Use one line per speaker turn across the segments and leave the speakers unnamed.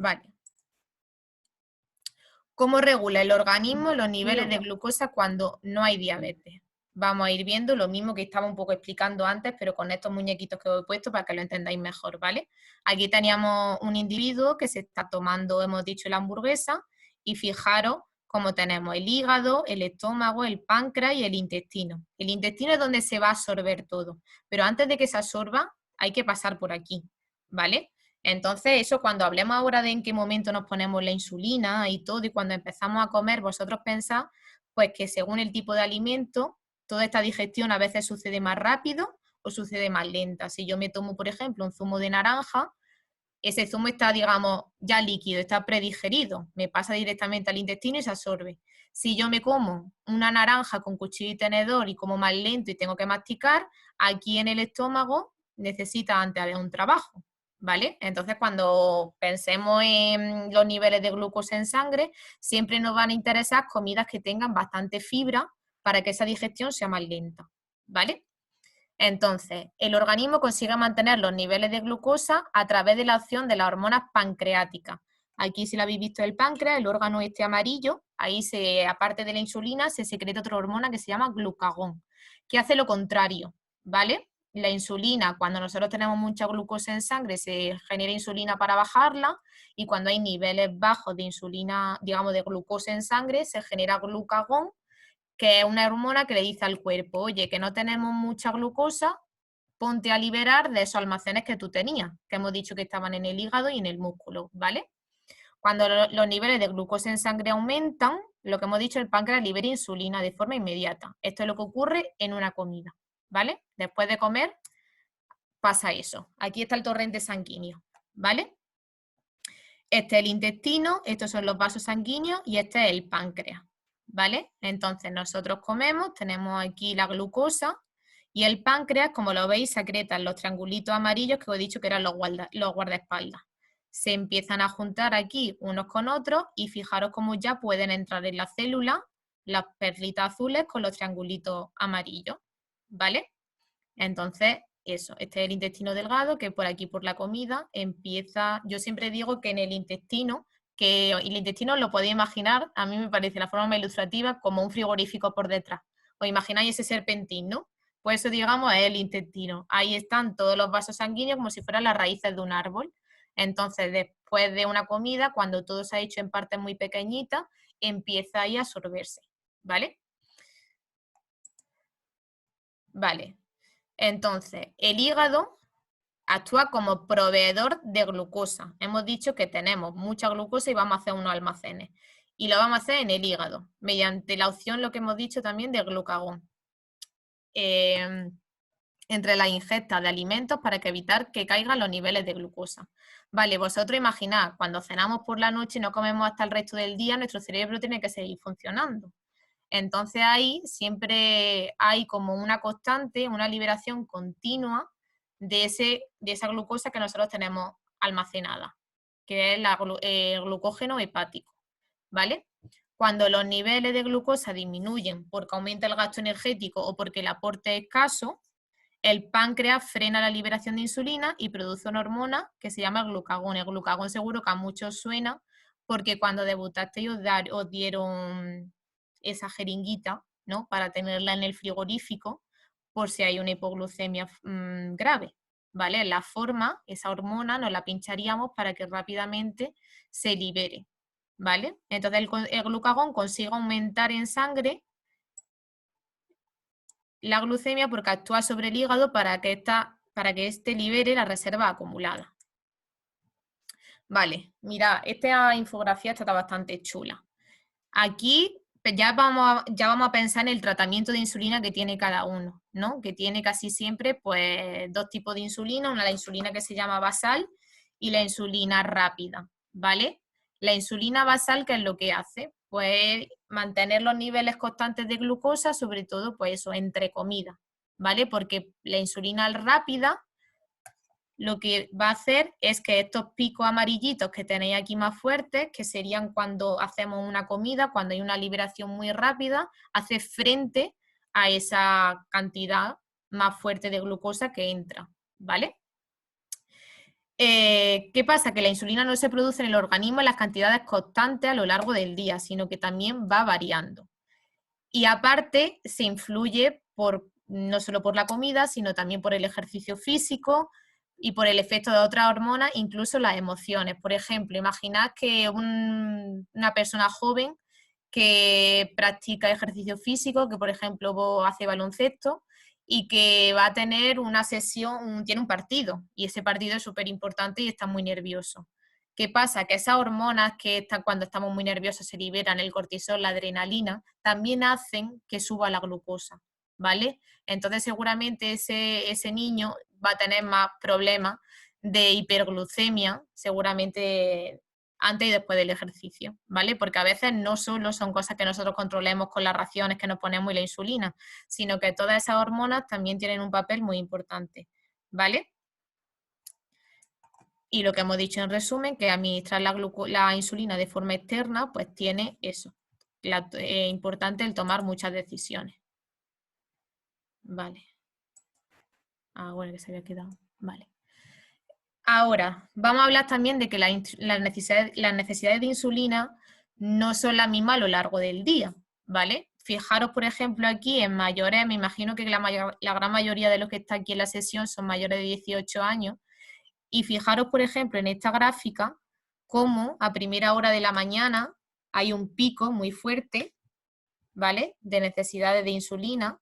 Vale. ¿Cómo regula el organismo los niveles de glucosa cuando no hay diabetes? Vamos a ir viendo lo mismo que estaba un poco explicando antes, pero con estos muñequitos que os he puesto para que lo entendáis mejor, ¿vale? Aquí teníamos un individuo que se está tomando, hemos dicho, la hamburguesa, y fijaros cómo tenemos el hígado, el estómago, el páncreas y el intestino. El intestino es donde se va a absorber todo, pero antes de que se absorba hay que pasar por aquí, ¿vale? Entonces, eso cuando hablemos ahora de en qué momento nos ponemos la insulina y todo, y cuando empezamos a comer, vosotros pensáis pues que según el tipo de alimento, toda esta digestión a veces sucede más rápido o sucede más lenta. Si yo me tomo, por ejemplo, un zumo de naranja, ese zumo está, digamos, ya líquido, está predigerido, me pasa directamente al intestino y se absorbe. Si yo me como una naranja con cuchillo y tenedor y como más lento y tengo que masticar, aquí en el estómago necesita antes de un trabajo, ¿vale? Entonces, cuando pensemos en los niveles de glucosa en sangre, siempre nos van a interesar comidas que tengan bastante fibra para que esa digestión sea más lenta, ¿vale? Entonces, el organismo consigue mantener los niveles de glucosa a través de la acción de las hormonas pancreáticas. Aquí, si lo habéis visto, el páncreas, el órgano este amarillo, ahí aparte de la insulina, se secreta otra hormona que se llama glucagón, que hace lo contrario, ¿vale? La insulina, cuando nosotros tenemos mucha glucosa en sangre, se genera insulina para bajarla, y cuando hay niveles bajos de insulina, digamos, de glucosa en sangre, se genera glucagón, que es una hormona que le dice al cuerpo, oye, que no tenemos mucha glucosa, ponte a liberar de esos almacenes que tú tenías, que hemos dicho que estaban en el hígado y en el músculo, ¿vale? Cuando los niveles de glucosa en sangre aumentan, lo que hemos dicho, el páncreas libera insulina de forma inmediata. Esto es lo que ocurre en una comida, ¿vale? Después de comer pasa eso. Aquí está el torrente sanguíneo, ¿vale? Este es el intestino, estos son los vasos sanguíneos y este es el páncreas, ¿vale? Entonces nosotros comemos, tenemos aquí la glucosa y el páncreas, como lo veis, secretan los triangulitos amarillos que os he dicho que eran los guardaespaldas. Se empiezan a juntar aquí unos con otros y fijaros cómo ya pueden entrar en la célula las perlitas azules con los triangulitos amarillos, ¿vale? Entonces, eso, este es el intestino delgado, que por aquí, por la comida, empieza, yo siempre digo que en el intestino, y el intestino lo podéis imaginar, a mí me parece la forma más ilustrativa, como un frigorífico por detrás. ¿Os imagináis ese serpentín, no? Pues eso, digamos, es el intestino. Ahí están todos los vasos sanguíneos como si fueran las raíces de un árbol. Entonces, después de una comida, cuando todo se ha hecho en partes muy pequeñitas, empieza ahí a absorberse, ¿vale? Vale. Entonces, el hígado actúa como proveedor de glucosa. Hemos dicho que tenemos mucha glucosa y vamos a hacer unos almacenes. Y lo vamos a hacer en el hígado, mediante la opción, lo que hemos dicho también, de glucagón. Entre las ingestas de alimentos para que evitar que caigan los niveles de glucosa. Vale, vosotros imaginad, cuando cenamos por la noche y no comemos hasta el resto del día, nuestro cerebro tiene que seguir funcionando. Entonces ahí siempre hay como una constante, una liberación continua de esa glucosa que nosotros tenemos almacenada, que es el glucógeno hepático, ¿vale? Cuando los niveles de glucosa disminuyen porque aumenta el gasto energético o porque el aporte es escaso, el páncreas frena la liberación de insulina y produce una hormona que se llama glucagón. El glucagón seguro que a muchos suena porque cuando debutasteis os dieron esa jeringuita, ¿no? Para tenerla en el frigorífico por si hay una hipoglucemia grave, ¿vale? La forma, esa hormona nos la pincharíamos para que rápidamente se libere, ¿vale? Entonces el glucagón consigue aumentar en sangre la glucemia porque actúa sobre el hígado para que éste libere la reserva acumulada. Vale, mira, esta infografía está bastante chula. Aquí pues, ya vamos a pensar en el tratamiento de insulina que tiene cada uno, ¿no? Que tiene casi siempre pues dos tipos de insulina, la insulina que se llama basal y la insulina rápida, ¿vale? La insulina basal, ¿qué es lo que hace? Pues mantener los niveles constantes de glucosa, sobre todo pues eso, entre comidas, ¿vale? Porque la insulina rápida lo que va a hacer es que estos picos amarillitos que tenéis aquí más fuertes, que serían cuando hacemos una comida, cuando hay una liberación muy rápida, hace frente a esa cantidad más fuerte de glucosa que entra, ¿vale? ¿Qué pasa? Que la insulina no se produce en el organismo en las cantidades constantes a lo largo del día, sino que también va variando. Y aparte se influye no solo por la comida, sino también por el ejercicio físico y por el efecto de otras hormonas, incluso las emociones. Por ejemplo, imaginad que una persona joven que practica ejercicio físico, que por ejemplo hace baloncesto y que va a tener una sesión, tiene un partido y ese partido es súper importante y está muy nervioso. ¿Qué pasa? Que esas hormonas que cuando estamos muy nerviosos se liberan, el cortisol, la adrenalina, también hacen que suba la glucosa, ¿vale? Entonces seguramente ese niño va a tener más problemas de hiperglucemia, seguramente antes y después del ejercicio, ¿vale? Porque a veces no solo son cosas que nosotros controlemos con las raciones que nos ponemos y la insulina, sino que todas esas hormonas también tienen un papel muy importante, ¿vale? Y lo que hemos dicho en resumen, que administrar la insulina de forma externa, pues tiene eso. Importante el tomar muchas decisiones. Vale. Ah, bueno, que se había quedado. Vale. Ahora, vamos a hablar también de que las necesidades de insulina no son las mismas a lo largo del día, ¿vale? Fijaros, por ejemplo, aquí en mayores, me imagino que la gran mayoría de los que están aquí en la sesión son mayores de 18 años, y fijaros, por ejemplo, en esta gráfica, cómo a primera hora de la mañana hay un pico muy fuerte, ¿vale? De necesidades de insulina,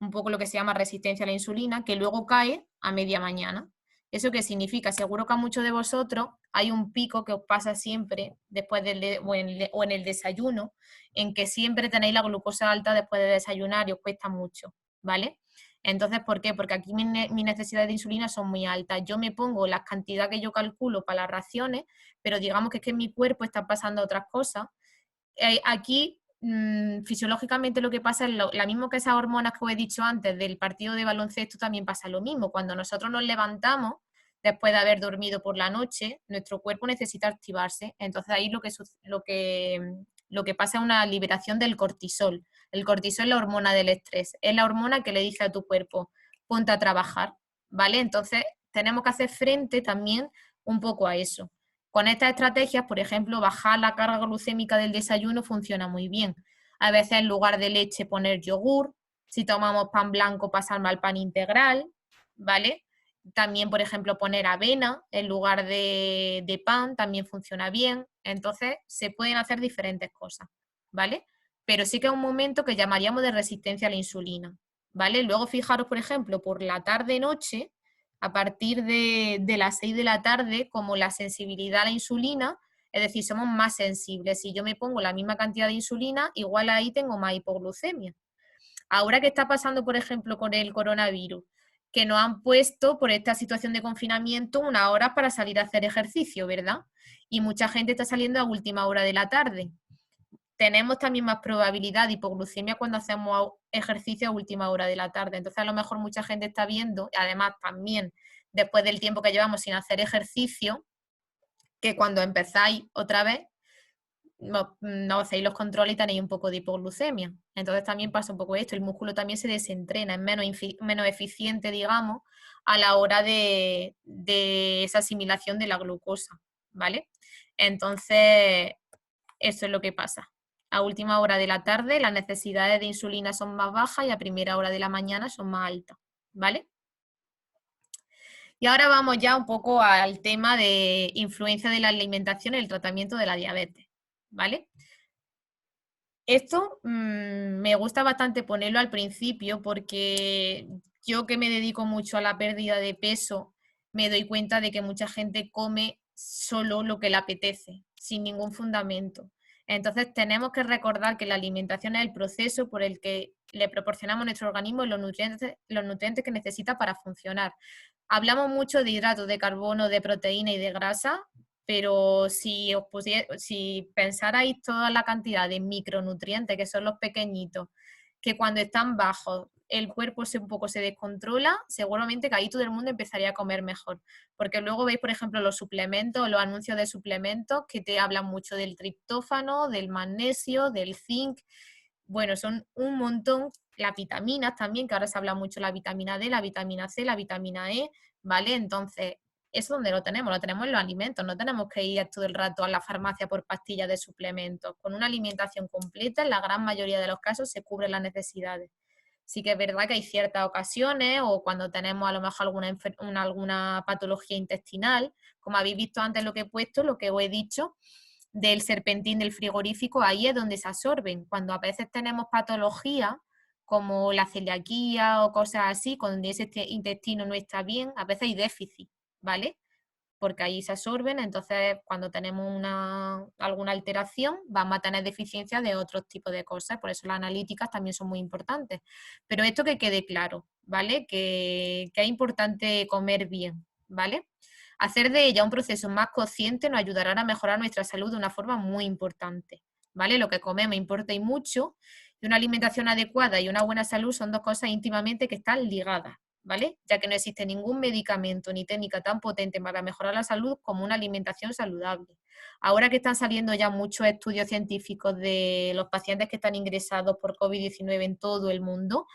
un poco lo que se llama resistencia a la insulina, que luego cae a media mañana. ¿Eso qué significa? Seguro que a muchos de vosotros hay un pico que os pasa siempre después o en el desayuno, en que siempre tenéis la glucosa alta después de desayunar y os cuesta mucho, ¿vale? Entonces, ¿por qué? Porque aquí mis necesidades de insulina son muy altas. Yo me pongo la cantidad que yo calculo para las raciones, pero digamos que es que mi cuerpo está pasando otras cosas. Aquí fisiológicamente lo que pasa es lo mismo que esas hormonas que os he dicho antes del partido de baloncesto, también pasa lo mismo. Cuando nosotros nos levantamos después de haber dormido por la noche, nuestro cuerpo necesita activarse. Entonces ahí lo que pasa es una liberación del cortisol. El cortisol es la hormona del estrés, es la hormona que le dice a tu cuerpo, ponte a trabajar, ¿vale? Entonces tenemos que hacer frente también un poco a eso. Con estas estrategias, por ejemplo, bajar la carga glucémica del desayuno funciona muy bien. A veces en lugar de leche poner yogur, si tomamos pan blanco pasarme al pan integral, ¿vale? También, por ejemplo, poner avena en lugar de pan también funciona bien. Entonces, se pueden hacer diferentes cosas, ¿vale? Pero sí que es un momento que llamaríamos de resistencia a la insulina, ¿vale? Luego, fijaros, por ejemplo, por la tarde-noche, a partir de las 6 de la tarde, como la sensibilidad a la insulina, es decir, somos más sensibles. Si yo me pongo la misma cantidad de insulina, igual ahí tengo más hipoglucemia. Ahora que está pasando, por ejemplo, con el coronavirus, que nos han puesto por esta situación de confinamiento una hora para salir a hacer ejercicio, ¿verdad? Y mucha gente está saliendo a última hora de la tarde. Tenemos también más probabilidad de hipoglucemia cuando hacemos ejercicio a última hora de la tarde. Entonces, a lo mejor mucha gente está viendo, además también después del tiempo que llevamos sin hacer ejercicio, que cuando empezáis otra vez, no hacéis los controles y tenéis un poco de hipoglucemia. Entonces también pasa un poco esto, el músculo también se desentrena, es menos eficiente, digamos, a la hora de esa asimilación de la glucosa, ¿vale? Entonces, eso es lo que pasa. A última hora de la tarde las necesidades de insulina son más bajas y a primera hora de la mañana son más altas, ¿vale? Y ahora vamos ya un poco al tema de influencia de la alimentación en el tratamiento de la diabetes, ¿vale? Esto me gusta bastante ponerlo al principio porque yo que me dedico mucho a la pérdida de peso, me doy cuenta de que mucha gente come solo lo que le apetece, sin ningún fundamento. Entonces tenemos que recordar que la alimentación es el proceso por el que le proporcionamos a nuestro organismo los nutrientes que necesita para funcionar. Hablamos mucho de hidratos de carbono, de proteína y de grasa, pero si pensarais toda la cantidad de micronutrientes, que son los pequeñitos, que cuando están bajos el cuerpo un poco se descontrola, seguramente que ahí todo el mundo empezaría a comer mejor. Porque luego veis, por ejemplo, los suplementos, los anuncios de suplementos que te hablan mucho del triptófano, del magnesio, del zinc. Bueno, son un montón. Las vitaminas también, que ahora se habla mucho de la vitamina D, la vitamina C, la vitamina E, ¿vale? Entonces, Eso donde lo tenemos en los alimentos, no tenemos que ir todo el rato a la farmacia por pastillas de suplementos. Con una alimentación completa, en la gran mayoría de los casos se cubren las necesidades. Sí que es verdad que hay ciertas ocasiones o cuando tenemos a lo mejor alguna patología intestinal, como habéis visto antes lo que he puesto, lo que os he dicho del serpentín del frigorífico, ahí es donde se absorben. Cuando a veces tenemos patologías como la celiaquía o cosas así, cuando ese intestino no está bien, a veces hay déficit, ¿vale? Porque ahí se absorben, entonces cuando tenemos alguna alteración vamos a tener deficiencia de otros tipos de cosas, por eso las analíticas también son muy importantes. Pero esto que quede claro, ¿vale? Que es importante comer bien, ¿vale? Hacer de ella un proceso más consciente nos ayudará a mejorar nuestra salud de una forma muy importante, ¿vale? Lo que comemos importa y mucho, y una alimentación adecuada y una buena salud son dos cosas íntimamente que están ligadas, ¿vale? Ya que no existe ningún medicamento ni técnica tan potente para mejorar la salud como una alimentación saludable. Ahora que están saliendo ya muchos estudios científicos de los pacientes que están ingresados por COVID-19 en todo el mundo,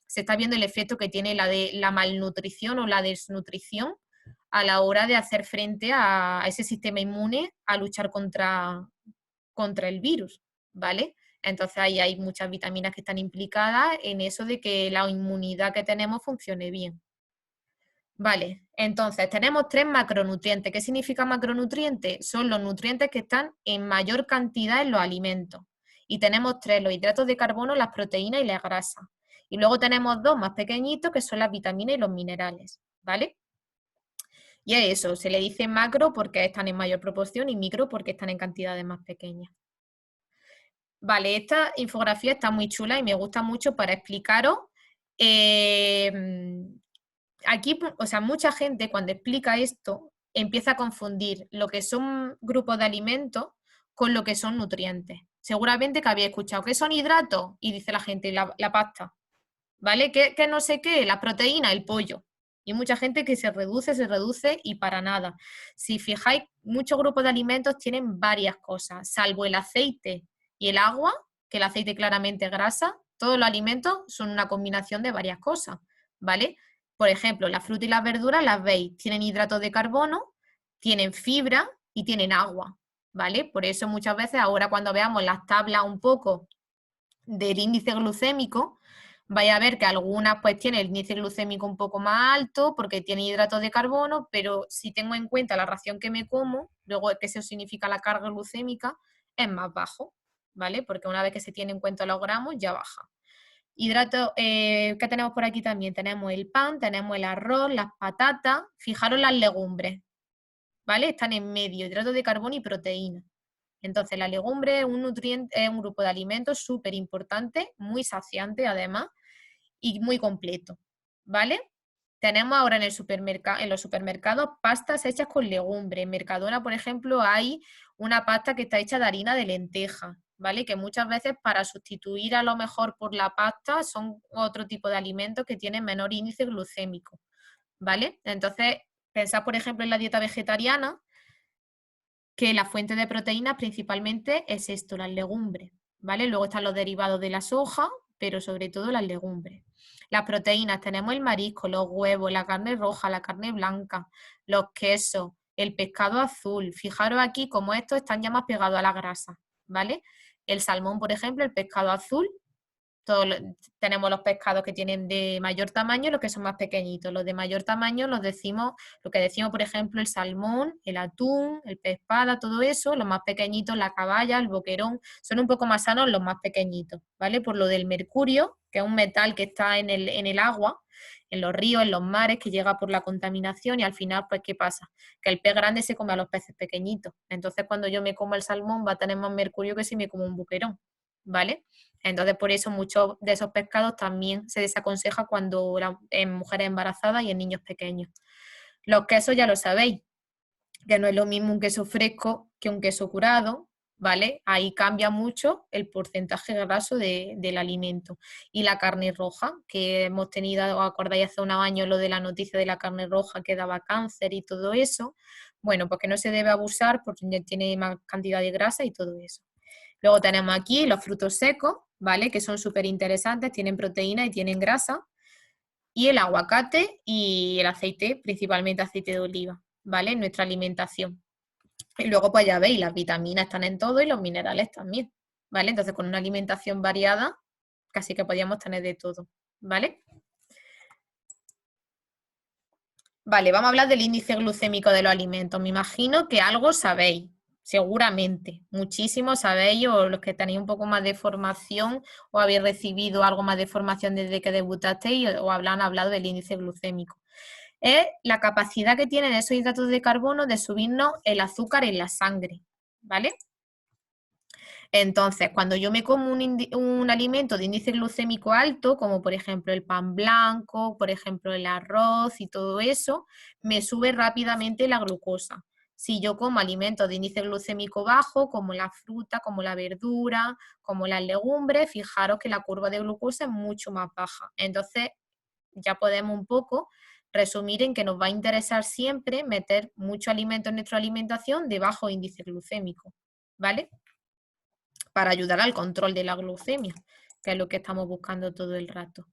se está viendo el efecto que tiene la malnutrición o la desnutrición a la hora de hacer frente a ese sistema inmune a luchar contra el virus, ¿vale? Entonces ahí hay muchas vitaminas que están implicadas en eso de que la inmunidad que tenemos funcione bien. Vale, entonces tenemos 3 macronutrientes. ¿Qué significa macronutrientes? Son los nutrientes que están en mayor cantidad en los alimentos. Y tenemos 3, los hidratos de carbono, las proteínas y las grasas. Y luego tenemos 2 más pequeñitos que son las vitaminas y los minerales, ¿vale? Y es eso, se le dice macro porque están en mayor proporción y micro porque están en cantidades más pequeñas. Vale, esta infografía está muy chula y me gusta mucho para explicaros. Aquí, o sea, mucha gente cuando explica esto empieza a confundir lo que son grupos de alimentos con lo que son nutrientes. Seguramente que habéis escuchado, ¿qué son hidratos? Y dice la gente, la pasta. ¿Vale? ¿Qué no sé qué? La proteína, el pollo. Y mucha gente que se reduce y para nada. Si fijáis, muchos grupos de alimentos tienen varias cosas, salvo el aceite y el agua, que el aceite claramente es grasa, todos los alimentos son una combinación de varias cosas, ¿vale? Por ejemplo, la fruta y las verduras las veis, tienen hidratos de carbono, tienen fibra y tienen agua, ¿vale? Por eso muchas veces ahora cuando veamos las tablas un poco del índice glucémico, vais a ver que algunas pues tienen el índice glucémico un poco más alto porque tienen hidratos de carbono, pero si tengo en cuenta la ración que me como, luego que eso significa la carga glucémica, es más bajo, ¿vale? Porque una vez que se tiene en cuenta los gramos, ya baja. Hidratos, ¿qué tenemos por aquí también? Tenemos el pan, tenemos el arroz, las patatas, fijaros las legumbres, ¿vale? Están en medio, hidratos de carbono y proteína. Entonces, la legumbre es un nutriente, es un grupo de alimentos súper importante, muy saciante además y muy completo, ¿vale? Tenemos ahora en los supermercados pastas hechas con legumbre. En Mercadona, por ejemplo, hay una pasta que está hecha de harina de lenteja, ¿vale? Que muchas veces para sustituir a lo mejor por la pasta son otro tipo de alimentos que tienen menor índice glucémico, ¿vale? Entonces, pensad, por ejemplo, en la dieta vegetariana, que la fuente de proteínas principalmente es esto, las legumbres, ¿vale? Luego están los derivados de la soja, pero sobre todo las legumbres. Las proteínas, tenemos el marisco, los huevos, la carne roja, la carne blanca, los quesos, el pescado azul. Fijaros aquí cómo estos están ya más pegados a la grasa, ¿vale? El salmón, por ejemplo, el pescado azul, tenemos los pescados que tienen de mayor tamaño y los que son más pequeñitos. Los de mayor tamaño lo que decimos, por ejemplo, el salmón, el atún, el pez espada, todo eso. Los más pequeñitos, la caballa, el boquerón, son un poco más sanos los más pequeñitos, ¿vale? Por lo del mercurio, que es un metal que está en el agua, en los ríos, en los mares, que llega por la contaminación y al final, pues, ¿qué pasa? Que el pez grande se come a los peces pequeñitos. Entonces, cuando yo me como el salmón, va a tener más mercurio que si me como un boquerón, ¿vale? Entonces, por eso muchos de esos pescados también se desaconseja cuando en mujeres embarazadas y en niños pequeños. Los quesos ya lo sabéis, que no es lo mismo un queso fresco que un queso curado, ¿vale? Ahí cambia mucho el porcentaje graso del alimento. Y la carne roja, que hemos tenido, ¿os acordáis hace unos años lo de la noticia de la carne roja que daba cáncer y todo eso? Bueno, pues que no se debe abusar porque tiene más cantidad de grasa y todo eso. Luego tenemos aquí los frutos secos, ¿vale? Que son súper interesantes, tienen proteína y tienen grasa. Y el aguacate y el aceite, principalmente aceite de oliva. ¿vale? En nuestra alimentación. Y luego, pues ya veis, las vitaminas están en todo y los minerales también, ¿vale? Entonces, con una alimentación variada, casi que podríamos tener de todo, ¿vale? Vale, vamos a hablar del índice glucémico de los alimentos. Me imagino que algo sabéis, seguramente. Muchísimo sabéis, o los que tenéis un poco más de formación, o habéis recibido algo más de formación desde que debutasteis, o han hablado del índice glucémico. Es la capacidad que tienen esos hidratos de carbono de subirnos el azúcar en la sangre, ¿vale? Entonces, cuando yo me como un alimento de índice glucémico alto, como por ejemplo el pan blanco, por ejemplo el arroz y todo eso, me sube rápidamente la glucosa. Si yo como alimentos de índice glucémico bajo, como la fruta, como la verdura, como las legumbres, fijaros que la curva de glucosa es mucho más baja. Entonces, ya podemos un poco resumir en que nos va a interesar siempre meter mucho alimento en nuestra alimentación de bajo índice glucémico, ¿vale? Para ayudar al control de la glucemia, que es lo que estamos buscando todo el rato.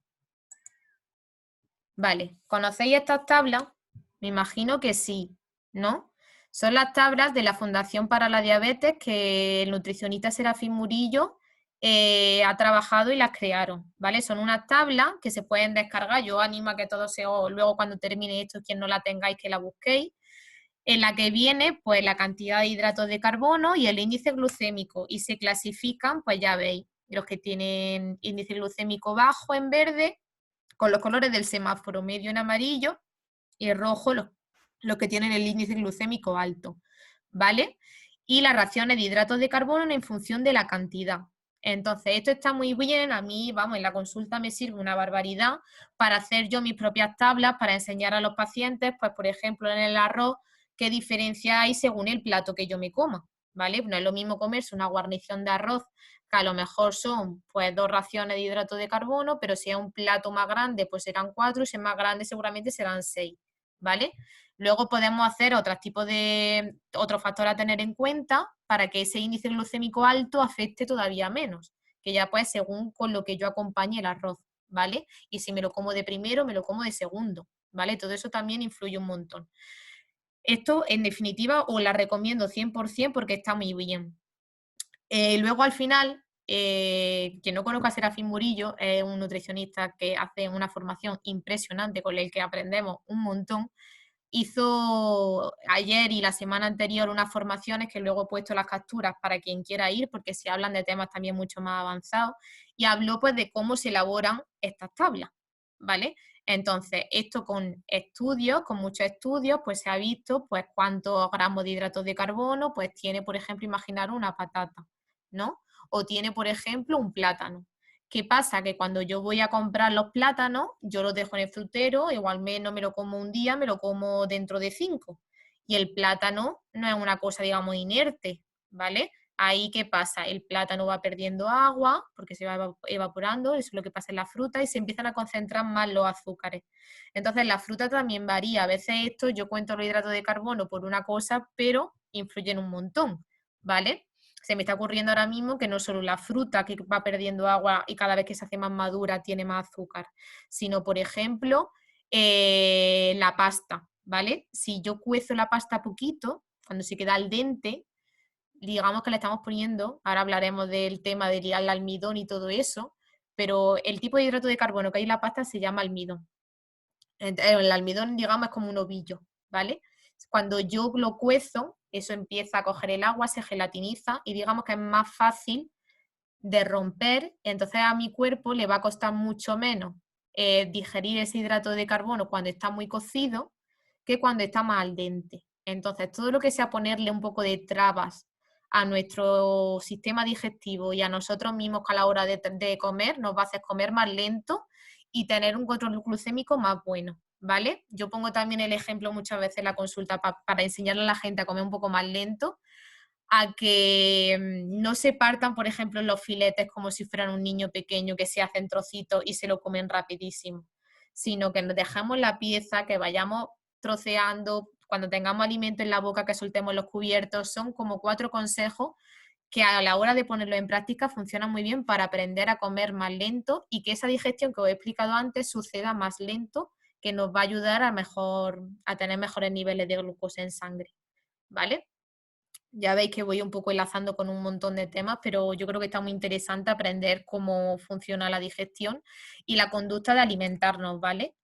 Vale, ¿conocéis estas tablas? Me imagino que sí, ¿no? Son las tablas de la Fundación para la Diabetes que el nutricionista Serafín Murillo ha trabajado y las crearon, ¿vale? Son unas tablas que se pueden descargar. Yo animo a que todos luego cuando termine esto, quien no la tengáis, que la busquéis, en la que viene pues la cantidad de hidratos de carbono y el índice glucémico, y se clasifican, pues ya veis, los que tienen índice glucémico bajo en verde, con los colores del semáforo, medio en amarillo, y rojo los que tienen el índice glucémico alto, ¿vale? Y las raciones de hidratos de carbono en función de la cantidad. Entonces, esto está muy bien, a mí, vamos, en la consulta me sirve una barbaridad para hacer yo mis propias tablas, para enseñar a los pacientes, pues por ejemplo en el arroz, qué diferencia hay según el plato que yo me coma, ¿vale? No es lo mismo comerse una guarnición de arroz, que a lo mejor son pues 2 raciones de hidrato de carbono, pero si es un plato más grande, pues serán 4, y si es más grande seguramente serán 6, ¿vale? Luego podemos hacer otros factores a tener en cuenta para que ese índice glucémico alto afecte todavía menos, que ya pues según con lo que yo acompañe el arroz, ¿vale? Y si me lo como de primero, me lo como de segundo, ¿vale? Todo eso también influye un montón. Esto, en definitiva, os la recomiendo 100% porque está muy bien. Luego, al final, quien no conozca a Serafín Murillo, es un nutricionista que hace una formación impresionante con el que aprendemos un montón. Hizo ayer y la semana anterior unas formaciones que luego he puesto las capturas para quien quiera ir, porque se hablan de temas también mucho más avanzados, y habló pues de cómo se elaboran estas tablas, ¿vale? Entonces, esto con estudios, con muchos estudios, pues se ha visto pues cuántos gramos de hidratos de carbono pues tiene, por ejemplo, imaginar una patata, ¿no? O tiene, por ejemplo, un plátano. ¿Qué pasa? Que cuando yo voy a comprar los plátanos, yo los dejo en el frutero, igualmente no me lo como un día, me lo como dentro de 5. Y el plátano no es una cosa, digamos, inerte, ¿vale? Ahí, ¿qué pasa? El plátano va perdiendo agua porque se va evaporando, eso es lo que pasa en la fruta, y se empiezan a concentrar más los azúcares. Entonces, la fruta también varía. A veces esto, yo cuento los hidratos de carbono por una cosa, pero influyen un montón, ¿vale? Se me está ocurriendo ahora mismo que no solo la fruta que va perdiendo agua y cada vez que se hace más madura tiene más azúcar, sino, por ejemplo, la pasta, ¿vale? Si yo cuezo la pasta poquito, cuando se queda al dente, digamos que le estamos poniendo, ahora hablaremos del tema de liar el almidón y todo eso, pero el tipo de hidrato de carbono que hay en la pasta se llama almidón. El almidón, digamos, es como un ovillo, ¿vale? Cuando yo lo cuezo, eso empieza a coger el agua, se gelatiniza y digamos que es más fácil de romper, entonces a mi cuerpo le va a costar mucho menos digerir ese hidrato de carbono cuando está muy cocido que cuando está más al dente. Entonces, todo lo que sea ponerle un poco de trabas a nuestro sistema digestivo y a nosotros mismos que a la hora de comer nos va a hacer comer más lento y tener un control glucémico más bueno, ¿vale? Yo pongo también el ejemplo muchas veces en la consulta para enseñarle a la gente a comer un poco más lento, a que no se partan, por ejemplo, los filetes como si fueran un niño pequeño que se hacen trocitos y se lo comen rapidísimo, sino que nos dejamos la pieza, que vayamos troceando, cuando tengamos alimento en la boca, que soltemos los cubiertos. Son como 4 consejos que a la hora de ponerlo en práctica funcionan muy bien para aprender a comer más lento y que esa digestión que os he explicado antes suceda más lento que nos va a ayudar a tener mejores niveles de glucosa en sangre, ¿vale? Ya veis que voy un poco enlazando con un montón de temas, pero yo creo que está muy interesante aprender cómo funciona la digestión y la conducta de alimentarnos, ¿vale?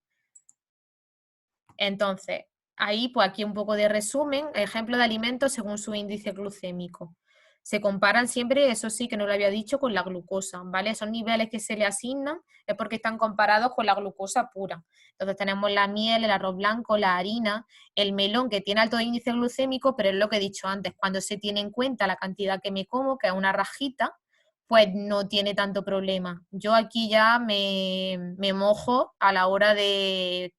Entonces, ahí pues aquí un poco de resumen, ejemplo de alimentos según su índice glucémico. Se comparan siempre, eso sí que no lo había dicho, con la glucosa, ¿vale? Esos niveles que se le asignan es porque están comparados con la glucosa pura. Entonces tenemos la miel, el arroz blanco, la harina, el melón que tiene alto índice glucémico, pero es lo que he dicho antes, cuando se tiene en cuenta la cantidad que me como, que es una rajita, pues no tiene tanto problema. Yo aquí ya me mojo a la hora de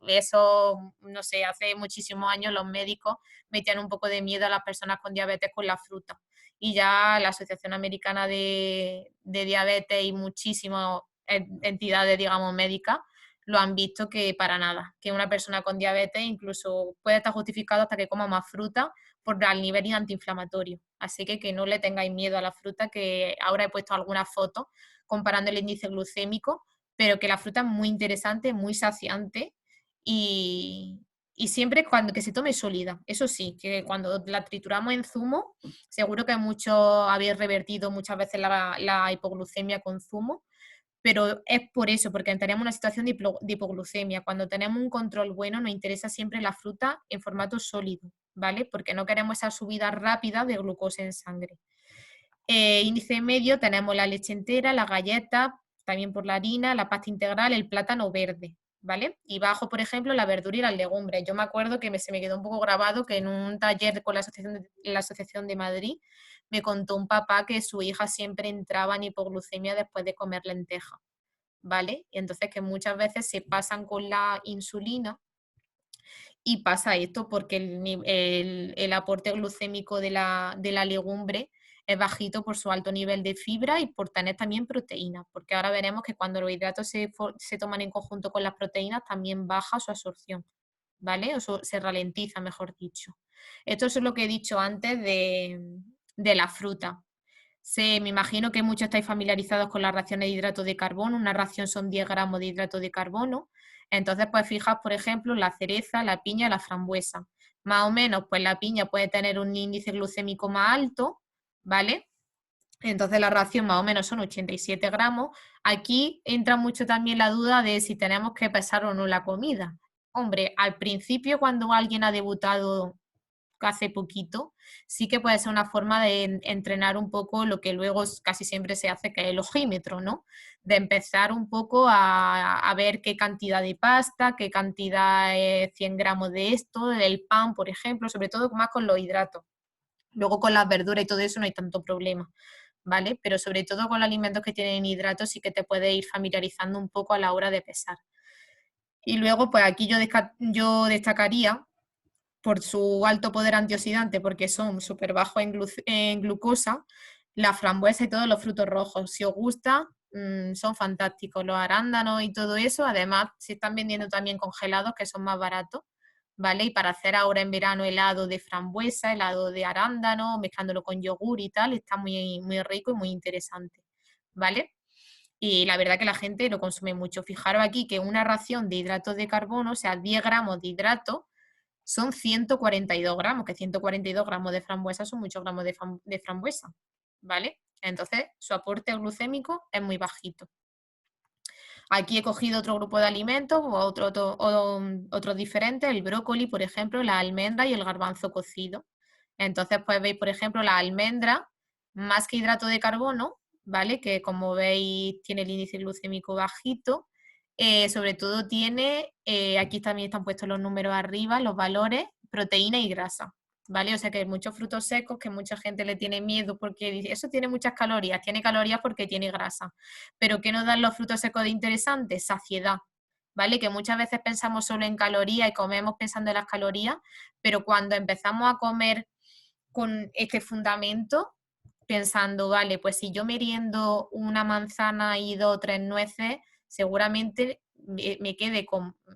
eso, no sé, hace muchísimos años los médicos metían un poco de miedo a las personas con diabetes con la fruta. Y ya la Asociación Americana de Diabetes y muchísimas entidades, digamos, médicas, lo han visto que para nada, que una persona con diabetes incluso puede estar justificado hasta que coma más fruta por el nivel antiinflamatorio. Así que no le tengáis miedo a la fruta, que ahora he puesto algunas fotos comparando el índice glucémico, pero que la fruta es muy interesante, muy saciante y, y siempre cuando que se tome sólida. Eso sí, que cuando la trituramos en zumo, seguro que muchos habéis revertido muchas veces la hipoglucemia con zumo, pero es por eso, porque tenemos una situación de hipoglucemia. Cuando tenemos un control bueno, nos interesa siempre la fruta en formato sólido, ¿vale? Porque no queremos esa subida rápida de glucosa en sangre. Índice medio tenemos la leche entera, la galleta, también por la harina, la pasta integral, el plátano verde, ¿vale? Y bajo, por ejemplo, la verdura y las legumbres. Yo me acuerdo que se me quedó un poco grabado que en un taller con la Asociación de Madrid me contó un papá que su hija siempre entraba en hipoglucemia después de comer lentejas, ¿vale? Y entonces que muchas veces se pasan con la insulina y pasa esto porque el aporte glucémico de la legumbre es bajito por su alto nivel de fibra y por tener también proteínas, porque ahora veremos que cuando los hidratos se toman en conjunto con las proteínas también baja su absorción, ¿vale? Se ralentiza, mejor dicho. Esto es lo que he dicho antes de la fruta. Me imagino que muchos estáis familiarizados con las raciones de hidratos de carbono. Una ración son 10 gramos de hidrato de carbono. Entonces, pues fijas, por ejemplo, la cereza, la piña, la frambuesa. Más o menos, pues la piña puede tener un índice glucémico más alto, ¿vale? Entonces la ración más o menos son 87 gramos. Aquí entra mucho también la duda de si tenemos que pesar o no la comida. Hombre, al principio cuando alguien ha debutado hace poquito, sí que puede ser una forma de entrenar un poco lo que luego casi siempre se hace, que es el ojímetro, ¿no? De empezar un poco a ver qué cantidad de pasta, qué cantidad es 100 gramos de esto, del pan, por ejemplo, sobre todo más con los hidratos. Luego con las verduras y todo eso no hay tanto problema, ¿vale? Pero sobre todo con los alimentos que tienen hidratos sí que te puedes ir familiarizando un poco a la hora de pesar. Y luego, pues aquí yo destacaría por su alto poder antioxidante, porque son súper bajos en glucosa, la frambuesa y todos los frutos rojos. Si os gusta, son fantásticos. Los arándanos y todo eso, además se están vendiendo también congelados, que son más baratos, ¿vale? Y para hacer ahora en verano helado de frambuesa, helado de arándano, mezclándolo con yogur y tal, está muy, muy rico y muy interesante, ¿vale? Y la verdad que la gente lo consume mucho. Fijaros aquí que una ración de hidratos de carbono, o sea, 10 gramos de hidratos, son 142 gramos, que 142 gramos de frambuesa son muchos gramos de frambuesa, ¿vale? Entonces, su aporte glucémico es muy bajito. Aquí he cogido otro grupo de alimentos o otros diferentes, el brócoli, por ejemplo, la almendra y el garbanzo cocido. Entonces, pues veis, por ejemplo, la almendra, más que hidrato de carbono, ¿vale? Que como veis tiene el índice glucémico bajito. Sobre todo tiene, aquí también están puestos los números arriba, los valores, proteína y grasa, ¿vale? O sea que hay muchos frutos secos que mucha gente le tiene miedo porque dice, eso tiene muchas calorías, tiene calorías porque tiene grasa. Pero ¿qué nos dan los frutos secos de interesante? Saciedad, ¿vale? Que muchas veces pensamos solo en calorías y comemos pensando en las calorías, pero cuando empezamos a comer con este fundamento, pensando, vale, pues si yo meriendo una manzana y 2 o 3 nueces, seguramente me quede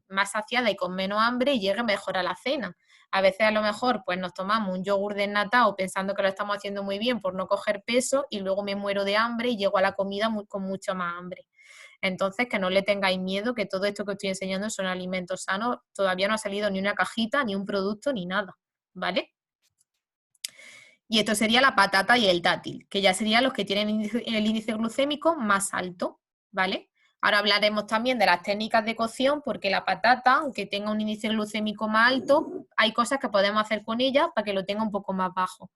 más saciada y con menos hambre y llegue mejor a la cena. A veces a lo mejor pues nos tomamos un yogur desnatado pensando que lo estamos haciendo muy bien por no coger peso y luego me muero de hambre y llego a la comida con mucho más hambre. Entonces, que no le tengáis miedo, que todo esto que os estoy enseñando son alimentos sanos. Todavía no ha salido ni una cajita, ni un producto, ni nada, ¿vale? Y esto sería la patata y el dátil, que ya serían los que tienen el índice glucémico más alto, ¿vale? Ahora hablaremos también de las técnicas de cocción, porque la patata, aunque tenga un índice glucémico más alto, hay cosas que podemos hacer con ella para que lo tenga un poco más bajo.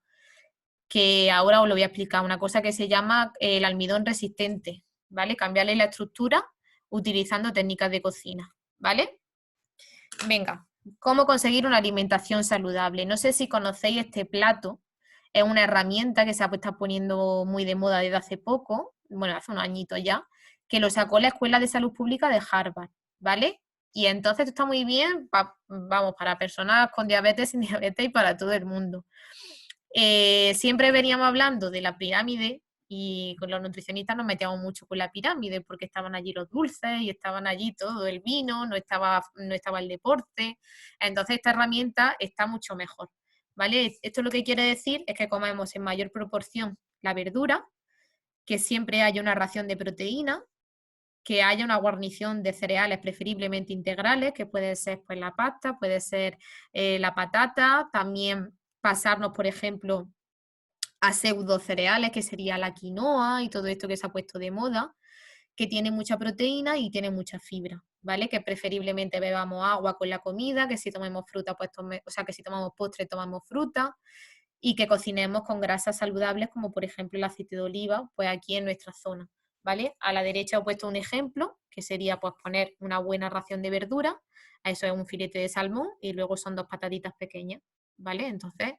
Que ahora os lo voy a explicar, una cosa que se llama el almidón resistente, ¿vale? Cambiarle la estructura utilizando técnicas de cocina, ¿vale? Venga, ¿cómo conseguir una alimentación saludable? No sé si conocéis este plato, es una herramienta que se ha está poniendo muy de moda desde hace poco, bueno, hace unos añitos ya, que lo sacó la Escuela de Salud Pública de Harvard, ¿vale? Y entonces esto está muy bien, vamos, para personas con diabetes, sin diabetes y para todo el mundo. Siempre veníamos hablando de la pirámide y con los nutricionistas nos metíamos mucho con la pirámide porque estaban allí los dulces y estaban allí todo el vino, no estaba el deporte. Entonces esta herramienta está mucho mejor, ¿vale? Esto lo que quiere decir es que comemos en mayor proporción la verdura, que siempre haya una ración de proteína, que haya una guarnición de cereales preferiblemente integrales, que puede ser pues la pasta, puede ser la patata, también pasarnos, por ejemplo, a pseudo cereales, que sería la quinoa y todo esto que se ha puesto de moda, que tiene mucha proteína y tiene mucha fibra, ¿vale? Que preferiblemente bebamos agua con la comida, que si tomamos fruta, pues o sea, que si tomamos postre, tomamos fruta, y que cocinemos con grasas saludables, como por ejemplo el aceite de oliva, pues aquí en nuestra zona, ¿vale? A la derecha he puesto un ejemplo, que sería pues poner una buena ración de verdura, a eso es un filete de salmón, y luego son 2 patatitas pequeñas, ¿vale? Entonces,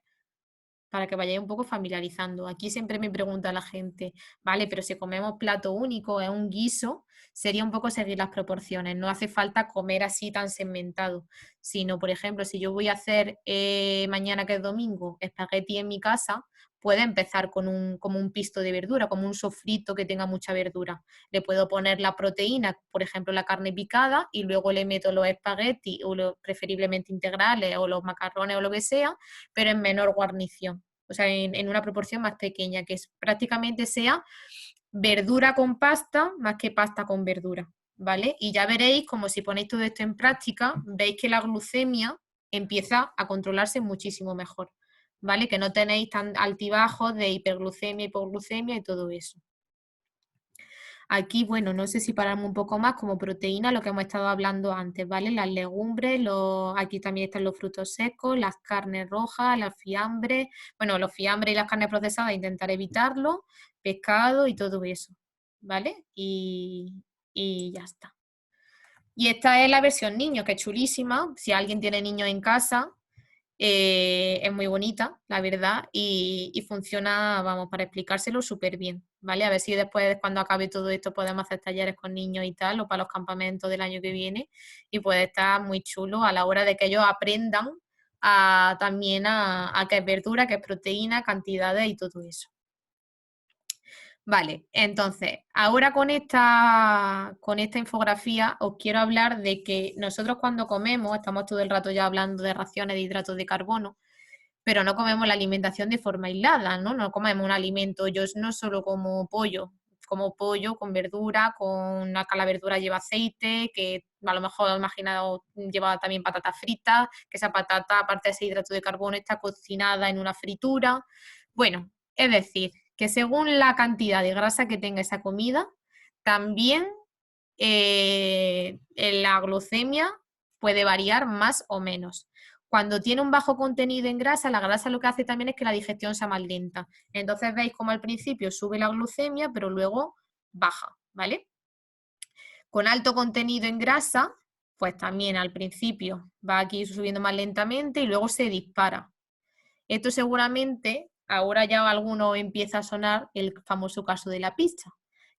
para que vayáis un poco familiarizando. Aquí siempre me pregunta la gente, vale, pero si comemos plato único, es un guiso, sería un poco seguir las proporciones. No hace falta comer así tan segmentado, sino, por ejemplo, si yo voy a hacer mañana que es domingo, espagueti en mi casa, puede empezar con como un pisto de verdura, como un sofrito que tenga mucha verdura. Le puedo poner la proteína, por ejemplo, la carne picada, y luego le meto los espaguetis, o preferiblemente integrales, o los macarrones, o lo que sea, pero en menor guarnición, o sea, en una proporción más pequeña, que prácticamente sea verdura con pasta más que pasta con verdura, ¿vale? Y ya veréis, como si ponéis todo esto en práctica, veis que la glucemia empieza a controlarse muchísimo mejor, ¿vale? Que no tenéis tan altibajos de hiperglucemia, hipoglucemia y todo eso. Aquí, bueno, no sé si pararme un poco más como proteína, lo que hemos estado hablando antes, ¿vale? Las legumbres, aquí también están los frutos secos, las carnes rojas, las fiambres, bueno, los fiambres y las carnes procesadas intentar evitarlo, pescado y todo eso, ¿vale? Y ya está. Y esta es la versión niño, que es chulísima. Si alguien tiene niños en casa, es muy bonita, la verdad, y funciona, vamos, para explicárselo súper bien, ¿vale? A ver si después, cuando acabe todo esto, podemos hacer talleres con niños y tal, o para los campamentos del año que viene, y puede estar muy chulo a la hora de que ellos aprendan también a qué es verdura, qué es proteína, cantidades y todo eso. Vale, entonces, ahora con esta infografía os quiero hablar de que nosotros cuando comemos, estamos todo el rato ya hablando de raciones de hidratos de carbono, pero no comemos la alimentación de forma aislada, ¿no? No comemos un alimento, yo no solo como pollo con verdura, que la verdura lleva aceite, que a lo mejor imaginado lleva también patatas fritas, que esa patata, aparte de ese hidrato de carbono, está cocinada en una fritura. Bueno, es decir, que según la cantidad de grasa que tenga esa comida, también la glucemia puede variar más o menos. Cuando tiene un bajo contenido en grasa, la grasa lo que hace también es que la digestión sea más lenta. Entonces veis como al principio sube la glucemia, pero luego baja, ¿vale? Con alto contenido en grasa, pues también al principio va aquí subiendo más lentamente y luego se dispara. Esto seguramente, ahora ya alguno empieza a sonar el famoso caso de la pizza,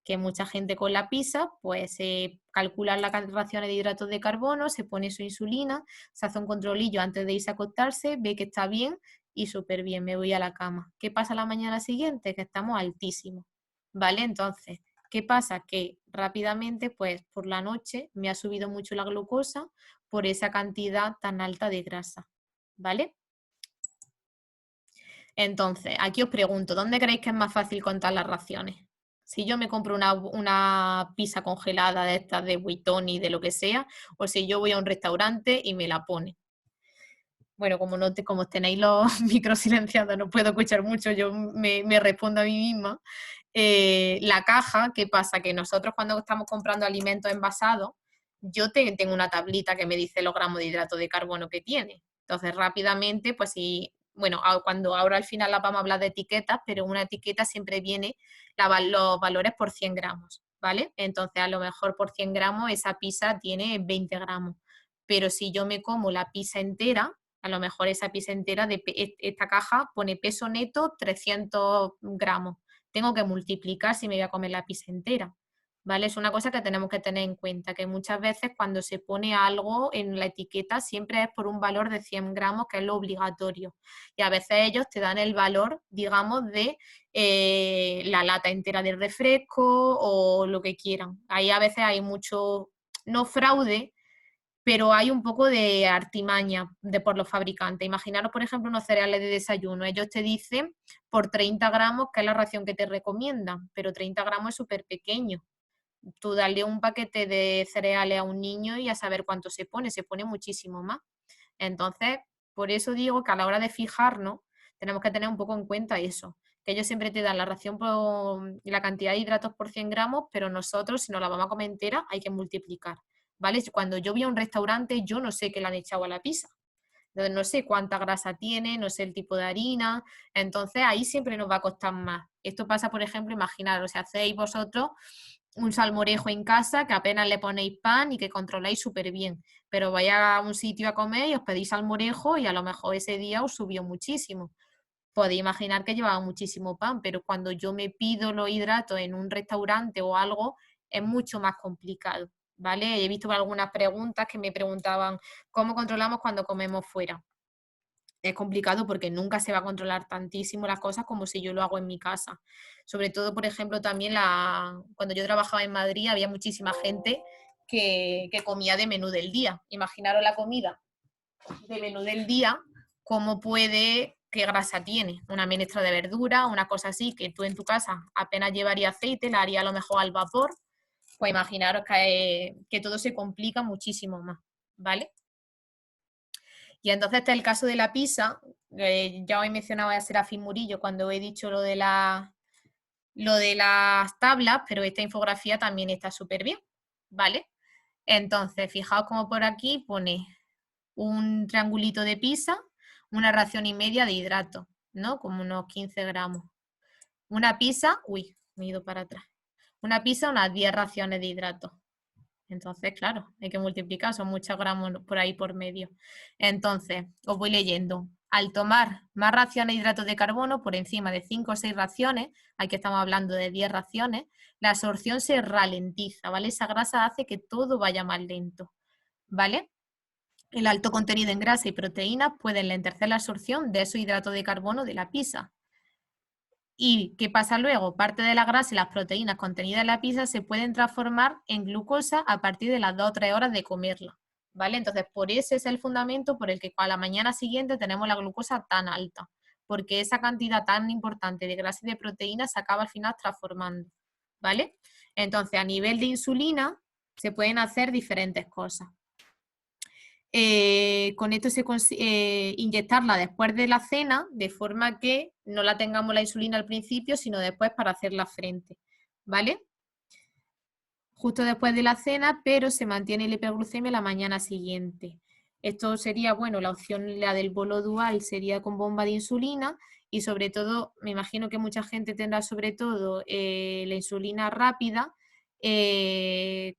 que mucha gente con la pizza pues se calcula las raciones de hidratos de carbono, se pone su insulina, se hace un controlillo antes de irse a acostarse, ve que está bien y súper bien, me voy a la cama. ¿Qué pasa la mañana siguiente? Que estamos altísimos, ¿vale? Entonces, ¿qué pasa? Que rápidamente, pues por la noche me ha subido mucho la glucosa por esa cantidad tan alta de grasa, ¿vale? Entonces, aquí os pregunto, ¿dónde creéis que es más fácil contar las raciones? Si yo me compro una pizza congelada de estas de Buitoni, de lo que sea, o si yo voy a un restaurante y me la pone. Bueno, como tenéis los micros silenciados, no puedo escuchar mucho, yo me respondo a mí misma. La caja, ¿qué pasa? Que nosotros cuando estamos comprando alimentos envasados, yo tengo una tablita que me dice los gramos de hidrato de carbono que tiene. Entonces, rápidamente, pues si, bueno, cuando ahora al final la vamos a hablar de etiquetas, pero una etiqueta siempre viene los valores por 100 gramos, ¿vale? Entonces, a lo mejor por 100 gramos esa pizza tiene 20 gramos. Pero si yo me como la pizza entera, a lo mejor esa pizza entera de esta caja pone peso neto 300 gramos. Tengo que multiplicar si me voy a comer la pizza entera, ¿vale? Es una cosa que tenemos que tener en cuenta, que muchas veces cuando se pone algo en la etiqueta siempre es por un valor de 100 gramos, que es lo obligatorio. Y a veces ellos te dan el valor, digamos, de la lata entera de refresco o lo que quieran. Ahí a veces hay mucho, no fraude, pero hay un poco de artimaña por los fabricantes. Imaginaros, por ejemplo, unos cereales de desayuno. Ellos te dicen por 30 gramos que es la ración que te recomiendan, pero 30 gramos es súper pequeño. Tú dale un paquete de cereales a un niño y a saber cuánto se pone muchísimo más. Entonces, por eso digo que a la hora de fijarnos, tenemos que tener un poco en cuenta eso, que ellos siempre te dan la ración por la cantidad de hidratos por 100 gramos, pero nosotros, si nos la vamos a comer entera, hay que multiplicar, ¿vale? Cuando yo voy a un restaurante, yo no sé qué le han echado a la pizza. Entonces, no sé cuánta grasa tiene, no sé el tipo de harina, entonces ahí siempre nos va a costar más. Esto pasa, por ejemplo, imaginaros, si hacéis vosotros un salmorejo en casa, que apenas le ponéis pan y que controláis súper bien, pero vais a un sitio a comer y os pedís salmorejo y a lo mejor ese día os subió muchísimo. Podéis imaginar que llevaba muchísimo pan, pero cuando yo me pido los hidratos en un restaurante o algo, es mucho más complicado, ¿vale? He visto algunas preguntas que me preguntaban, ¿cómo controlamos cuando comemos fuera? Es complicado porque nunca se va a controlar tantísimo las cosas como si yo lo hago en mi casa. Sobre todo, por ejemplo, también cuando yo trabajaba en Madrid había muchísima gente que comía de menú del día. Imaginaros la comida de menú del día, cómo puede, qué grasa tiene. Una menestra de verdura, una cosa así, que tú en tu casa apenas llevaría aceite, la haría a lo mejor al vapor. Pues imaginaros que todo se complica muchísimo más, ¿vale? Y entonces está el caso de la pizza. Ya os he mencionado a Serafín Murillo cuando he dicho lo de las tablas, pero esta infografía también está súper bien, ¿vale? Entonces, fijaos como por aquí pone un triangulito de pizza, una ración y media de hidrato, ¿no? Como unos 15 gramos. Una pizza, uy, me he ido para atrás. Una pizza, unas 10 raciones de hidrato. Entonces, claro, hay que multiplicar, son muchos gramos por ahí por medio. Entonces, os voy leyendo. Al tomar más raciones de hidratos de carbono por encima de 5 o 6 raciones, aquí estamos hablando de 10 raciones, la absorción se ralentiza, ¿vale? Esa grasa hace que todo vaya más lento, ¿vale? El alto contenido en grasa y proteínas puede lentecer la absorción de esos hidratos de carbono de la pizza. ¿Y qué pasa luego? Parte de la grasa y las proteínas contenidas en la pizza se pueden transformar en glucosa a partir de las 2 o 3 horas de comerla, ¿vale? Entonces, por ese es el fundamento por el que a la mañana siguiente tenemos la glucosa tan alta, porque esa cantidad tan importante de grasa y de proteínas se acaba al final transformando, ¿vale? Entonces, a nivel de insulina, se pueden hacer diferentes cosas. Con esto inyectarla después de la cena, de forma que no la tengamos la insulina al principio, sino después para hacerla frente, ¿vale? Justo después de la cena, pero se mantiene la hiperglucemia la mañana siguiente. Esto sería, bueno, la opción, la del bolo dual, sería con bomba de insulina y sobre todo, me imagino que mucha gente tendrá sobre todo la insulina rápida,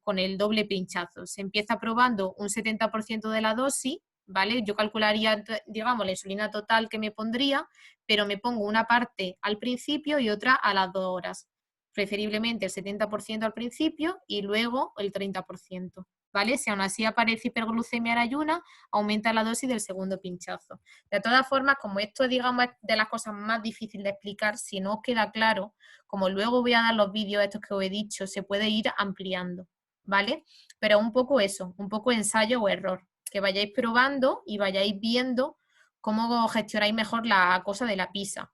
con el doble pinchazo. Se empieza probando un 70% de la dosis, ¿vale? Yo calcularía, digamos, la insulina total que me pondría, pero me pongo una parte al principio y otra a las 2 horas. Preferiblemente el 70% al principio y luego el 30%, ¿vale? Si aún así aparece hiperglucemia en ayuna, aumenta la dosis del segundo pinchazo. De todas formas, como esto, digamos, es de las cosas más difíciles de explicar, si no os queda claro, como luego voy a dar los vídeos estos que os he dicho, se puede ir ampliando, ¿vale? Pero un poco eso, un poco ensayo o error, que vayáis probando y vayáis viendo cómo gestionáis mejor la cosa de la pizza.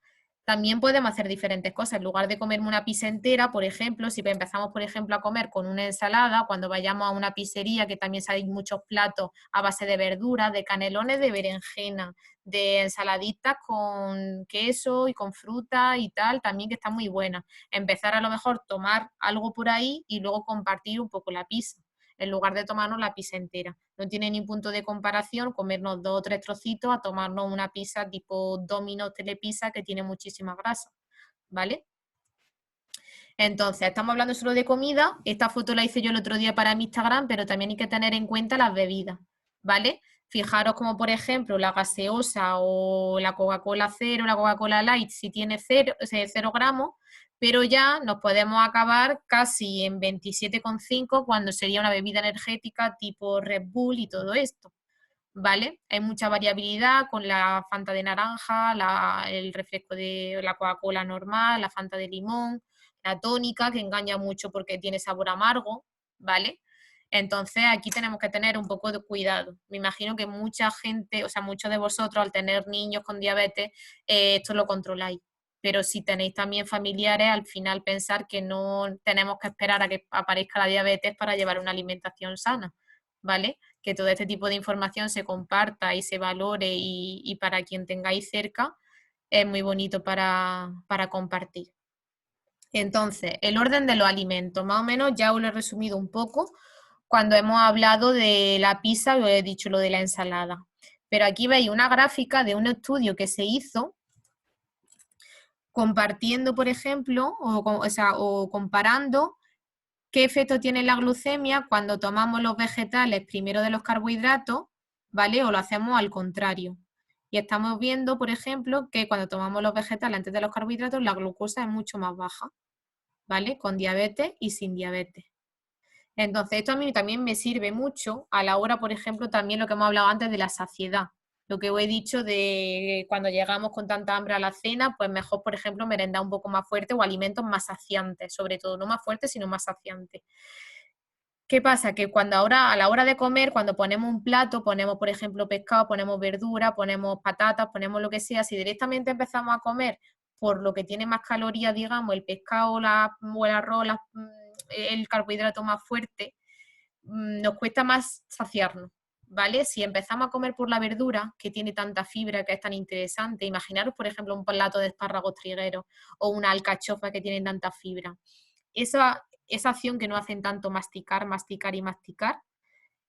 también podemos hacer diferentes cosas. En lugar de comerme una pizza entera, por ejemplo, si empezamos, por ejemplo, a comer con una ensalada, cuando vayamos a una pizzería, que también hay muchos platos a base de verduras, de canelones, de berenjena, de ensaladitas con queso y con fruta y tal, también que está muy buena. Empezar a lo mejor tomar algo por ahí y luego compartir un poco la pizza, en lugar de tomarnos la pizza entera. No tiene ni punto de comparación comernos 2 o 3 trocitos a tomarnos una pizza tipo Domino's Telepizza que tiene muchísima grasa, ¿vale? Entonces, estamos hablando solo de comida. Esta foto la hice yo el otro día para mi Instagram, pero también hay que tener en cuenta las bebidas, ¿vale? Fijaros como, por ejemplo, la gaseosa o la Coca-Cola cero, la Coca-Cola Light, si tiene 0 gramos, pero ya nos podemos acabar casi en 27,5 cuando sería una bebida energética tipo Red Bull y todo esto, ¿vale? Hay mucha variabilidad con la Fanta de naranja, el refresco de la Coca-Cola normal, la Fanta de limón, la tónica, que engaña mucho porque tiene sabor amargo, ¿vale? Entonces aquí tenemos que tener un poco de cuidado. Me imagino que mucha gente, o sea, muchos de vosotros al tener niños con diabetes, esto lo controláis. Pero si tenéis también familiares, al final pensar que no tenemos que esperar a que aparezca la diabetes para llevar una alimentación sana, ¿vale? Que todo este tipo de información se comparta y se valore y para quien tengáis cerca es muy bonito para compartir. Entonces, el orden de los alimentos, más o menos ya os lo he resumido un poco cuando hemos hablado de la pizza, os he dicho lo de la ensalada. Pero aquí veis una gráfica de un estudio que se hizo compartiendo, por ejemplo, o comparando qué efecto tiene la glucemia cuando tomamos los vegetales primero de los carbohidratos, ¿vale? O lo hacemos al contrario. Y estamos viendo, por ejemplo, que cuando tomamos los vegetales antes de los carbohidratos, la glucosa es mucho más baja, ¿vale? Con diabetes y sin diabetes. Entonces, esto a mí también me sirve mucho a la hora, por ejemplo, también lo que hemos hablado antes de la saciedad. Lo que os he dicho de cuando llegamos con tanta hambre a la cena, pues mejor, por ejemplo, merendar un poco más fuerte o alimentos más saciantes, sobre todo, no más fuertes, sino más saciantes. ¿Qué pasa? Que cuando ahora, a la hora de comer, cuando ponemos un plato, ponemos, por ejemplo, pescado, ponemos verdura, ponemos patatas, ponemos lo que sea, si directamente empezamos a comer por lo que tiene más calorías, digamos, el pescado o el arroz, el carbohidrato más fuerte, nos cuesta más saciarnos, ¿vale? Si empezamos a comer por la verdura, que tiene tanta fibra, que es tan interesante, imaginaros, por ejemplo, un plato de espárragos trigueros o una alcachofa que tienen tanta fibra. Esa acción que no hacen tanto masticar, masticar y masticar,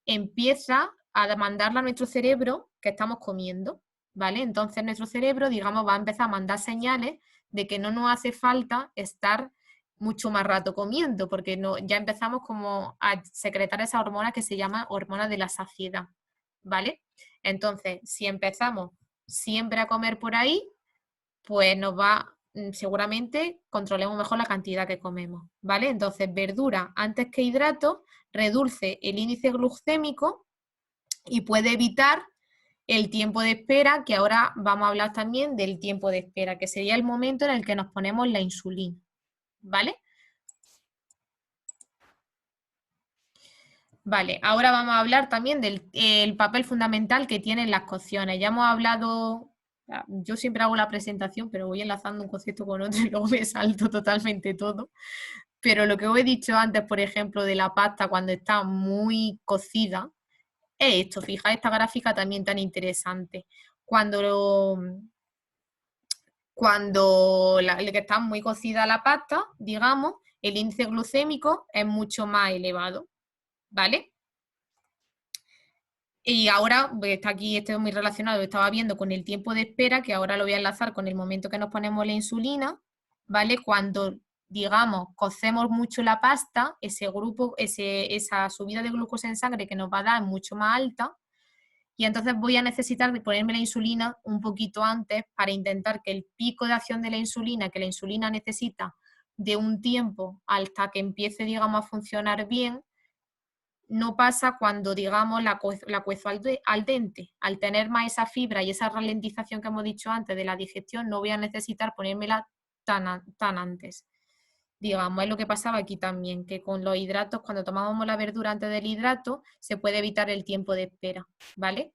empieza a demandarle a nuestro cerebro que estamos comiendo, ¿vale? Entonces nuestro cerebro, digamos, va a empezar a mandar señales de que no nos hace falta estar mucho más rato comiendo, porque no, ya empezamos como a secretar esa hormona que se llama hormona de la saciedad, ¿vale? Entonces, si empezamos siempre a comer por ahí, pues nos va, seguramente controlemos mejor la cantidad que comemos, ¿vale? Entonces, verdura antes que hidratos reduce el índice glucémico y puede evitar el tiempo de espera, que ahora vamos a hablar también del tiempo de espera, que sería el momento en el que nos ponemos la insulina, ¿vale? Vale, ahora vamos a hablar también del el papel fundamental que tienen las cocciones. Ya hemos hablado, yo siempre hago la presentación, pero voy enlazando un concepto con otro y luego me salto totalmente todo. Pero lo que os he dicho antes, por ejemplo, de la pasta cuando está muy cocida, es esto. Fijáis esta gráfica también tan interesante. Cuando que está muy cocida la pasta, digamos, el índice glucémico es mucho más elevado, ¿vale? Y ahora, pues, está aquí, esto es muy relacionado, estaba viendo con el tiempo de espera, que ahora lo voy a enlazar con el momento que nos ponemos la insulina, ¿vale? Cuando, digamos, cocemos mucho la pasta, esa subida de glucosa en sangre que nos va a dar es mucho más alta, y entonces voy a necesitar de ponerme la insulina un poquito antes para intentar que el pico de acción de la insulina, que la insulina necesita de un tiempo hasta que empiece, digamos, a funcionar bien, no pasa cuando, digamos, la cuezo al dente. Al tener más esa fibra y esa ralentización que hemos dicho antes de la digestión, no voy a necesitar ponérmela tan antes. Digamos, es lo que pasaba aquí también, que con los hidratos, cuando tomábamos la verdura antes del hidrato, se puede evitar el tiempo de espera, ¿vale?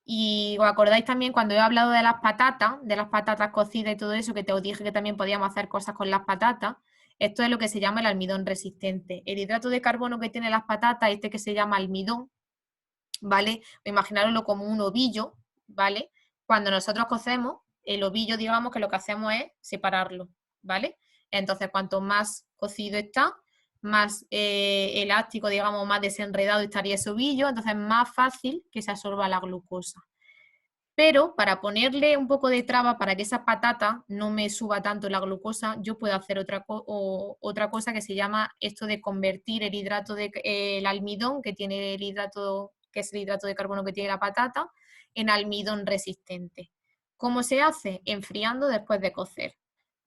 Y os acordáis también cuando he hablado de las patatas cocidas y todo eso, que te os dije que también podíamos hacer cosas con las patatas. Esto es lo que se llama el almidón resistente. El hidrato de carbono que tiene las patatas, este que se llama almidón, ¿vale? Imaginároslo como un ovillo, ¿vale? Cuando nosotros cocemos, el ovillo, digamos que lo que hacemos es separarlo, ¿vale? Entonces, cuanto más cocido está, más elástico, digamos, más desenredado estaría ese ovillo, entonces es más fácil que se absorba la glucosa. Pero para ponerle un poco de traba para que esas patatas no me suba tanto la glucosa, yo puedo hacer otra cosa que se llama esto de convertir el hidrato de el almidón que tiene el hidrato, que es el hidrato de carbono que tiene la patata, en almidón resistente. ¿Cómo se hace? Enfriando después de cocer,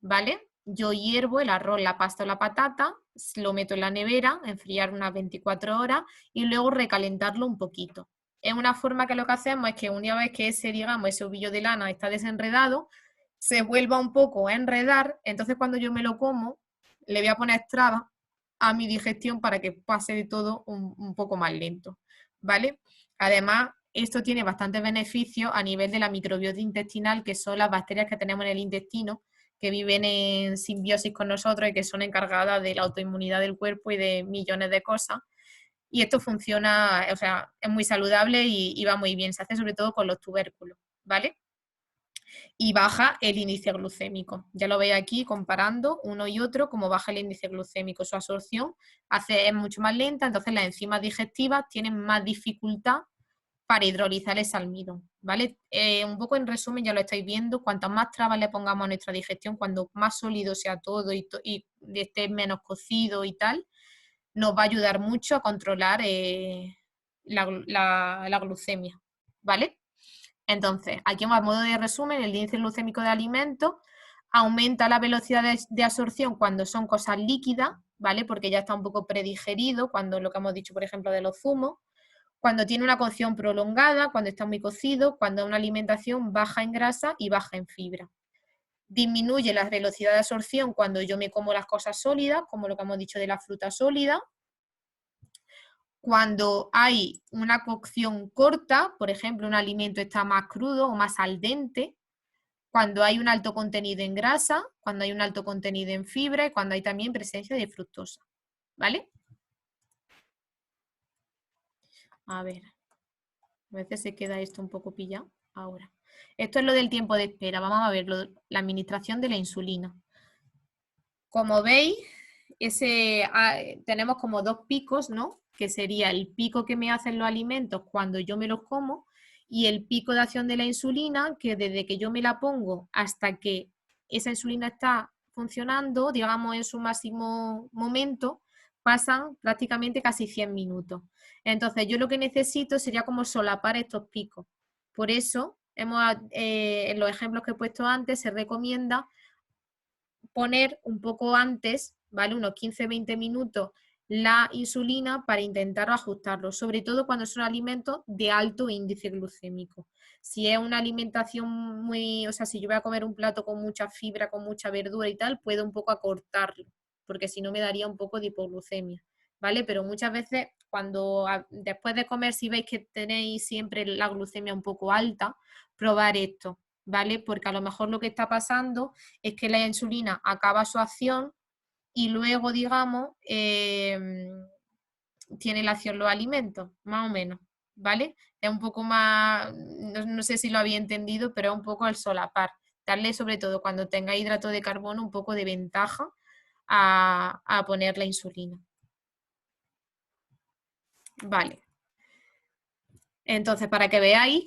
¿vale? Yo hiervo el arroz, la pasta o la patata, lo meto en la nevera, enfriar unas 24 horas y luego recalentarlo un poquito. Es una forma que lo que hacemos es que una vez que ese, digamos, ese ovillo de lana está desenredado, se vuelva un poco a enredar, entonces cuando yo me lo como, le voy a poner trabas a mi digestión para que pase de todo un poco más lento, ¿vale? Además, esto tiene bastantes beneficios a nivel de la microbiota intestinal, que son las bacterias que tenemos en el intestino, que viven en simbiosis con nosotros y que son encargadas de la autoinmunidad del cuerpo y de millones de cosas. Y esto funciona, o sea, es muy saludable y va muy bien. Se hace sobre todo con los tubérculos, ¿vale? Y baja el índice glucémico. Ya lo veis aquí comparando uno y otro, cómo baja el índice glucémico. Su absorción es mucho más lenta, entonces las enzimas digestivas tienen más dificultad para hidrolizar ese almidón, ¿vale? Un poco en resumen, ya lo estáis viendo, cuantas más trabas le pongamos a nuestra digestión, cuando más sólido sea todo y esté menos cocido y tal, nos va a ayudar mucho a controlar la glucemia, ¿vale? Entonces, aquí a modo de resumen, el índice glucémico de alimentos aumenta la velocidad de absorción cuando son cosas líquidas, ¿vale? Porque ya está un poco predigerido, cuando lo que hemos dicho, por ejemplo, de los zumos, cuando tiene una cocción prolongada, cuando está muy cocido, cuando es una alimentación baja en grasa y baja en fibra. Disminuye la velocidad de absorción cuando yo me como las cosas sólidas, como lo que hemos dicho de la fruta sólida. Cuando hay una cocción corta, por ejemplo, un alimento está más crudo o más al dente, cuando hay un alto contenido en grasa, cuando hay un alto contenido en fibra y cuando hay también presencia de fructosa, ¿vale? A ver, a veces se queda esto un poco pillado. Ahora, esto es lo del tiempo de espera. Vamos a ver la administración de la insulina. Como veis, tenemos como dos picos, ¿no? Que sería el pico que me hacen los alimentos cuando yo me los como y el pico de acción de la insulina, que desde que yo me la pongo hasta que esa insulina está funcionando, digamos en su máximo momento, pasan prácticamente casi 100 minutos. Entonces yo lo que necesito sería como solapar estos picos. Por eso, en los ejemplos que he puesto antes, se recomienda poner un poco antes, ¿vale? Unos 15-20 minutos la insulina para intentar ajustarlo, sobre todo cuando son alimentos de alto índice glucémico. Si es una alimentación muy, o sea, si yo voy a comer un plato con mucha fibra, con mucha verdura y tal, puedo un poco acortarlo, porque si no me daría un poco de hipoglucemia, ¿vale? Pero muchas veces cuando después de comer, si veis que tenéis siempre la glucemia un poco alta, probar esto, ¿vale? Porque a lo mejor lo que está pasando es que la insulina acaba su acción y luego, digamos, tiene la acción los alimentos, más o menos, ¿vale? Es un poco más, no sé si lo había entendido, pero es un poco el solapar. Darle, sobre todo cuando tenga hidrato de carbono, un poco de ventaja a poner la insulina. Vale. Entonces, para que veáis,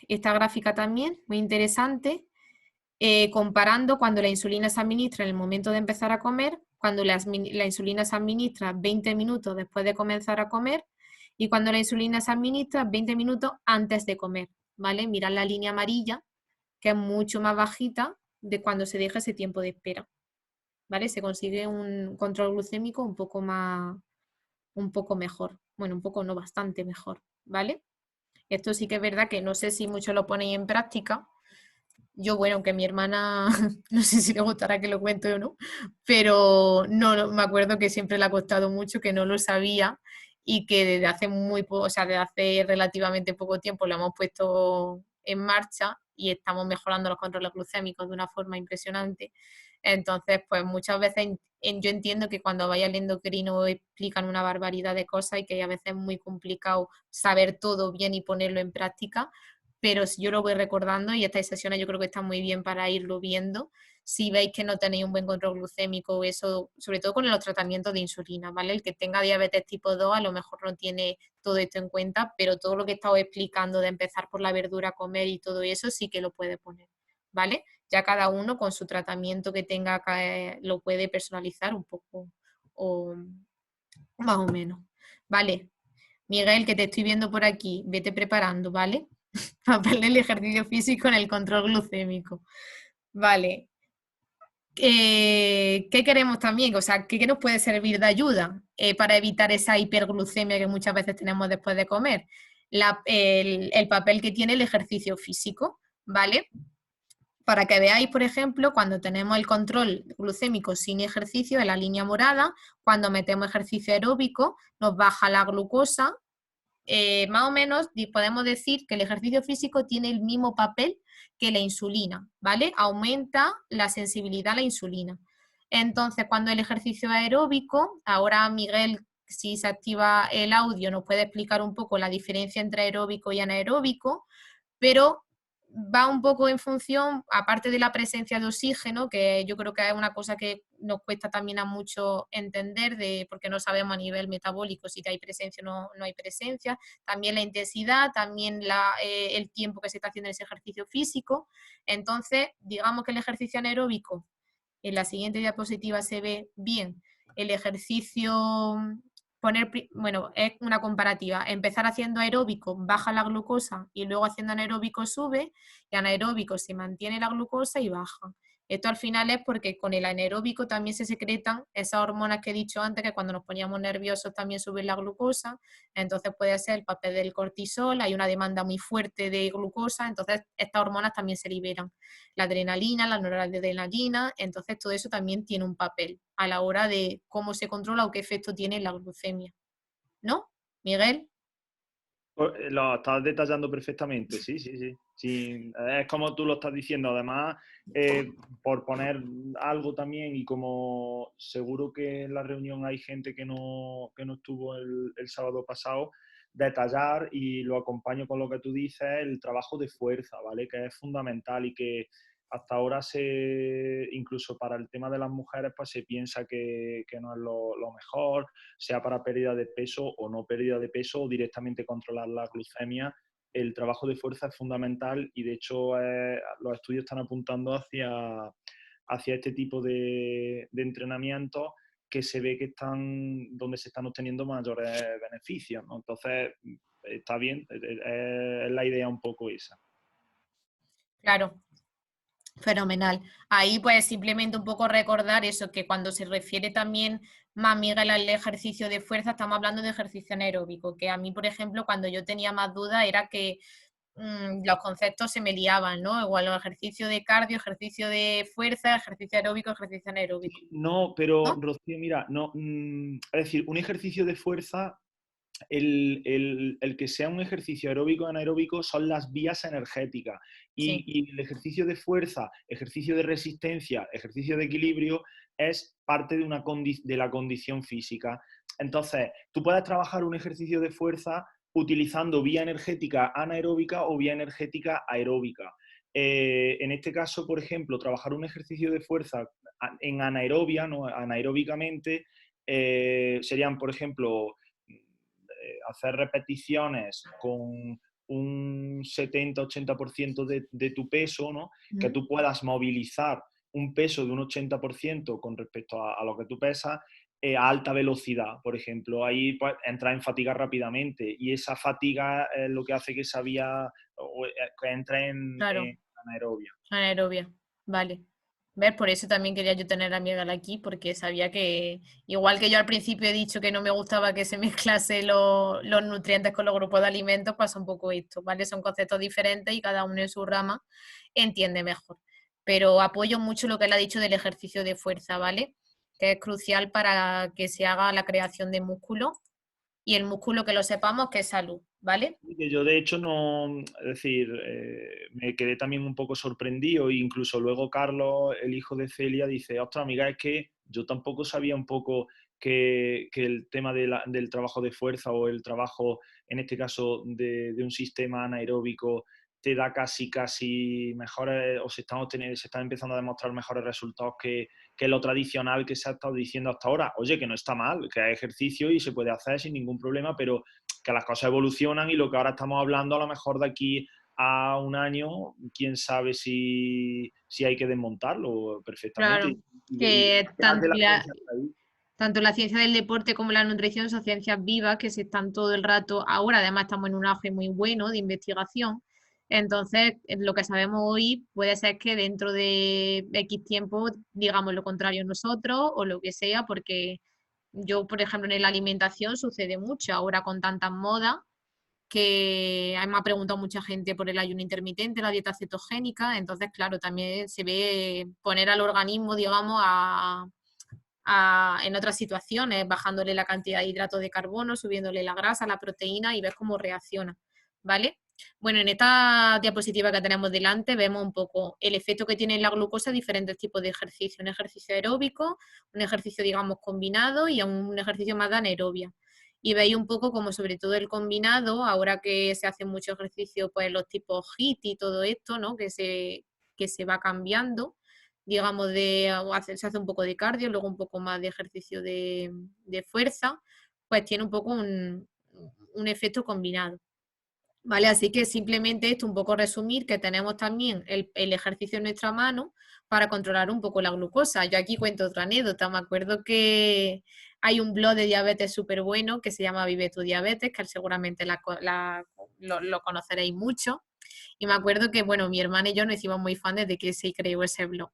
esta gráfica también, muy interesante, comparando cuando la insulina se administra en el momento de empezar a comer, cuando la insulina se administra 20 minutos después de comenzar a comer y cuando la insulina se administra 20 minutos antes de comer, ¿vale? Mirad la línea amarilla, que es mucho más bajita de cuando se deja ese tiempo de espera, ¿vale? Se consigue un control glucémico un poco mejor, bueno, un poco no, bastante mejor, ¿vale? Esto sí que es verdad que no sé si mucho lo ponéis en práctica. Yo, bueno, aunque mi hermana, no sé si le gustará que lo cuente o no, pero no, me acuerdo que siempre le ha costado mucho, que no lo sabía y que desde hace o sea, desde hace relativamente poco tiempo lo hemos puesto en marcha y estamos mejorando los controles glucémicos de una forma impresionante. Entonces, pues muchas veces yo entiendo que cuando vaya al endocrino explican una barbaridad de cosas y que a veces es muy complicado saber todo bien y ponerlo en práctica, pero si yo lo voy recordando y estas sesiones yo creo que están muy bien para irlo viendo. Si veis que no tenéis un buen control glucémico, eso, sobre todo con los tratamientos de insulina, ¿vale? El que tenga diabetes tipo 2 a lo mejor no tiene todo esto en cuenta, pero todo lo que he estado explicando de empezar por la verdura a comer y todo eso sí que lo puede poner, ¿vale? Ya cada uno con su tratamiento que tenga lo puede personalizar un poco o más o menos, ¿vale? Miguel, que te estoy viendo por aquí, vete preparando, ¿vale? Para el ejercicio físico en el control glucémico. Vale. ¿Qué queremos también? O sea, ¿qué nos puede servir de ayuda para evitar esa hiperglucemia que muchas veces tenemos después de comer? El papel que tiene el ejercicio físico, ¿vale? Para que veáis, por ejemplo, cuando tenemos el control glucémico sin ejercicio, en la línea morada, cuando metemos ejercicio aeróbico, nos baja la glucosa. Más o menos podemos decir que el ejercicio físico tiene el mismo papel que la insulina, ¿vale? Aumenta la sensibilidad a la insulina. Entonces, cuando el ejercicio aeróbico, ahora Miguel, si se activa el audio, nos puede explicar un poco la diferencia entre aeróbico y anaeróbico, pero va un poco en función, aparte de la presencia de oxígeno, que yo creo que es una cosa que nos cuesta también a mucho entender, porque no sabemos a nivel metabólico si hay presencia o no hay presencia, también la intensidad, también el tiempo que se está haciendo ese ejercicio físico. Entonces, digamos que el ejercicio anaeróbico, en la siguiente diapositiva se ve bien, el ejercicio bueno, es una comparativa. Empezar haciendo aeróbico baja la glucosa y luego haciendo anaeróbico sube, y anaeróbico se mantiene la glucosa y baja. Esto al final es porque con el anaeróbico también se secretan esas hormonas que he dicho antes, que cuando nos poníamos nerviosos también suben la glucosa, entonces puede ser el papel del cortisol, hay una demanda muy fuerte de glucosa, entonces estas hormonas también se liberan. La adrenalina, la noradrenalina, entonces todo eso también tiene un papel a la hora de cómo se controla o qué efecto tiene la glucemia. ¿No, Miguel?
Lo estás detallando perfectamente, sí, sí, sí, sí. Es como tú lo estás diciendo. Además, por poner algo también, y como seguro que en la reunión hay gente que no estuvo el sábado pasado, detallar, y lo acompaño con lo que tú dices, el trabajo de fuerza, ¿vale? Que es fundamental y que hasta ahora incluso para el tema de las mujeres, pues se piensa que no es lo mejor, sea para pérdida de peso o no pérdida de peso, o directamente controlar la glucemia. El trabajo de fuerza es fundamental, y de hecho los estudios están apuntando hacia este tipo de entrenamientos, que se ve que donde se están obteniendo mayores beneficios, ¿no? Entonces, está bien, es la idea un poco esa.
Claro, fenomenal. Ahí pues simplemente un poco recordar eso, que cuando se refiere también más Miguel al ejercicio de fuerza, estamos hablando de ejercicio anaeróbico, que a mí, por ejemplo, cuando yo tenía más dudas era que los conceptos se me liaban, ¿no? Igual los ejercicios de cardio, ejercicio de fuerza, ejercicio aeróbico, ejercicio anaeróbico.
No, pero
¿No?
Rocío, mira, no, es decir, un ejercicio de fuerza, el que sea un ejercicio aeróbico o anaeróbico son las vías energéticas,
Sí,
y el ejercicio de fuerza, ejercicio de resistencia, ejercicio de equilibrio es parte de la condición física. Entonces, tú puedes trabajar un ejercicio de fuerza utilizando vía energética anaeróbica o vía energética aeróbica. En este caso, por ejemplo, trabajar un ejercicio de fuerza en anaerobia, ¿no? Anaeróbicamente, serían, por ejemplo, hacer repeticiones con un 70-80% de tu peso, ¿no? Que tú puedas movilizar un peso de un 80% con respecto a lo que tú pesas, a alta velocidad, por ejemplo. Ahí pues, entra en fatiga rápidamente, y esa fatiga es lo que hace que esa vía que entre
claro,
en anaerobia.
anaerobia. Vale. ¿Ves? Por eso también quería yo tener a Miguel aquí, porque sabía que, igual que yo al principio he dicho que no me gustaba que se mezclase los nutrientes con los grupos de alimentos, pasa un poco esto, ¿vale? Son conceptos diferentes y cada uno en su rama entiende mejor. Pero apoyo mucho lo que él ha dicho del ejercicio de fuerza, ¿vale? Que es crucial para que se haga la creación de músculo y el músculo que lo sepamos que es salud, ¿vale?
Que yo de hecho no, es decir, me quedé también un poco sorprendido e incluso luego Carlos, el hijo de Celia, dice, ostras, amiga, es que yo tampoco sabía un poco que el tema del trabajo de fuerza o el trabajo, en este caso, de un sistema anaeróbico te da casi mejores, o se están empezando a demostrar mejores resultados que lo tradicional que se ha estado diciendo hasta ahora. Oye, que no está mal, que hay ejercicio y se puede hacer sin ningún problema, pero que las cosas evolucionan y lo que ahora estamos hablando a lo mejor de aquí a un año, quién sabe si hay que desmontarlo perfectamente.
Claro,
Y
que
¿qué hace la ciencia ahí?
tanto la ciencia del deporte como la nutrición son ciencias vivas que se están todo el rato, ahora además estamos en un auge muy bueno de investigación, entonces lo que sabemos hoy puede ser que dentro de X tiempo digamos lo contrario nosotros o lo que sea, porque yo, por ejemplo, en la alimentación sucede mucho ahora con tantas modas que me ha preguntado mucha gente por el ayuno intermitente, la dieta cetogénica, entonces, claro, también se ve poner al organismo, digamos, en otras situaciones, bajándole la cantidad de hidratos de carbono, subiéndole la grasa, la proteína y ves cómo reacciona, ¿vale? Bueno, en esta diapositiva que tenemos delante vemos un poco el efecto que tiene la glucosa diferentes tipos de ejercicio. Un ejercicio aeróbico, un ejercicio, digamos, combinado y un ejercicio más de anaerobia. Y veis un poco como sobre todo el combinado, ahora que se hace mucho ejercicio, pues los tipos HIIT y todo esto, ¿no? Que se va cambiando, digamos, se hace un poco de cardio, luego un poco más de ejercicio de fuerza, pues tiene un poco un efecto combinado. ¿Vale? Así que simplemente esto un poco resumir que tenemos también el ejercicio en nuestra mano para controlar un poco la glucosa. Yo aquí cuento otra anécdota. Me acuerdo que hay un blog de diabetes súper bueno que se llama Vive tu Diabetes, que seguramente lo conoceréis mucho. Y me acuerdo que, bueno, mi hermana y yo nos hicimos muy fans desde que se creó ese blog.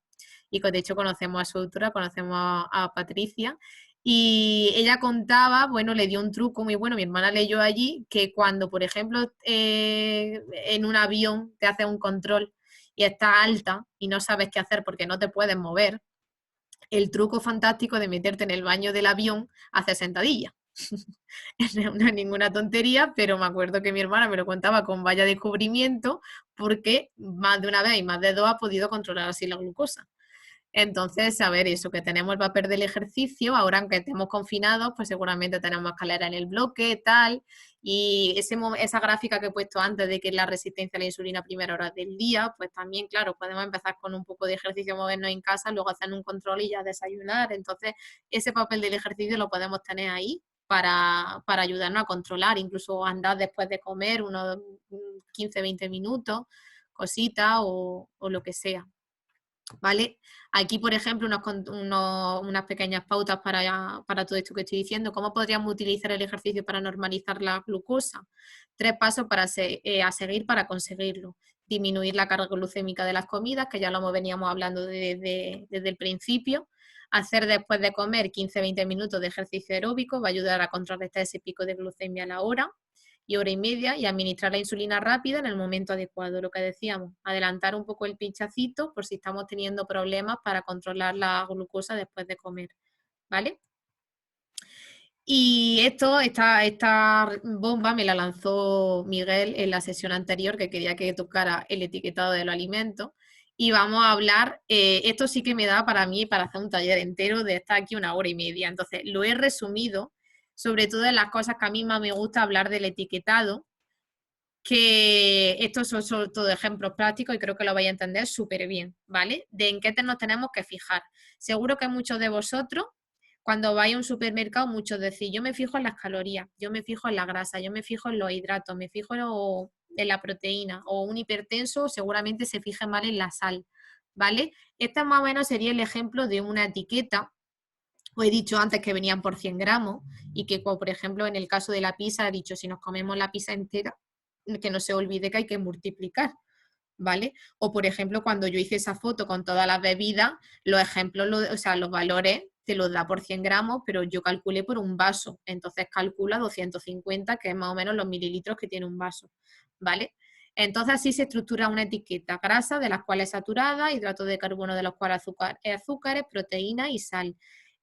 Y de hecho conocemos a su autora, conocemos a Patricia. Y ella contaba, bueno, le dio un truco muy bueno, mi hermana leyó allí, que cuando, por ejemplo, en un avión te hace un control y está alta y no sabes qué hacer porque no te puedes mover, el truco fantástico de meterte en el baño del avión hace sentadilla. No es ninguna tontería, pero me acuerdo que mi hermana me lo contaba con vaya descubrimiento porque más de una vez y más de dos ha podido controlar así la glucosa. Entonces, a ver, eso que tenemos el papel del ejercicio, ahora aunque estemos confinados, pues seguramente tenemos escalera en el bloque, tal, y esa gráfica que he puesto antes de que es la resistencia a la insulina a primera hora del día, pues también, claro, podemos empezar con un poco de ejercicio, movernos en casa, luego hacer un control y ya desayunar. Entonces, ese papel del ejercicio lo podemos tener ahí para ayudarnos a controlar, incluso andar después de comer unos 15, 20 minutos, cositas o lo que sea. ¿Vale? Aquí, por ejemplo, unas pequeñas pautas para todo esto que estoy diciendo. ¿Cómo podríamos utilizar el ejercicio para normalizar la glucosa? 3 pasos a seguir para conseguirlo. Disminuir la carga glucémica de las comidas, que ya lo veníamos hablando desde el principio. Hacer después de comer 15-20 minutos de ejercicio aeróbico va a ayudar a contrarrestar ese pico de glucemia a la hora y hora y media y administrar la insulina rápida en el momento adecuado, lo que decíamos, adelantar un poco el pinchacito por si estamos teniendo problemas para controlar la glucosa después de comer, ¿vale? Y esta bomba me la lanzó Miguel en la sesión anterior, que quería que tocara el etiquetado de los alimentos. Y vamos a hablar, esto sí que me da para mí para hacer un taller entero de estar aquí una hora y media. Entonces, lo he resumido, sobre todo en las cosas que a mí más me gusta hablar del etiquetado, que estos son sobre todo ejemplos prácticos y creo que lo vais a entender súper bien, ¿vale? De en qué nos tenemos que fijar. Seguro que muchos de vosotros, cuando vais a un supermercado, muchos decís, yo me fijo en las calorías, yo me fijo en la grasa, yo me fijo en los hidratos, me fijo en la proteína, o un hipertenso seguramente se fije mal en la sal, ¿vale? Este más o menos sería el ejemplo de una etiqueta. Os he dicho antes que venían por 100 gramos y que, por ejemplo, en el caso de la pizza, he dicho, si nos comemos la pizza entera, que no se olvide que hay que multiplicar, ¿vale? O, por ejemplo, cuando yo hice esa foto con todas las bebidas, los ejemplos, o sea, los valores te los da por 100 gramos, pero yo calculé por un vaso, entonces calcula 250, que es más o menos los mililitros que tiene un vaso, ¿vale? Entonces así se estructura una etiqueta: grasa, de las cuales es saturada, hidratos de carbono, de los cuales azúcares, proteína y sal.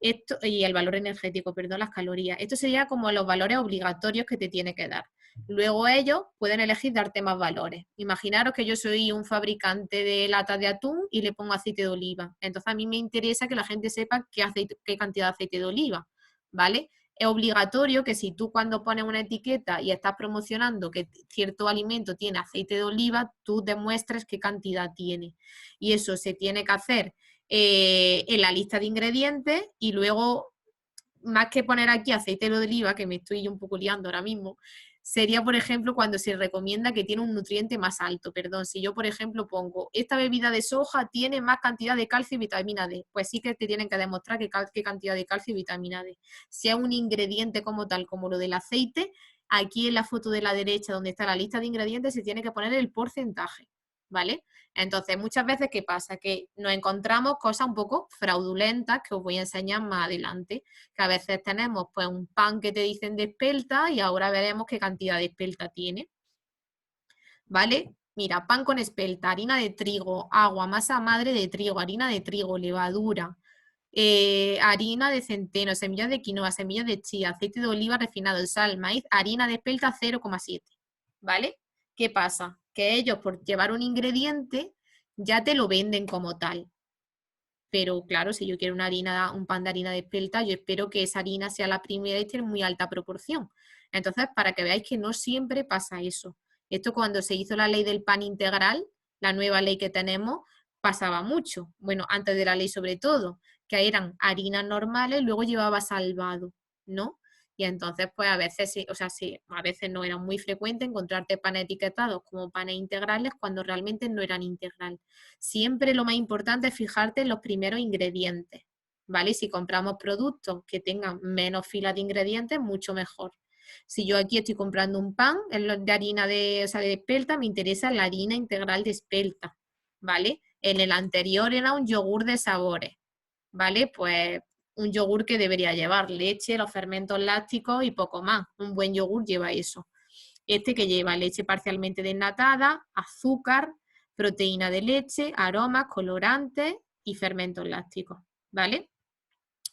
Esto, y el valor energético, perdón, las calorías. Esto sería como los valores obligatorios que te tiene que dar. Luego ellos pueden elegir darte más valores. Imaginaros que yo soy un fabricante de latas de atún y le pongo aceite de oliva. Entonces a mí me interesa que la gente sepa qué cantidad de aceite de oliva, ¿vale? Es obligatorio que si tú cuando pones una etiqueta y estás promocionando que cierto alimento tiene aceite de oliva, tú demuestres qué cantidad tiene. Y eso se tiene que hacer en la lista de ingredientes y luego, más que poner aquí aceite de oliva, que me estoy un poco liando ahora mismo, sería, por ejemplo, cuando se recomienda que tiene un nutriente más alto. Perdón, si yo, por ejemplo, pongo, esta bebida de soja tiene más cantidad de calcio y vitamina D, pues sí que te tienen que demostrar qué cantidad de calcio y vitamina D. Si es un ingrediente como tal, como lo del aceite, aquí en la foto de la derecha, donde está la lista de ingredientes, se tiene que poner el porcentaje, ¿vale? Entonces, muchas veces, ¿qué pasa? Que nos encontramos cosas un poco fraudulentas que os voy a enseñar más adelante, que a veces tenemos pues un pan que te dicen de espelta y ahora veremos qué cantidad de espelta tiene, ¿vale? Mira, pan con espelta, harina de trigo, agua, masa madre de trigo, harina de trigo, levadura, harina de centeno, semillas de quinoa, semillas de chía, aceite de oliva refinado, sal, maíz, harina de espelta 0,7, ¿vale? ¿Qué pasa? Que ellos por llevar un ingrediente ya te lo venden como tal. Pero claro, si yo quiero un pan de harina de espelta, yo espero que esa harina sea la primera y esté en muy alta proporción. Entonces, para que veáis que no siempre pasa eso. Esto cuando se hizo la ley del pan integral, la nueva ley que tenemos, pasaba mucho. Bueno, antes de la ley sobre todo, que eran harinas normales, luego llevaba salvado, ¿no? Y entonces, pues a veces, sí, o sea, sí, a veces no era muy frecuente encontrarte panes etiquetados como panes integrales cuando realmente no eran integrales. Siempre lo más importante es fijarte en los primeros ingredientes, ¿vale? Si compramos productos que tengan menos filas de ingredientes, mucho mejor. Si yo aquí estoy comprando un pan de harina de, o sea, de espelta, me interesa la harina integral de espelta, ¿vale? En el anterior era un yogur de sabores, ¿vale? Pues un yogur que debería llevar leche, los fermentos lácticos y poco más. Un buen yogur lleva eso. Este que lleva leche parcialmente desnatada, azúcar, proteína de leche, aromas, colorantes y fermentos lácticos, ¿vale?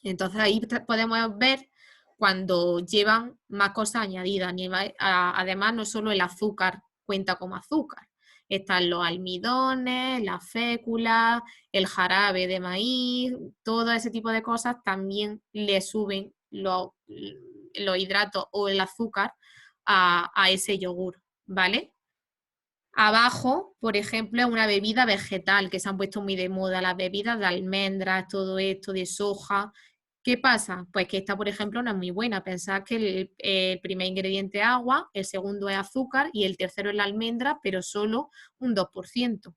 Entonces ahí podemos ver cuando llevan más cosas añadidas. Además, no solo el azúcar cuenta como azúcar. Están los almidones, las féculas, el jarabe de maíz, todo ese tipo de cosas también le suben los hidratos o el azúcar a ese yogur, ¿vale? Abajo, por ejemplo, es una bebida vegetal que se han puesto muy de moda, las bebidas de almendras, todo esto de soja. ¿Qué pasa? Pues que esta, por ejemplo, no es muy buena. Pensad que el primer ingrediente es agua, el segundo es azúcar y el tercero es la almendra, pero solo un 2%,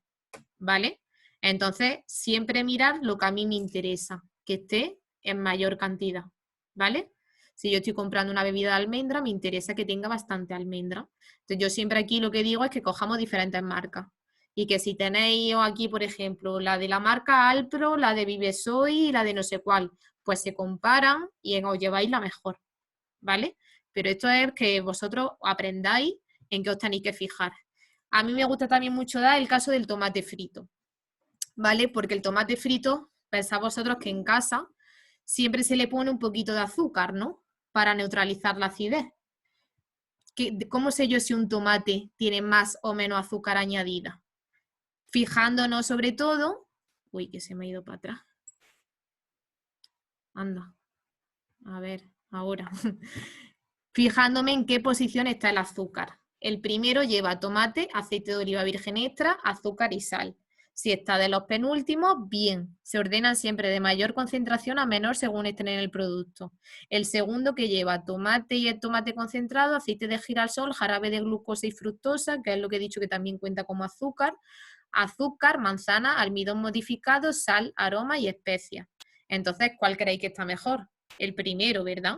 ¿vale? Entonces, siempre mirar lo que a mí me interesa, que esté en mayor cantidad, ¿vale? Si yo estoy comprando una bebida de almendra, me interesa que tenga bastante almendra. Entonces, yo siempre aquí lo que digo es que cojamos diferentes marcas. Y que si tenéis aquí, por ejemplo, la de la marca Alpro, la de Vivesoy y la de no sé cuál, pues se comparan y os lleváis la mejor, ¿vale? Pero esto es que vosotros aprendáis en qué os tenéis que fijar. A mí me gusta también mucho dar el caso del tomate frito, ¿vale? Porque el tomate frito, pensad vosotros que en casa siempre se le pone un poquito de azúcar, ¿no? Para neutralizar la acidez. ¿Cómo sé yo si un tomate tiene más o menos azúcar añadida? Fijándonos sobre todo... Uy, que se me ha ido para atrás. Anda. A ver, ahora. Fijándome en qué posición está el azúcar. El primero lleva tomate, aceite de oliva virgen extra, azúcar y sal. Si está de los penúltimos, bien. Se ordenan siempre de mayor concentración a menor según estén en el producto. El segundo que lleva tomate y el tomate concentrado, aceite de girasol, jarabe de glucosa y fructosa, que es lo que he dicho que también cuenta como azúcar, azúcar, manzana, almidón modificado, sal, aroma y especias. Entonces, ¿cuál creéis que está mejor? El primero, ¿verdad?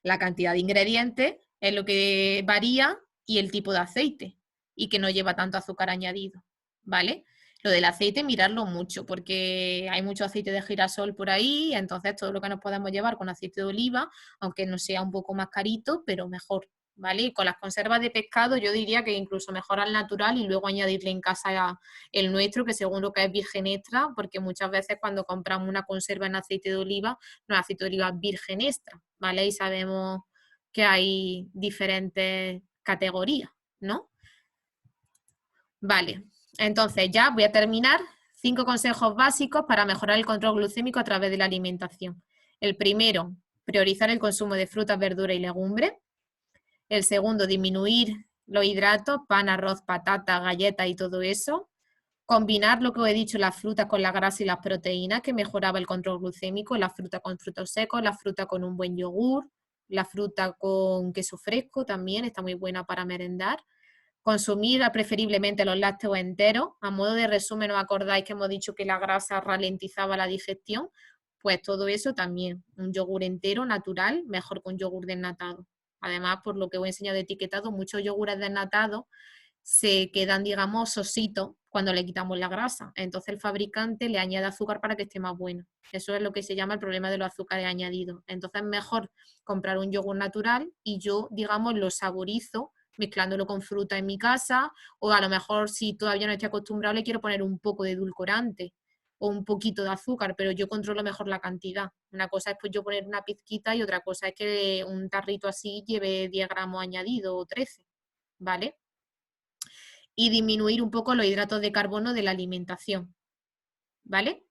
La cantidad de ingredientes es lo que varía y el tipo de aceite y que no lleva tanto azúcar añadido, ¿vale? Lo del aceite, mirarlo mucho porque hay mucho aceite de girasol por ahí, entonces todo lo que nos podemos llevar con aceite de oliva, aunque no sea un poco más carito, pero mejor, ¿vale? Y con las conservas de pescado yo diría que incluso mejor al natural y luego añadirle en casa el nuestro, que seguro que es virgen extra, porque muchas veces cuando compramos una conserva en aceite de oliva, no es aceite de oliva virgen extra, ¿vale? Y sabemos que hay diferentes categorías, ¿no? Vale, entonces ya voy a terminar. 5 consejos básicos para mejorar el control glucémico a través de la alimentación. El primero, priorizar el consumo de frutas, verduras y legumbres. El segundo, disminuir los hidratos, pan, arroz, patata, galletas y todo eso. Combinar lo que os he dicho, las frutas con la grasa y las proteínas, que mejoraba el control glucémico, la fruta con frutos secos, la fruta con un buen yogur, la fruta con queso fresco también, está muy buena para merendar. Consumir preferiblemente los lácteos enteros. A modo de resumen, ¿os acordáis que hemos dicho que la grasa ralentizaba la digestión? Pues todo eso también. Un yogur entero, natural, mejor que un yogur desnatado. Además, por lo que os he enseñado de etiquetado, muchos yogures desnatados se quedan, digamos, sositos cuando le quitamos la grasa. Entonces el fabricante le añade azúcar para que esté más bueno. Eso es lo que se llama el problema de los azúcares añadidos. Entonces es mejor comprar un yogur natural y yo, digamos, lo saborizo mezclándolo con fruta en mi casa, o a lo mejor si todavía no estoy acostumbrado le quiero poner un poco de edulcorante o un poquito de azúcar, pero yo controlo mejor la cantidad. Una cosa es pues yo poner una pizquita y otra cosa es que un tarrito así lleve 10 gramos añadido o 13, ¿vale? Y disminuir un poco los hidratos de carbono de la alimentación, ¿vale?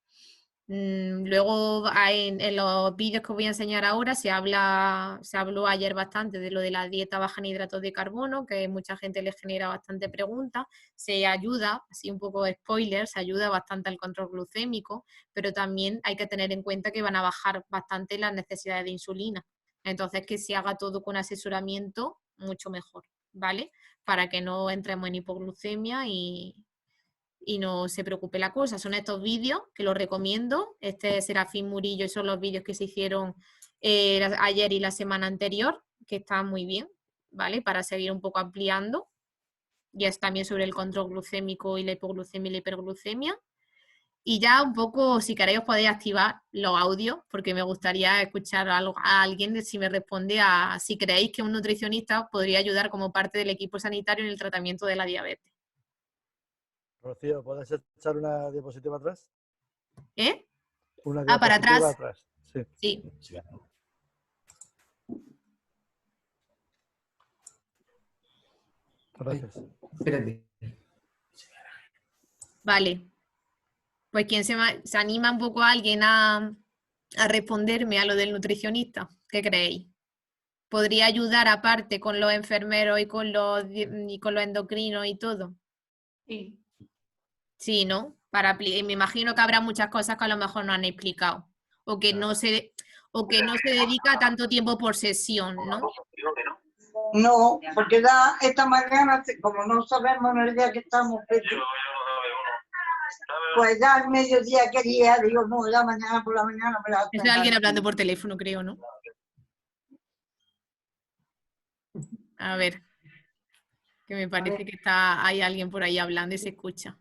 Luego en los vídeos que os voy a enseñar ahora se habló ayer bastante de lo de la dieta baja en hidratos de carbono, que mucha gente le genera bastante preguntas. Se ayuda, así un poco de spoiler, se ayuda bastante al control glucémico, pero también hay que tener en cuenta que van a bajar bastante las necesidades de insulina. Entonces que se haga todo con asesoramiento, mucho mejor, ¿vale? Para que no entremos en hipoglucemia y no se preocupe la cosa. Son estos vídeos que los recomiendo. Este es Serafín Murillo y son los vídeos que se hicieron ayer y la semana anterior, que están muy bien, ¿vale? Para seguir un poco ampliando. Y es también sobre el control glucémico y la hipoglucemia y la hiperglucemia. Y ya un poco, si queréis, os podéis activar los audios, porque me gustaría escuchar a alguien si me responde a si creéis que un nutricionista podría ayudar como parte del equipo sanitario en el tratamiento de la diabetes.
Rocío, ¿puedes echar una diapositiva atrás?
¿Eh?
Una diapositiva
para atrás.
atrás. Sí.
Sí.
Gracias.
Espérate.
Vale. Pues ¿quién se anima un poco a alguien a responderme a lo del nutricionista? ¿Qué creéis? ¿Podría ayudar aparte con los enfermeros y con los endocrinos y todo?
Sí.
Sí, ¿no? Me imagino que habrá muchas cosas que a lo mejor no han explicado. O que no se dedica tanto tiempo por sesión, ¿no?
No, porque da esta mañana, como no sabemos en el día que estamos, pues ya al mediodía quería, digo, no, ya mañana por la mañana me la...
Es alguien hablando por teléfono, creo, ¿no? A ver, que me parece que hay alguien por ahí hablando y se escucha.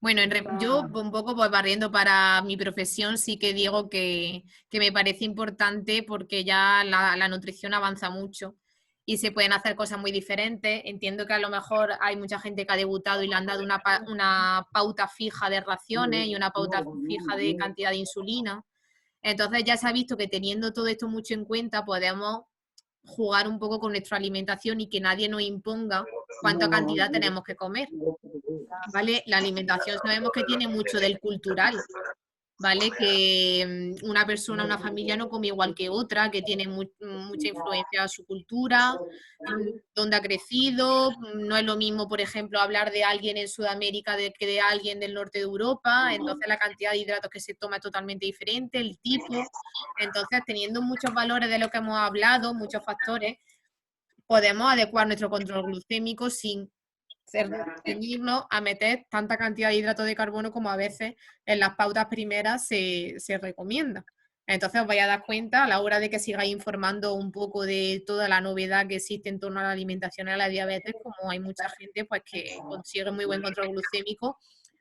Bueno, yo un poco pues barriendo para mi profesión sí que digo que me parece importante porque ya la nutrición avanza mucho y se pueden hacer cosas muy diferentes. Entiendo que a lo mejor hay mucha gente que ha debutado y le han dado una pauta fija de raciones y una pauta fija de cantidad de insulina. Entonces ya se ha visto que teniendo todo esto mucho en cuenta podemos jugar un poco con nuestra alimentación y que nadie nos imponga cuánta cantidad tenemos que comer, ¿vale? La alimentación sabemos que tiene mucho del cultural, ¿vale? Que una persona, una familia no come igual que otra, que tiene mucha influencia su cultura, dónde ha crecido. No es lo mismo, por ejemplo, hablar de alguien en Sudamérica que de alguien del norte de Europa. Entonces la cantidad de hidratos que se toma es totalmente diferente, el tipo. Entonces, teniendo muchos valores de lo que hemos hablado, muchos factores, podemos adecuar nuestro control glucémico sin ceñirnos a meter tanta cantidad de hidratos de carbono como a veces en las pautas primeras se recomienda. Entonces os vais a dar cuenta a la hora de que sigáis informando un poco de toda la novedad que existe en torno a la alimentación y a la diabetes, como hay mucha gente pues que consigue muy buen control glucémico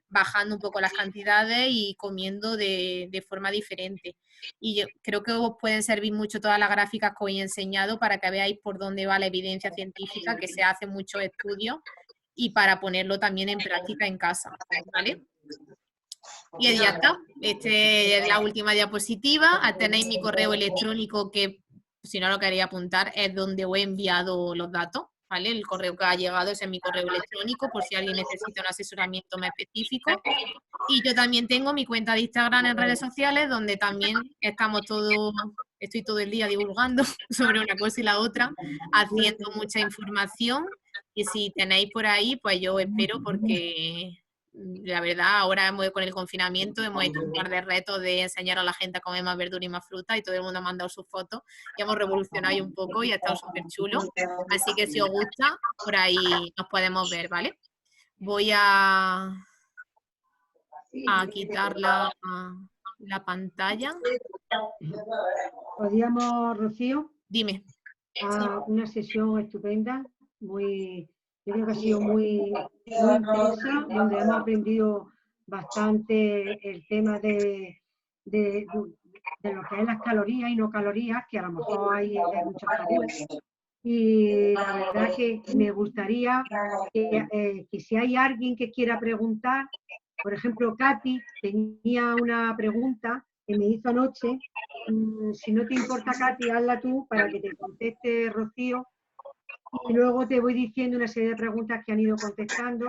bajando un poco las cantidades y comiendo de forma diferente. Y yo creo que os pueden servir mucho todas las gráficas que os he enseñado para que veáis por dónde va la evidencia científica, que se hace muchos estudios, y para ponerlo también en práctica en casa, ¿vale? Y ya está. Esta es la última diapositiva. Tenéis mi correo electrónico que, si no lo queréis apuntar, es donde os he enviado los datos, ¿vale? El correo que ha llegado es en mi correo electrónico por si alguien necesita un asesoramiento más específico. Y yo también tengo mi cuenta de Instagram en redes sociales donde también estoy todo el día divulgando sobre una cosa y la otra, haciendo mucha información. Y si tenéis por ahí, pues yo espero porque la verdad, ahora con el confinamiento hemos hecho un par de retos de enseñar a la gente a comer más verdura y más fruta y todo el mundo ha mandado sus fotos y hemos revolucionado ahí un poco y ha estado súper chulo. Así que si os gusta, por ahí nos podemos ver, ¿vale? Voy a quitar la pantalla.
Podríamos, Rocío,
Dime.
una sesión estupenda, yo creo que ha sido muy intensa, donde hemos aprendido bastante el tema de lo que es las calorías y no calorías, que a lo mejor hay muchas calorías. Y la verdad que me gustaría que si hay alguien que quiera preguntar, por ejemplo, Katy tenía una pregunta que me hizo anoche. Si no te importa, Katy, hazla tú para que te conteste Rocío. Y luego te voy diciendo una serie de preguntas que han ido contestando.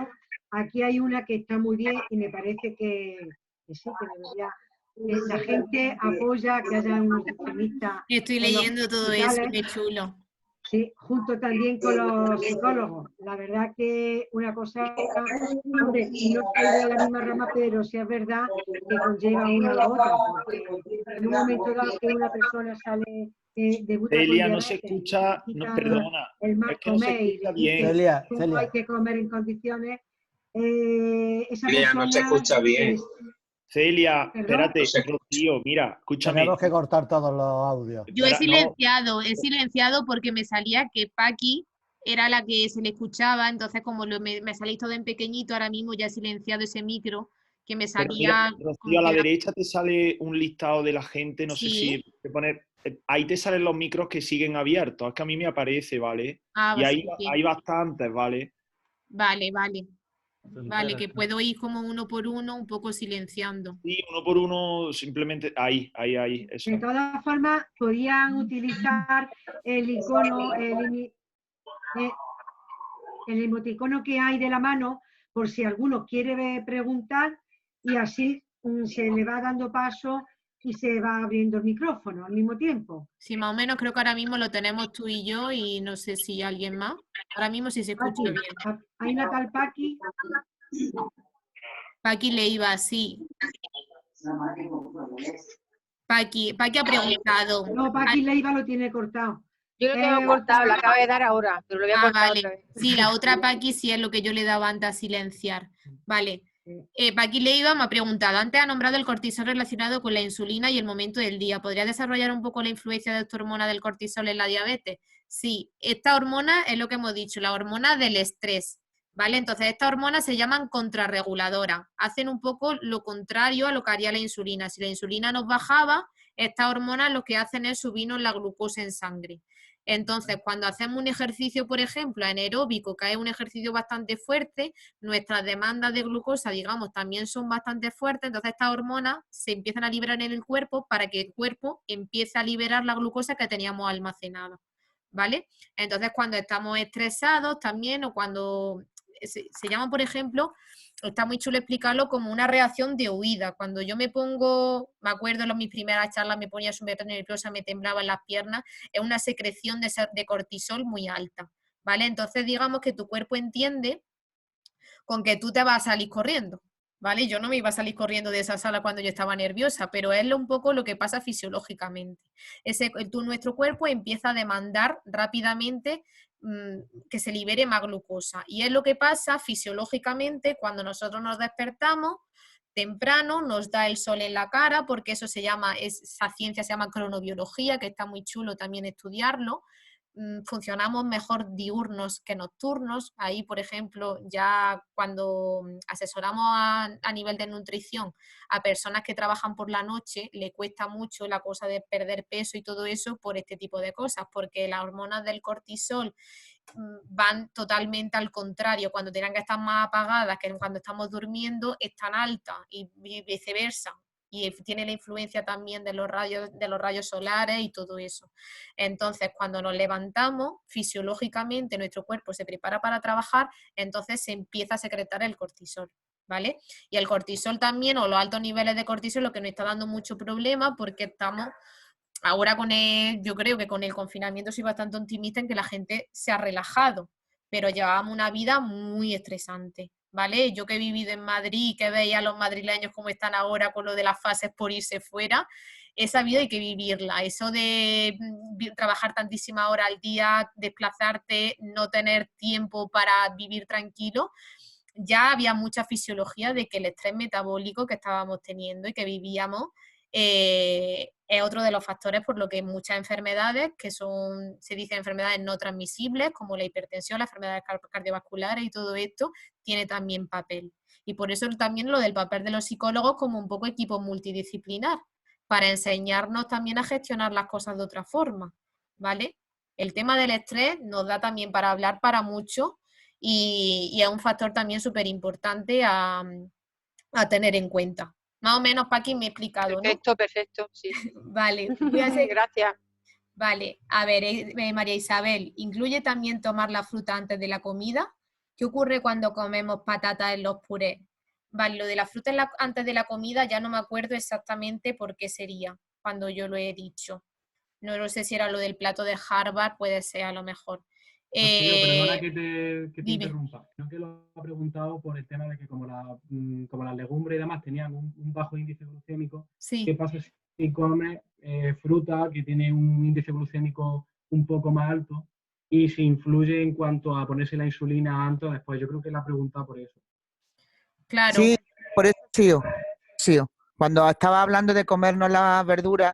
Aquí hay una que está muy bien y me parece que sí, que debería. La gente apoya que haya un nutricionista.
Estoy leyendo todo eso, qué chulo.
Sí, junto también con los psicólogos. La verdad que una cosa, hombre, no estoy de la misma rama, pero sí es verdad que conlleva una a la otra, porque en un momento dado que una persona sale, debuta con
Celia, no
diabetes,
se escucha, no, perdona,
el más
es que no se
comer y
escucha
le
bien.
dice
Celia,
cómo
Celia.
hay que comer en condiciones, esa
Celia,
persona...
no se escucha bien.
Celia,
¿Perdón?
espérate,
No sé.
Rocío, mira, escúchame.
Tenemos que cortar todos los audios.
Yo he
Espera,
he silenciado porque me salía que Paqui era la que se le escuchaba, entonces como me salís todo en pequeñito, ahora mismo ya he silenciado ese micro que me
Pero mira,
salía
Rocío,
como
a la
que
derecha te sale un listado de la gente, no sé
Sí.
si te pone, ahí te salen los micros que siguen abiertos, es que a mí me aparece, ¿vale? Y ahí
sí.
hay bastantes, ¿vale?
Vale, que puedo ir como uno por uno, un poco silenciando.
Sí, uno por uno, simplemente ahí, eso.
De todas formas, podían utilizar el icono, el emoticono que hay de la mano, por si alguno quiere preguntar, y así se le va dando paso y se va abriendo el micrófono al mismo tiempo.
Sí, más o menos creo que ahora mismo lo tenemos tú y yo y no sé si alguien más. Ahora mismo sí se escucha
Paqui,
bien.
¿hay una tal Paqui?
Paqui le iba así. Paqui ha preguntado.
No, Paqui Leiva lo tiene cortado.
Yo lo tengo cortado, lo acabo de dar ahora, pero lo voy a cortar
Vale.
otra vez.
Sí, la otra Paqui sí es lo que yo le daba antes a silenciar. Vale. Paqui Leiva me ha preguntado, antes ha nombrado el cortisol relacionado con la insulina y el momento del día. ¿Podría desarrollar un poco la influencia de esta hormona del cortisol en la diabetes? Sí, esta hormona es lo que hemos dicho, la hormona del estrés. ¿Vale? Entonces, estas hormonas se llaman contrarreguladoras. Hacen un poco lo contrario a lo que haría la insulina. Si la insulina nos bajaba, estas hormonas lo que hacen es subirnos la glucosa en sangre. Entonces, cuando hacemos un ejercicio, por ejemplo, anaeróbico, que es un ejercicio bastante fuerte, nuestras demandas de glucosa, digamos, también son bastante fuertes, entonces estas hormonas se empiezan a liberar en el cuerpo para que el cuerpo empiece a liberar la glucosa que teníamos almacenada, ¿vale? Entonces, cuando estamos estresados también, o cuando se llama, por ejemplo, está muy chulo explicarlo como una reacción de huida. Cuando yo me acuerdo en mis primeras charlas me ponía súper nerviosa, me temblaban las piernas, es una secreción de cortisol muy alta, ¿vale? Entonces digamos que tu cuerpo entiende con que tú te vas a salir corriendo, ¿vale? Yo no me iba a salir corriendo de esa sala cuando yo estaba nerviosa, pero es un poco lo que pasa fisiológicamente. Nuestro cuerpo empieza a demandar rápidamente que se libere más glucosa. Y es lo que pasa fisiológicamente cuando nosotros nos despertamos temprano, nos da el sol en la cara, porque esa ciencia se llama cronobiología, que está muy chulo también estudiarlo. funcionamos mejor diurnos que nocturnos. Ahí, por ejemplo, ya cuando asesoramos a nivel de nutrición a personas que trabajan por la noche, le cuesta mucho la cosa de perder peso y todo eso por este tipo de cosas, porque las hormonas del cortisol van totalmente al contrario. Cuando tienen que estar más apagadas que cuando estamos durmiendo, están altas y viceversa. Y tiene la influencia también de los rayos solares y todo eso. Entonces, cuando nos levantamos, fisiológicamente nuestro cuerpo se prepara para trabajar, entonces se empieza a secretar el cortisol, ¿vale? Y el cortisol también, o los altos niveles de cortisol, lo que nos está dando mucho problema porque estamos, ahora yo creo que con el confinamiento soy bastante optimista en que la gente se ha relajado, pero llevábamos una vida muy estresante. ¿Vale? Yo que he vivido en Madrid, que veía a los madrileños cómo están ahora con lo de las fases por irse fuera, esa vida hay que vivirla. Eso de trabajar tantísimas horas al día, desplazarte, no tener tiempo para vivir tranquilo, ya había mucha fisiología de que el estrés metabólico que estábamos teniendo y que vivíamos es otro de los factores por lo que muchas enfermedades, que son, se dicen enfermedades no transmisibles, como la hipertensión, las enfermedades cardiovasculares y todo esto, tiene también papel. Y por eso también lo del papel de los psicólogos como un poco equipo multidisciplinar, para enseñarnos también a gestionar las cosas de otra forma, ¿vale? El tema del estrés nos da también para hablar para mucho y es un factor también súper importante a tener en cuenta. Más o menos, Paqui, me he explicado, ¿no?
Perfecto, perfecto, sí.
Vale, voy a hacer...
Gracias.
Vale, a ver, María Isabel, ¿incluye también tomar la fruta antes de la comida? ¿Qué ocurre cuando comemos patatas en los purés? Vale, lo de la fruta antes de la comida ya no me acuerdo exactamente por qué sería cuando yo lo he dicho. No lo sé si era lo del plato de Harvard, puede ser a lo mejor.
Rocío, perdona que te
dime.
interrumpa. Creo que lo ha preguntado por el tema de que como las legumbres y demás tenían un bajo índice glucémico,
Sí.
¿qué pasa si comes fruta que tiene un índice glucémico un poco más alto y si influye en cuanto a ponerse la insulina antes o después? Yo creo que la ha preguntado por eso.
Claro.
Sí, por eso sí. Cuando estaba hablando de comernos las verduras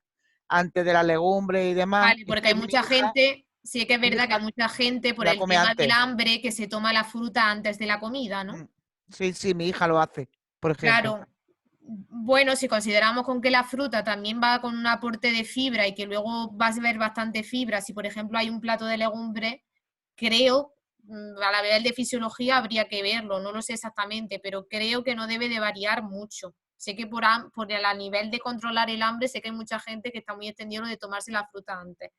antes de la legumbre y demás.
Vale, porque hay mucha gente, sí que es verdad que hay mucha gente por el tema del hambre que se toma la fruta antes de la comida, ¿no?
Sí, mi hija lo hace, por ejemplo.
Claro. Bueno, si consideramos con que la fruta también va con un aporte de fibra y que luego vas a ver bastante fibra, si por ejemplo hay un plato de legumbre, creo, a la nivel de fisiología habría que verlo, no lo sé exactamente, pero creo que no debe de variar mucho. Sé que por el nivel de controlar el hambre, sé que hay mucha gente que está muy extendido lo de tomarse la fruta antes.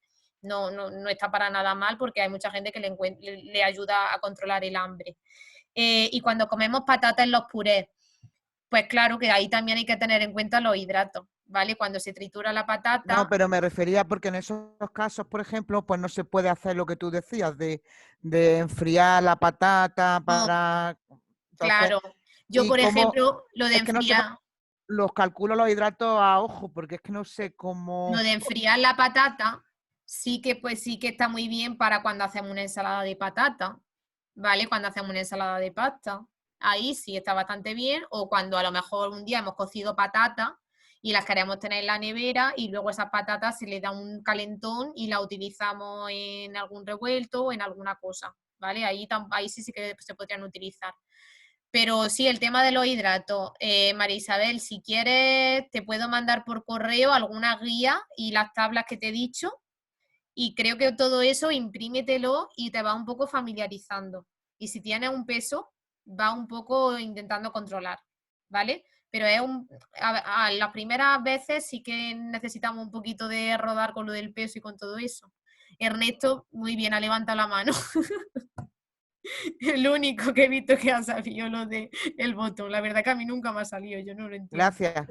No está para nada mal porque hay mucha gente que le ayuda a controlar el hambre. Y cuando comemos patatas en los purés, pues claro que ahí también hay que tener en cuenta los hidratos, ¿vale? Cuando se tritura la patata...
No, pero me refería porque en esos casos, por ejemplo, pues no se puede hacer lo que tú decías, de enfriar la patata para... Entonces,
claro. Yo, por ejemplo, lo de
es que
enfriar...
no los calculo los hidratos a ojo, porque es que no sé cómo...
Lo de enfriar la patata sí que está muy bien para cuando hacemos una ensalada de patata, ¿vale? Cuando hacemos una ensalada de pasta. Ahí sí está bastante bien. O cuando a lo mejor un día hemos cocido patatas y las queremos tener en la nevera y luego esas patatas se le da un calentón y la utilizamos en algún revuelto o en alguna cosa, ¿vale? Ahí sí que se podrían utilizar. Pero sí, el tema de los hidratos, María Isabel, si quieres te puedo mandar por correo alguna guía y las tablas que te he dicho y creo que todo eso imprímetelo y te va un poco familiarizando. Y si tienes un peso, va un poco intentando controlar, ¿vale? Pero las primeras veces sí que necesitamos un poquito de rodar con lo del peso y con todo eso. Ernesto, muy bien, ha levantado la mano. El único que he visto que ha salido lo de el botón. La verdad que a mí nunca me ha salido, yo no lo entiendo.
Gracias.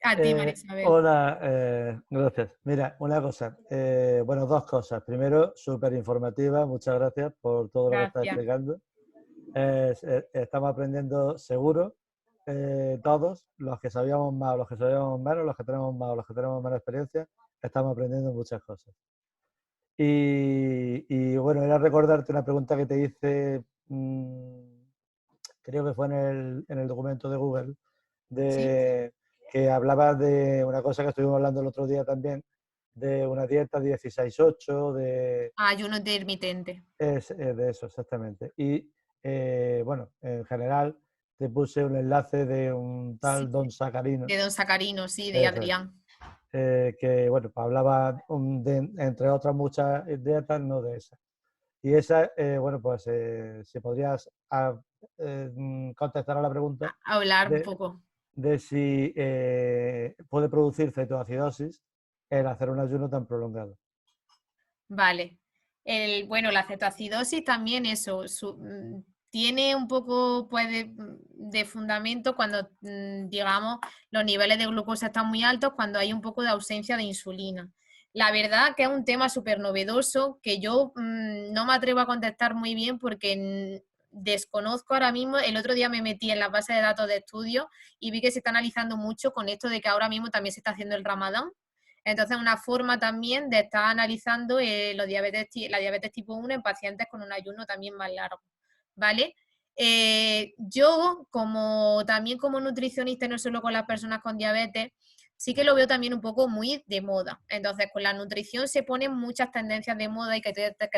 A ti, María Isabel.
Hola, gracias. Mira, una cosa, bueno, dos cosas. Primero, súper informativa, muchas gracias por todo lo que estás explicando. Estamos aprendiendo seguro, todos, los que sabíamos más, los que sabíamos menos, los que tenemos más, los que tenemos menos experiencia, estamos aprendiendo muchas cosas. Y bueno, era recordarte una pregunta que te hice, creo que fue en el documento de Google, que hablabas de una cosa que estuvimos hablando el otro día también, de una dieta 16-8, de...
Ayuno intermitente.
de eso, exactamente. Y bueno, en general te puse un enlace de un tal Don Sacarino.
De Don Sacarino, sí, de Adrián.
Que bueno, pues hablaba entre otras muchas dietas, no de esa. Y esa, bueno, pues si podrías contestar a la pregunta.
Hablar un poco.
De si puede producir cetoacidosis el hacer un ayuno tan prolongado.
Vale. Bueno, la cetoacidosis también eso, tiene un poco pues, de fundamento cuando, digamos, los niveles de glucosa están muy altos, cuando hay un poco de ausencia de insulina. La verdad que es un tema súper novedoso que yo no me atrevo a contestar muy bien porque desconozco ahora mismo. El otro día me metí en las bases de datos de estudio y vi que se está analizando mucho con esto de que ahora mismo también se está haciendo el Ramadán. Entonces, una forma también de estar analizando la diabetes tipo 1 en pacientes con un ayuno también más largo, ¿vale? Yo, también como nutricionista, no solo con las personas con diabetes, sí que lo veo también un poco muy de moda. Entonces, con la nutrición se ponen muchas tendencias de moda y que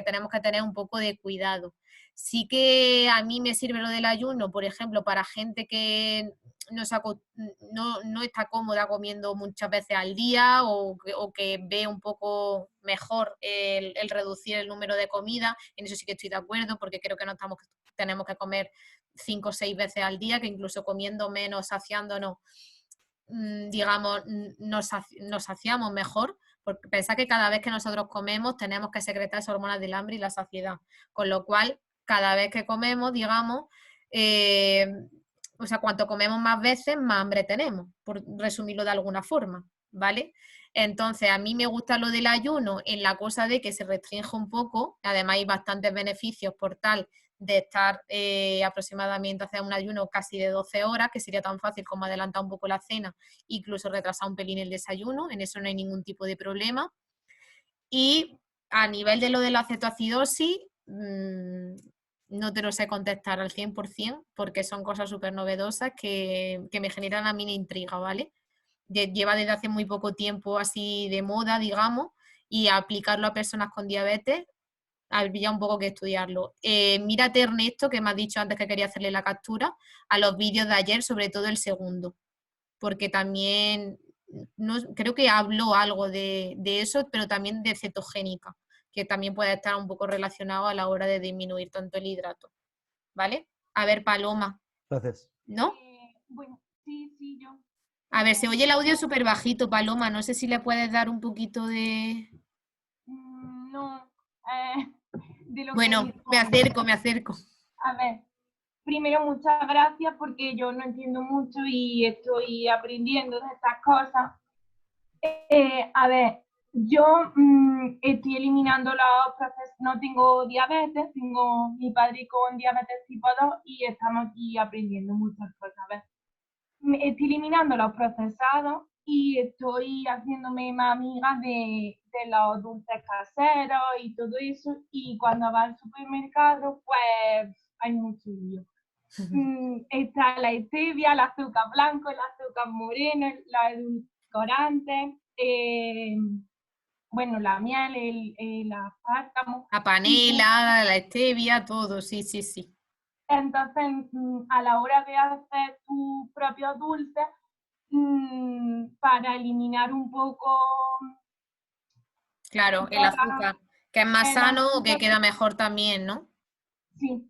tenemos que tener un poco de cuidado. Sí que a mí me sirve lo del ayuno, por ejemplo, para gente que no está cómoda comiendo muchas veces al día o que ve un poco mejor el reducir el número de comidas. En eso sí que estoy de acuerdo, porque creo que tenemos que comer 5 o 6 veces al día, que incluso comiendo menos, saciándonos, digamos, nos saciamos mejor, porque pensad que cada vez que nosotros comemos tenemos que secretar esas hormonas del hambre y la saciedad, con lo cual cada vez que comemos, digamos, o sea, cuanto comemos más veces, más hambre tenemos, por resumirlo de alguna forma, ¿vale? Entonces, a mí me gusta lo del ayuno en la cosa de que se restringe un poco, además hay bastantes beneficios por tal de estar aproximadamente hacer un ayuno casi de 12 horas, que sería tan fácil como adelantar un poco la cena, incluso retrasar un pelín el desayuno, en eso no hay ningún tipo de problema. Y a nivel de lo de la cetoacidosis, no te lo sé contestar al 100% porque son cosas súper novedosas que me generan a mí una intriga, ¿vale? Lleva desde hace muy poco tiempo así de moda, digamos, y aplicarlo a personas con diabetes habría un poco que estudiarlo. Mírate, Ernesto, que me has dicho antes que quería hacerle la captura, a los vídeos de ayer, sobre todo el segundo, porque también creo que habló algo de eso, pero también de cetogénica, que también puede estar un poco relacionado a la hora de disminuir tanto el hidrato. ¿Vale? A ver, Paloma.
Gracias.
¿No?
Bueno, sí, yo.
A ver, se oye el audio súper bajito, Paloma. No sé si le puedes dar un poquito de...
No. De lo
bueno,
que dijo.
me acerco.
A ver, primero muchas gracias porque yo no entiendo mucho y estoy aprendiendo de estas cosas. A ver, yo estoy eliminando los procesos, no tengo diabetes, tengo mi padre con diabetes tipo 2 y estamos aquí aprendiendo muchas cosas. A ver, estoy eliminando los procesados y estoy haciéndome más amiga de los dulces caseros y todo eso, y cuando va al supermercado pues hay mucho lío. Está la stevia, el azúcar blanco, el azúcar moreno, los edulcorantes, bueno, la miel, el aspartamo.
La panela, la stevia, todo, sí.
Entonces, a la hora de hacer tu propio dulce, para eliminar un poco...
Claro, el azúcar, que es más sano o que queda mejor también, ¿no?
Sí.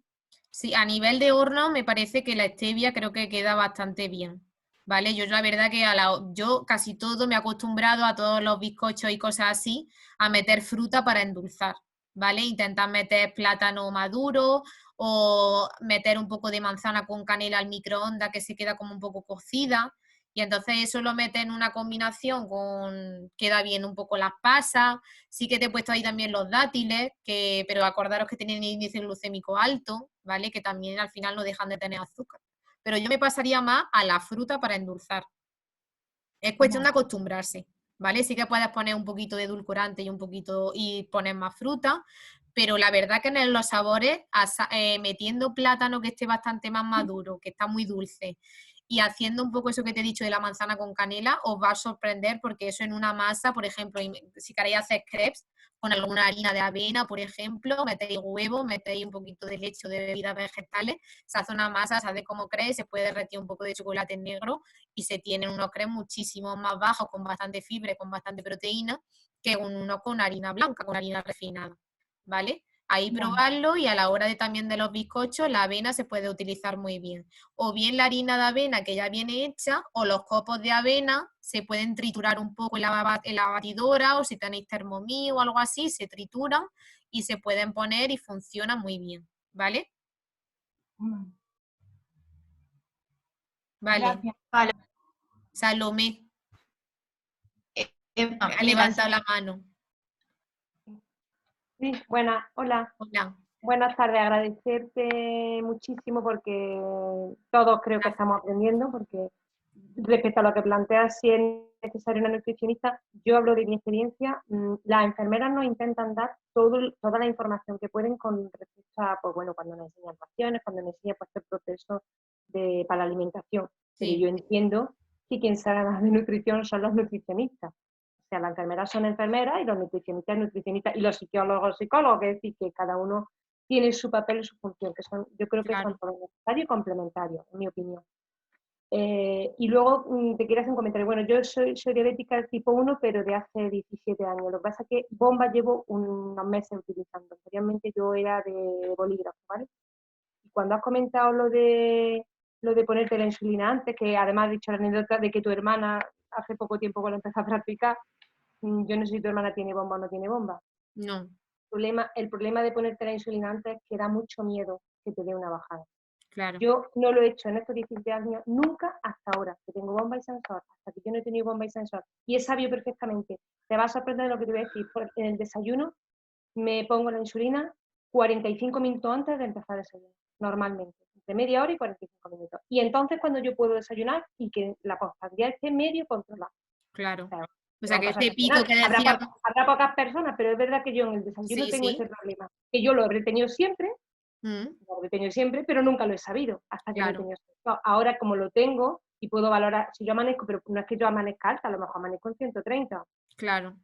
Sí, a nivel de horno me parece que la stevia creo que queda bastante bien, ¿vale? Yo la verdad que yo casi todo me he acostumbrado a todos los bizcochos y cosas así a meter fruta para endulzar, ¿vale? Intentar meter plátano maduro o meter un poco de manzana con canela al microondas que se queda como un poco cocida. Y entonces eso lo metes en una combinación queda bien un poco las pasas. Sí que te he puesto ahí también los dátiles, pero acordaros que tienen índice glucémico alto, ¿vale? Que también al final no dejan de tener azúcar. Pero yo me pasaría más a la fruta para endulzar. Es cuestión de acostumbrarse, ¿vale? Sí que puedes poner un poquito de edulcorante y poner más fruta, pero la verdad que en los sabores, metiendo plátano que esté bastante más maduro, que está muy dulce, y haciendo un poco eso que te he dicho de la manzana con canela, os va a sorprender porque eso en una masa, por ejemplo, si queréis hacer crepes con alguna harina de avena, por ejemplo, metéis huevo, metéis un poquito de leche o de bebidas vegetales, se hace una masa, se hace como crepes, se puede derretir un poco de chocolate negro y se tienen unos crepes muchísimo más bajos, con bastante fibra, con bastante proteína, que uno con harina blanca, con harina refinada, ¿vale? Ahí probarlo, y a la hora de también de los bizcochos, la avena se puede utilizar muy bien. O bien la harina de avena que ya viene hecha, o los copos de avena se pueden triturar un poco en la batidora, o si tenéis Thermomix o algo así, se trituran y se pueden poner y funciona muy bien, ¿vale? Vale.
Gracias.
Vale.
Salomé ha
Mira,
levantado la mano.
Sí, buenas, hola.
Hola.
Buenas tardes, agradecerte muchísimo porque todos creo que estamos aprendiendo, porque respecto a lo que planteas, si es necesario una nutricionista, yo hablo de mi experiencia, las enfermeras nos intentan dar toda la información que pueden con respecto a, pues bueno, cuando nos enseñan raciones, cuando nos enseñan pues, el proceso para la alimentación.
Sí.
Pero yo entiendo que quien sabe más de nutrición son los nutricionistas. O sea, las enfermeras son enfermeras y los nutricionistas nutricionistas y los psicólogos psicólogos, es decir, que cada uno tiene su papel y su función, que son, yo creo que son todos necesarios y complementarios, en mi opinión. Y luego te quiero hacer un comentario. Bueno, yo soy diabética tipo 1, pero de hace 17 años. Lo que pasa es que bomba llevo unos meses utilizando. Anteriormente yo era de bolígrafo, ¿vale? Y cuando has comentado lo de ponerte la insulina antes, que además has dicho la anécdota de que tu hermana hace poco tiempo que lo empezó a practicar, yo no sé si tu hermana tiene bomba o no tiene bomba.
No.
El problema de ponerte la insulina antes es que da mucho miedo que te dé una bajada.
Claro.
Yo no lo he hecho en estos 17 años, nunca hasta ahora, que tengo bomba y sensor, hasta que yo no he tenido bomba y sensor. Y he sabido perfectamente, te vas a sorprender de lo que te voy a decir, en el desayuno me pongo la insulina 45 minutos antes de empezar a desayunar, normalmente, entre media hora y 45 minutos. Y entonces cuando yo puedo desayunar y que la postprandial esté medio controlada.
Claro.
O
sea que este pico que
decía... Habrá pocas personas, pero es verdad que yo en el desayuno tengo ese problema. Que yo lo he retenido siempre, pero nunca lo he sabido hasta que lo he tenido. Ahora como lo tengo y puedo valorar, si yo amanezco, pero no es que yo amanezca alta, a lo mejor amanezco en 130.
Claro.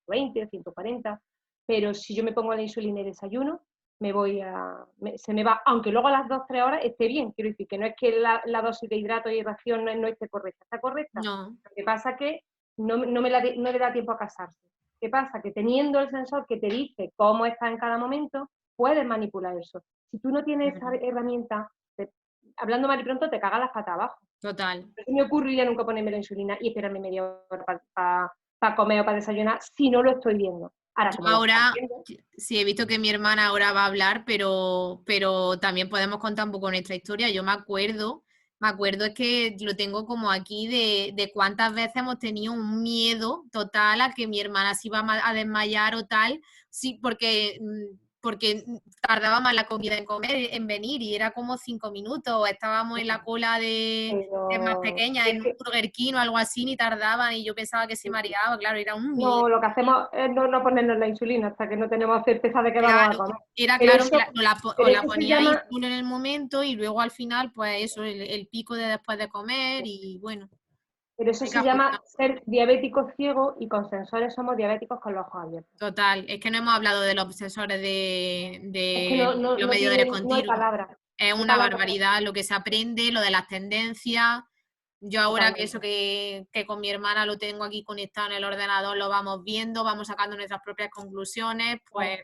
20, 140. Pero si yo me pongo la insulina y desayuno, se me va, aunque luego a las 2-3 horas esté bien. Quiero decir que no es que la dosis de hidrato y ración no esté correcta, está correcta.
No.
Lo que pasa es que no le da tiempo a casarse. ¿Qué pasa? Que teniendo el sensor que te dice cómo está en cada momento, puedes manipular eso. Si tú no tienes esa herramienta, hablando mal y pronto, te cagas las patas abajo.
Total.
No me ocurriría nunca ponerme la insulina y esperarme media hora para comer o para desayunar si no lo estoy viendo.
Ahora, sí, he visto que mi hermana ahora va a hablar, pero también podemos contar un poco nuestra historia. Yo me acuerdo es que lo tengo como aquí de cuántas veces hemos tenido un miedo total a que mi hermana se iba a desmayar o tal, sí, porque tardaba más la comida en venir y era como 5 minutos, estábamos en la cola de más pequeña, en un Burger King o algo así, ni tardaban y yo pensaba que se mareaba, claro, era un miedo.
No, lo que hacemos es no ponernos la insulina hasta que no tenemos certeza de que vamos a comer.
Era claro, la poníais uno en el momento y luego al final, pues eso, el pico de después de comer y bueno.
Pero eso se llama ser diabético ciego y con sensores somos diabéticos con los ojos abiertos.
Total, es que no hemos hablado de los sensores de los
no
medidores
no
continuos.
hay palabras.
Es una barbaridad lo que se aprende, lo de las tendencias. Yo ahora que eso que con mi hermana lo tengo aquí conectado en el ordenador, lo vamos viendo, vamos sacando nuestras propias conclusiones, pues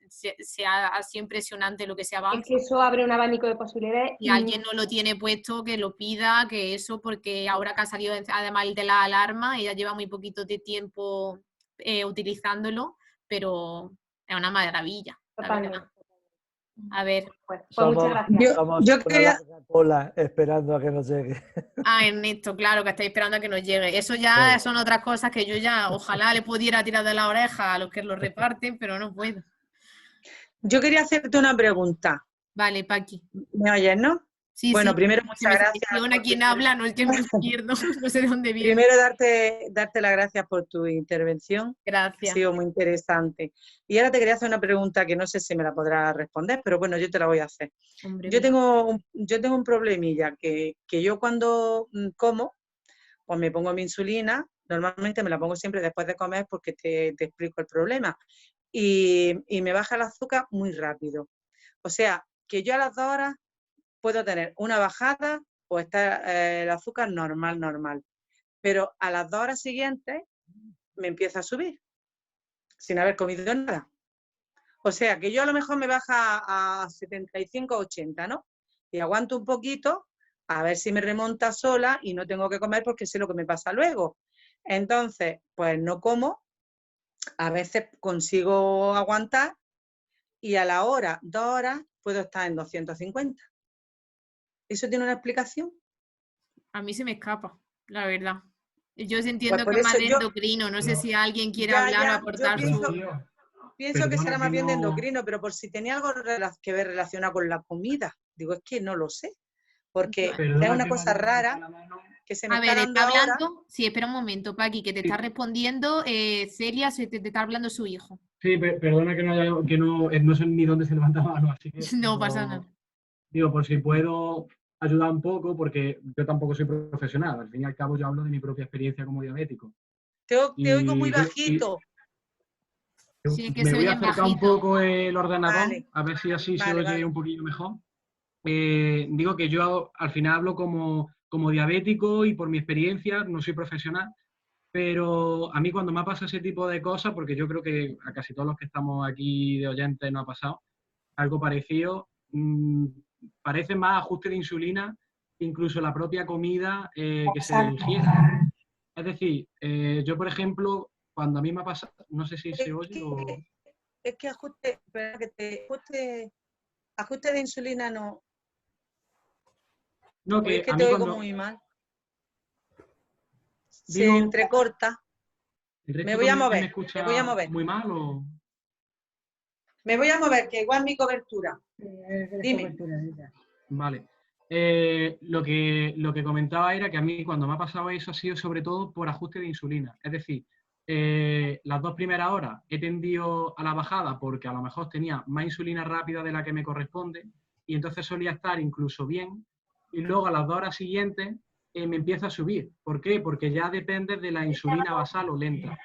se ha sido impresionante lo que se avanza.
Es que eso abre un abanico de posibilidades.
Y alguien no lo tiene puesto, que lo pida, que eso, porque ahora que ha salido además el de la alarma, ella lleva muy poquito de tiempo utilizándolo, pero es una maravilla. A ver.
Pues muchas gracias.
Yo quería... cola esperando a que nos llegue.
Ernesto, claro, que estáis esperando a que nos llegue. Eso ya son otras cosas que yo ya, ojalá le pudiera tirar de la oreja a los que lo reparten, pero no puedo.
Yo quería hacerte una pregunta.
Vale, Paqui.
¿Me oyes, no?
Sí,
bueno,
sí.
primero muchas gracias.
A quien habla, no el que me pierdo, no sé de dónde viene.
Primero darte las gracias por tu intervención.
Gracias.
Ha sido muy interesante. Y ahora te quería hacer una pregunta que no sé si me la podrás responder, pero bueno, yo te la voy a hacer.
Hombre,
yo tengo un problemilla, que yo cuando como, pues me pongo mi insulina, normalmente me la pongo siempre después de comer porque te explico el problema, y me baja el azúcar muy rápido. O sea, que yo a las 2 horas puedo tener una bajada o estar el azúcar normal. Pero a las 2 horas siguientes me empieza a subir, sin haber comido nada. O sea, que yo a lo mejor me baja a 75 o 80, ¿no? Y aguanto un poquito, a ver si me remonta sola y no tengo que comer porque sé lo que me pasa luego. Entonces, pues no como, a veces consigo aguantar y a la hora, 2 horas, puedo estar en 250. ¿Eso tiene una explicación?
A mí se me escapa, la verdad. Yo entiendo
Pues
que es más de
yo-
endocrino, no sé si alguien quiere
Ya,
hablar o
ya,
aportar
yo
su...
pienso que será más bien de
no-
endocrino, pero por si tenía algo que ver relacionado con la comida. Digo, es que no lo sé, porque
Perdona
es una
que
cosa
no-
rara que se me
A
está
ver,
dando
está
ahora.
hablando... Sí, espera un momento, Paqui, que te está respondiendo Celia, te está hablando su hijo.
Sí, perdona que no sé ni dónde se levanta la mano, así que...
No pasa nada.
Digo, por si puedo ayudar un poco, porque yo tampoco soy profesional. Al fin y al cabo yo hablo de mi propia experiencia como diabético.
Te oigo muy bajito.
Sí, que
Me
se
voy a
oye
acercar un
bajito.
poco el ordenador,
Vale.
a ver si así se
Vale,
oye
vale.
un poquillo mejor. Digo que yo al final hablo como diabético y por mi experiencia, no soy profesional, pero a mí cuando me ha pasado ese tipo de cosas, porque yo creo que a casi todos los que estamos aquí de oyentes nos ha pasado algo parecido, parece más ajuste de insulina que incluso la propia comida que se ingiere. Es decir, yo por ejemplo, cuando a mí me ha pasado, no sé si se oye o...
Es que ajuste de insulina no.
No,
Porque
que
es que
a
te
mí
oigo
cuando...
muy mal. Se
Digo,
entrecorta.
¿el resto
Me voy a
también
mover.
me escucha
Me voy a mover.
muy mal o...?
Me voy a mover, que igual mi cobertura. Dime.
Vale. Lo que comentaba era que a mí cuando me ha pasado eso ha sido sobre todo por ajuste de insulina. Es decir, las 2 primeras horas he tendido a la bajada porque a lo mejor tenía más insulina rápida de la que me corresponde y entonces solía estar incluso bien y luego a las 2 horas siguientes me empieza a subir. ¿Por qué? Porque ya depende de la insulina basal o lenta.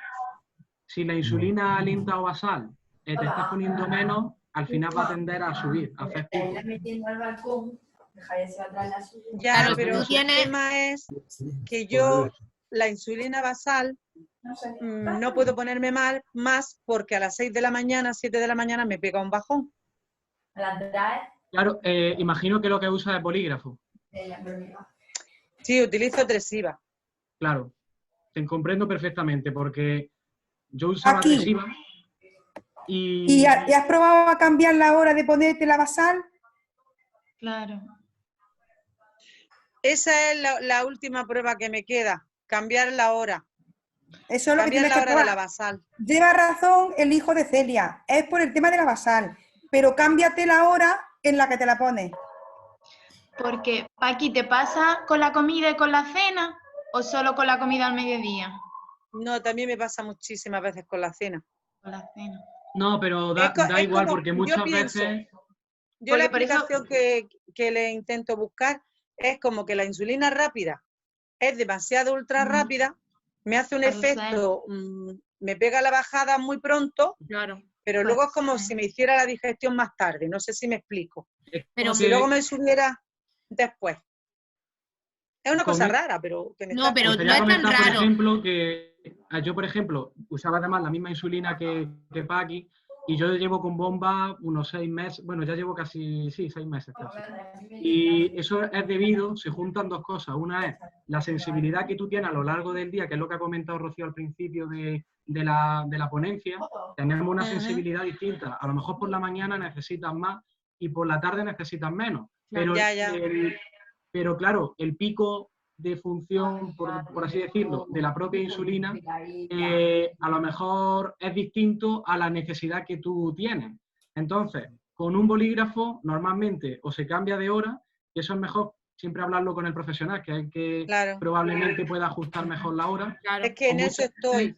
Si la insulina lenta o basal te estás poniendo menos, al final va a tender a subir, a hacer pico.
Ya,
Claro,
pero
tú tienes...
el tema es que yo la insulina basal no puedo ponerme mal más porque a las 6 de la mañana, 7 de la mañana me pega un bajón.
Claro, imagino que lo que usa es bolígrafo.
Sí, utilizo Tresiva.
Claro, te comprendo perfectamente porque yo usaba Tresiva
¿Y has probado a cambiar la hora de ponerte la basal?
Claro.
Esa es la última prueba que me queda, cambiar la hora.
Eso es lo que
Cambiar
tienes
la
que
hora de
probar.
la basal.
Lleva razón el hijo de Celia, es por el tema de la basal, pero cámbiate la hora en la que te la pones.
Porque, Paqui, ¿te pasa con la comida y con la cena o solo con la comida al mediodía?
No, también me pasa muchísimas veces con la cena.
Con la cena.
No, pero da
Es
igual
como,
porque
yo
muchas
pienso,
veces...
yo la
Porque por eso-
explicación que le intento buscar es como que la insulina rápida es demasiado ultra rápida, me hace un
Puede ser.
efecto, me pega la bajada muy pronto,
Claro.
pero
Puede
luego es como
ser.
si me hiciera la digestión más tarde, no sé si me explico.
Pero
Como si luego me subiera después. Es una cosa
Come-
rara, pero que me
No,
está...
pero
Me
no
gustaría
es tan
comentar, por
raro.
ejemplo, que yo, por ejemplo, usaba además la misma insulina que Paqui y yo llevo con bomba unos 6 meses, bueno, ya llevo casi, sí, 6 meses casi. Y eso es debido, se juntan 2 cosas. Una es la sensibilidad que tú tienes a lo largo del día, que es lo que ha comentado Rocío al principio de la ponencia. Tenemos una sensibilidad distinta. A lo mejor por la mañana necesitas más y por la tarde necesitas menos. Pero,
Ya.
pero claro, el pico de función, por así decirlo, de la propia insulina, a lo mejor es distinto a la necesidad que tú tienes. Entonces, con un bolígrafo, normalmente o se cambia de hora Y eso es mejor siempre hablarlo con el profesional, que es el que
Claro.
probablemente pueda ajustar mejor la hora.
Es que en eso estoy.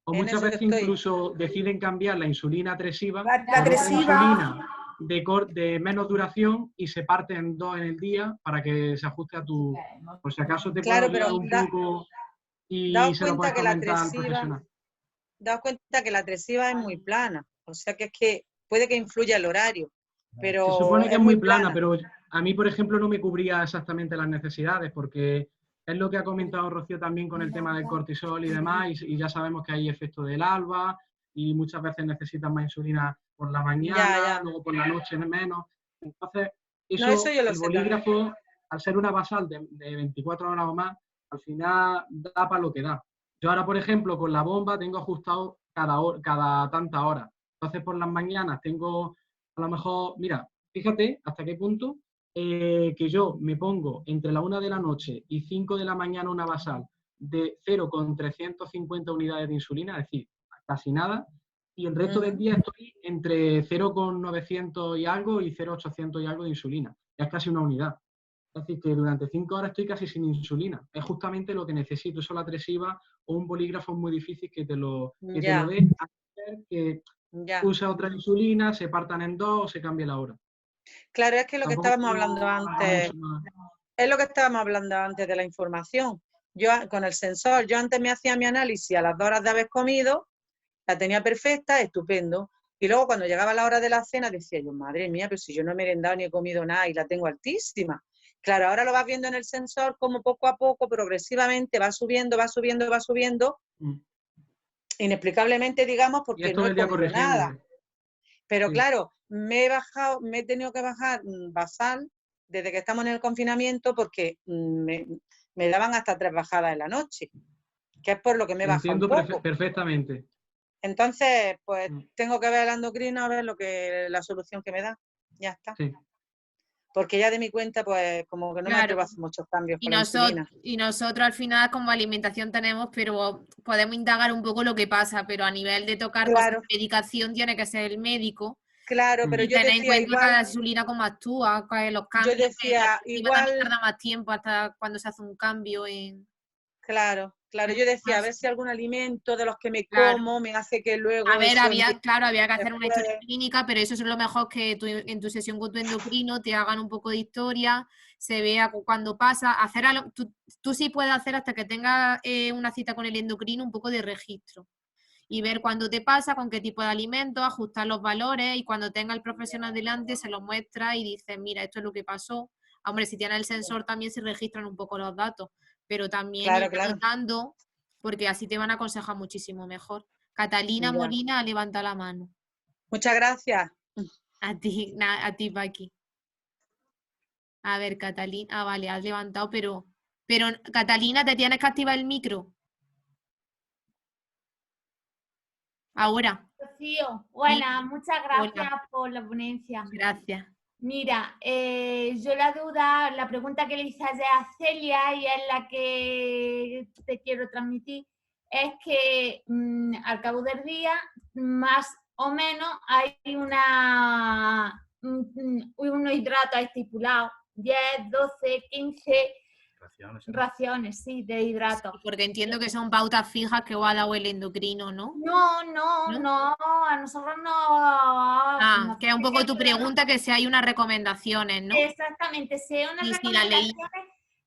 O
En
muchas
eso
veces
estoy.
incluso deciden cambiar la insulina tresiva
La
por otra
tresiva.
insulina de menos duración y se parte en 2 en el día para que se ajuste a tu... Por si acaso te
Claro,
puedo guiar
pero
un poco y
daos
se lo puedes
cuenta que la
comentar al
tresiva,
profesional.
daos cuenta que la tresiva es muy plana. O sea que es que puede que influya el horario, pero
Se supone que
es
es
muy
muy plana, pero a mí, por ejemplo, no me cubría exactamente las necesidades, porque es lo que ha comentado Rocío también con el tema del cortisol y demás, y ya sabemos que hay efecto del alba, y muchas veces necesitan más insulina por la mañana, luego por la noche menos. Entonces,
No, eso yo lo
el
sé también.
bolígrafo, al ser una basal de 24 horas o más, al final da para lo que da. Yo ahora, por ejemplo, con la bomba tengo ajustado cada tanta hora. Entonces, por las mañanas tengo, a lo mejor, mira, fíjate hasta qué punto que yo me pongo entre la 1 de la noche y 5 de la mañana una basal de 0,350 unidades de insulina, es decir, casi nada, y el resto del día estoy entre 0,900 y algo y 0,800 y algo de insulina. Es casi una unidad. Es decir, que durante 5 horas estoy casi sin insulina. Es justamente lo que necesito. Eso la tresiva o un bolígrafo es muy difícil que te lo dé, que use otra insulina, se partan en 2 o se cambie la hora.
Claro, es que lo que
Tampoco
estábamos hablando antes, es lo que estábamos hablando antes de la información. Yo con el sensor, yo antes me hacía mi análisis a las 2 horas de haber comido, la tenía perfecta, estupendo. Y luego cuando llegaba la hora de la cena decía yo, madre mía, pero si yo no he merendado ni he comido nada y la tengo altísima. Claro, ahora lo vas viendo en el sensor como poco a poco, progresivamente va subiendo, va subiendo, va subiendo, inexplicablemente, digamos, porque no he comido nada. Pero claro, me he tenido que bajar basal desde que estamos en el confinamiento porque me daban hasta 3 bajadas en la noche, que es por lo que me he bajado un poco.
Perfectamente.
Entonces, pues tengo que ver al endocrino a ver la solución que me da. Ya está.
Sí.
Porque ya de mi cuenta, pues como que no me atrevo a hacer muchos cambios con la insulina.
Y nosotros al final como alimentación tenemos, pero podemos indagar un poco lo que pasa, pero a nivel de tocar cosas de medicación tiene que ser el médico.
Claro, pero
y
yo
tener
decía
en cuenta cada insulina cómo actúa, los cambios.
Yo decía,
igual tarda más tiempo hasta cuando se hace un cambio en...
Claro, yo decía, a ver si algún alimento de los que me como me hace que luego...
A ver, había que hacer una historia clínica, pero eso es lo mejor que en tu sesión con tu endocrino te hagan un poco de historia, se vea cuando pasa, tú sí puedes hacer hasta que tengas una cita con el endocrino un poco de registro y ver cuándo te pasa, con qué tipo de alimentos, ajustar los valores y cuando tenga el profesional delante se lo muestra y dice, mira, esto es lo que pasó. Hombre, si tiene el sensor también se registran un poco los datos, pero también ir anotando, porque así te van a aconsejar muchísimo mejor. Catalina Molina levanta la mano.
Muchas gracias.
A ti, Paqui. A ver, Catalina. Ah, vale, has levantado, pero Catalina, te tienes que activar el micro. Ahora.
Rocío, buena, muchas gracias por la ponencia.
Gracias.
Mira, yo la pregunta que le hice ayer a Celia y es la que te quiero transmitir, es que al cabo del día, más o menos, hay unos hidratos estipulados, 10, 12, 15 raciones, sí, de hidratos.
Sí, porque entiendo que son pautas fijas que os ha dado el endocrino, ¿no?
No, a nosotros no.
Que es un poco tu pregunta, que si hay unas recomendaciones, ¿no?
Exactamente, si hay unas recomendaciones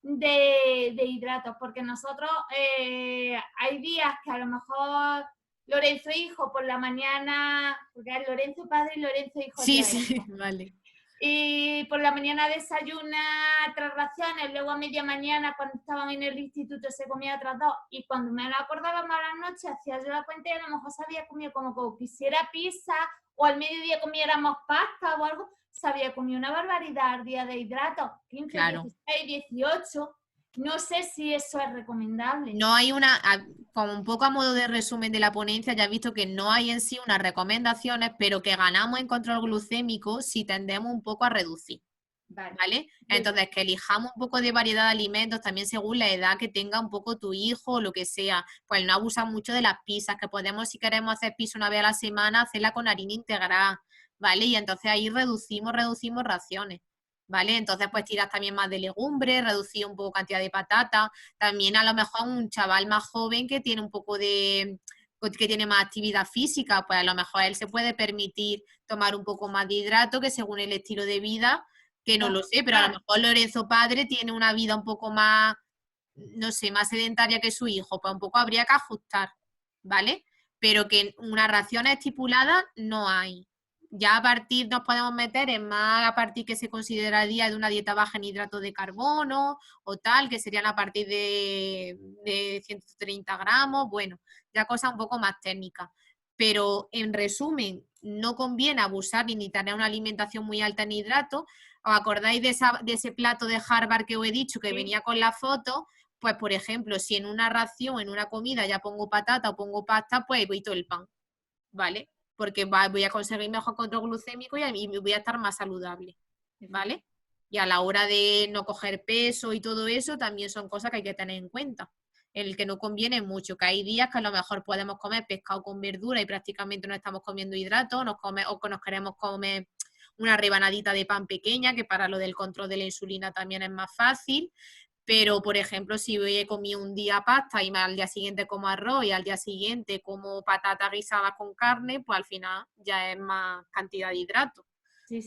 de hidratos, porque nosotros hay días que a lo mejor Lorenzo hijo por la mañana, porque es Lorenzo padre y Lorenzo hijo.
Sí, vale.
Y por la mañana desayuna 3 raciones, luego a media mañana cuando estaban en el instituto se comía otras 2 y cuando me lo acordaba más a la noche hacía yo la cuenta y a lo mejor se había comido como quisiera pizza o al mediodía comiéramos pasta o algo, se había comido una barbaridad al día de hidratos, 15, 16, 18, no sé si eso es recomendable.
No hay como un poco a modo de resumen de la ponencia, ya he visto que no hay en sí unas recomendaciones, pero que ganamos en control glucémico si tendemos un poco a reducir. ¿Vale? Entonces, que elijamos un poco de variedad de alimentos, también según la edad que tenga un poco tu hijo o lo que sea. Pues no abusar mucho de las pizzas, que podemos, si queremos hacer pizza una vez a la semana, hacerla con harina integral, ¿vale? Y entonces ahí reducimos raciones. ¿vale? Entonces, pues tiras también más de legumbres, reducir un poco cantidad de patata. También a lo mejor un chaval más joven que tiene un poco que tiene más actividad física, pues a lo mejor él se puede permitir tomar un poco más de hidrato que según el estilo de vida, que no lo sé, pero a lo mejor Lorenzo padre tiene una vida un poco más, no sé, más sedentaria que su hijo, pues un poco habría que ajustar, ¿vale? Pero que una ración estipulada no hay. Ya a partir nos podemos meter en más a partir que se consideraría de una dieta baja en hidratos de carbono o tal, que serían a partir de 130 gramos, bueno, ya cosas un poco más técnicas. Pero en resumen, no conviene abusar ni tener una alimentación muy alta en hidratos. ¿Os acordáis de ese plato de Harvard que os he dicho que venía con la foto? Pues, por ejemplo, si en una ración, en una comida ya pongo patata o pongo pasta, pues evito el pan, ¿vale? Porque voy a conseguir mejor control glucémico y voy a estar más saludable, ¿vale? Y a la hora de no coger peso y todo eso, también son cosas que hay que tener en cuenta. El que no conviene mucho, que hay días que a lo mejor podemos comer pescado con verdura y prácticamente no estamos comiendo hidratos, o que nos queremos comer una rebanadita de pan pequeña, que para lo del control de la insulina también es más fácil. Pero, por ejemplo, si hoy he comido un día pasta y al día siguiente como arroz y al día siguiente como patatas guisadas con carne, pues al final ya es más cantidad de hidratos,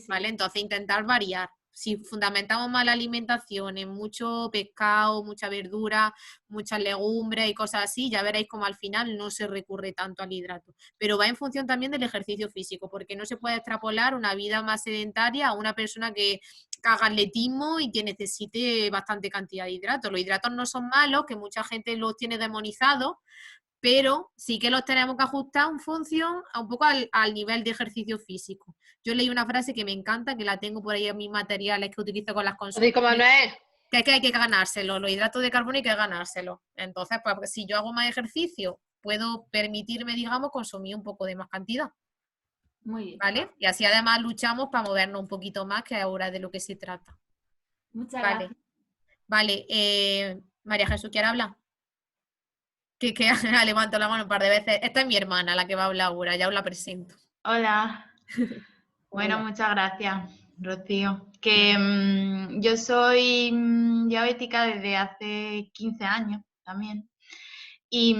¿vale? Entonces intentar variar. Si fundamentamos más la alimentación en mucho pescado, mucha verdura, muchas legumbres y cosas así, ya veréis como al final no se recurre tanto al hidrato. Pero va en función también del ejercicio físico, porque no se puede extrapolar una vida más sedentaria a una persona que haga atletismo y que necesite bastante cantidad de hidratos. Los hidratos no son malos, que mucha gente los tiene demonizados, pero sí que los tenemos que ajustar en función a un poco al nivel de ejercicio físico. Yo leí una frase que me encanta, que la tengo por ahí en mis materiales que utilizo con las consultas. Que hay que ganárselo, los hidratos de carbono hay que ganárselo. Entonces, pues si yo hago más ejercicio, puedo permitirme, digamos, consumir un poco de más cantidad.
Muy bien.
¿Vale? Y así además luchamos para movernos un poquito más, que ahora de lo que se trata.
Muchas
Vale.
gracias.
Vale, María Jesús, ¿quiere hablar? Que levanto la mano un par de veces. Esta es mi hermana, la que va a hablar ahora, ya os la presento.
Hola. Bueno,
Hola.
muchas gracias, Rocío. Que yo soy diabética desde hace 15 años también. Y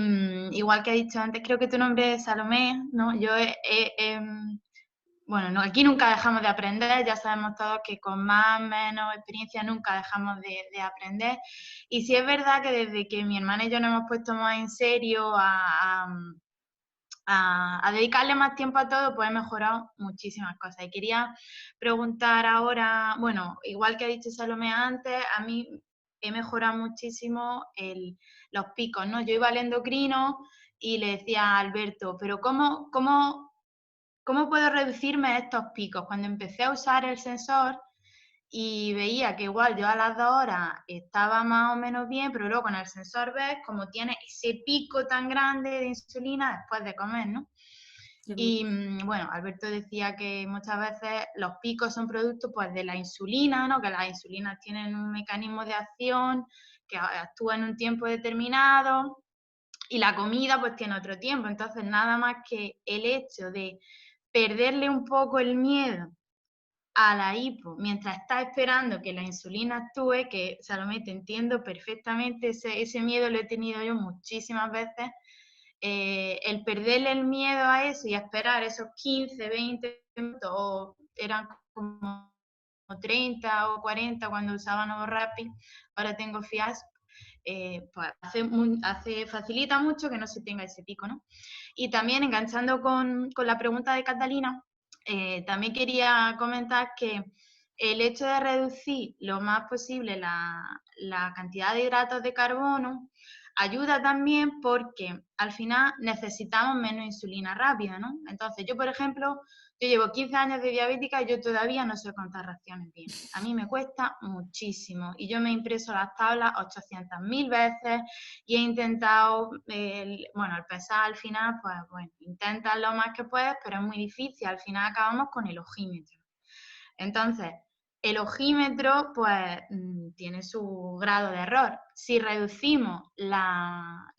igual que he dicho antes, creo que tu nombre es Salomé, ¿no? Bueno, no, aquí nunca dejamos de aprender, ya sabemos todos que con más o menos experiencia nunca dejamos de aprender. Y sí es verdad que desde que mi hermana y yo nos hemos puesto más en serio a dedicarle más tiempo a todo, pues he mejorado muchísimas cosas. Y quería preguntar ahora, bueno, igual que ha dicho Salomé antes, a mí he mejorado muchísimo los picos, ¿no? Yo iba al endocrino y le decía a Alberto, pero ¿cómo puedo reducirme estos picos? Cuando empecé a usar el sensor y veía que igual yo a las 2 horas estaba más o menos bien, pero luego con el sensor ves como tiene ese pico tan grande de insulina después de comer, ¿no? Y bueno, Alberto decía que muchas veces los picos son productos pues de la insulina, ¿no? Que las insulinas tienen un mecanismo de acción que actúa en un tiempo determinado y la comida pues tiene otro tiempo. Entonces nada más que el hecho de perderle un poco el miedo a la hipo, mientras está esperando que la insulina actúe, que Salomé, te entiendo perfectamente, ese miedo lo he tenido yo muchísimas veces, el perderle el miedo a eso y a esperar esos 15, 20 minutos, o eran como 30 o 40 cuando usaba NovoRapid, ahora tengo Fiasp, pues facilita mucho que no se tenga ese pico, ¿no? Y también enganchando con la pregunta de Catalina, también quería comentar que el hecho de reducir lo más posible la cantidad de hidratos de carbono ayuda también porque al final necesitamos menos insulina rápida, ¿no? Entonces yo, por ejemplo, yo llevo 15 años de diabética y yo todavía no sé contar raciones bien. A mí me cuesta muchísimo y yo me he impreso las tablas 800.000 veces y he intentado, bueno, al pesar al final, pues bueno, intentas lo más que puedes, pero es muy difícil. Al final acabamos con el ojímetro. Entonces, el ojímetro, pues, tiene su grado de error. Si reducimos la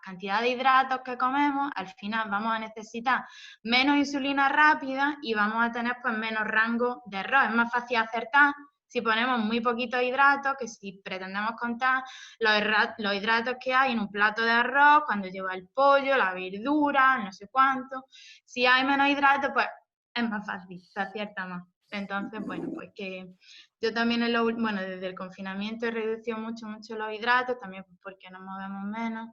cantidad de hidratos que comemos, al final vamos a necesitar menos insulina rápida y vamos a tener, pues, menos rango de error. Es más fácil acertar si ponemos muy poquitos hidratos, que si pretendemos contar los hidratos que hay en un plato de arroz, cuando lleva el pollo, la verdura, no sé cuánto, si hay menos hidratos, pues es más fácil, se acierta más. Entonces, bueno, pues que yo también desde el confinamiento he reducido mucho los hidratos, también porque nos movemos menos.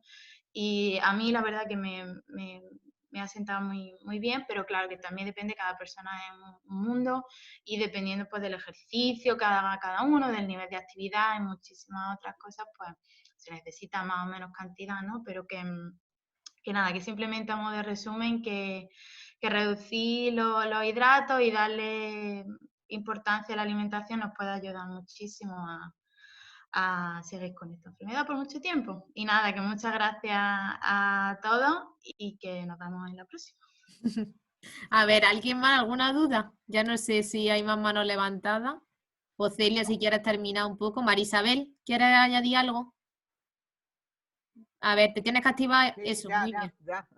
Y a mí la verdad que me ha sentado muy bien, pero claro que también depende, cada persona es un mundo y dependiendo pues del ejercicio que haga cada uno, del nivel de actividad y muchísimas otras cosas, pues se necesita más o menos cantidad, ¿no? Pero que nada, que simplemente a modo de resumen, que reducir los hidratos y darle importancia a la alimentación nos puede ayudar muchísimo a seguir con esta enfermedad por mucho tiempo. Y nada, que muchas gracias a todos y que nos vemos en la próxima.
A ver, ¿alguien más? ¿Alguna duda? Ya no sé si hay más manos levantadas. O Celia, si quieres terminar un poco. Marisabel, ¿quieres añadir algo? A ver, te tienes que activar eso. Muy bien.
Ya.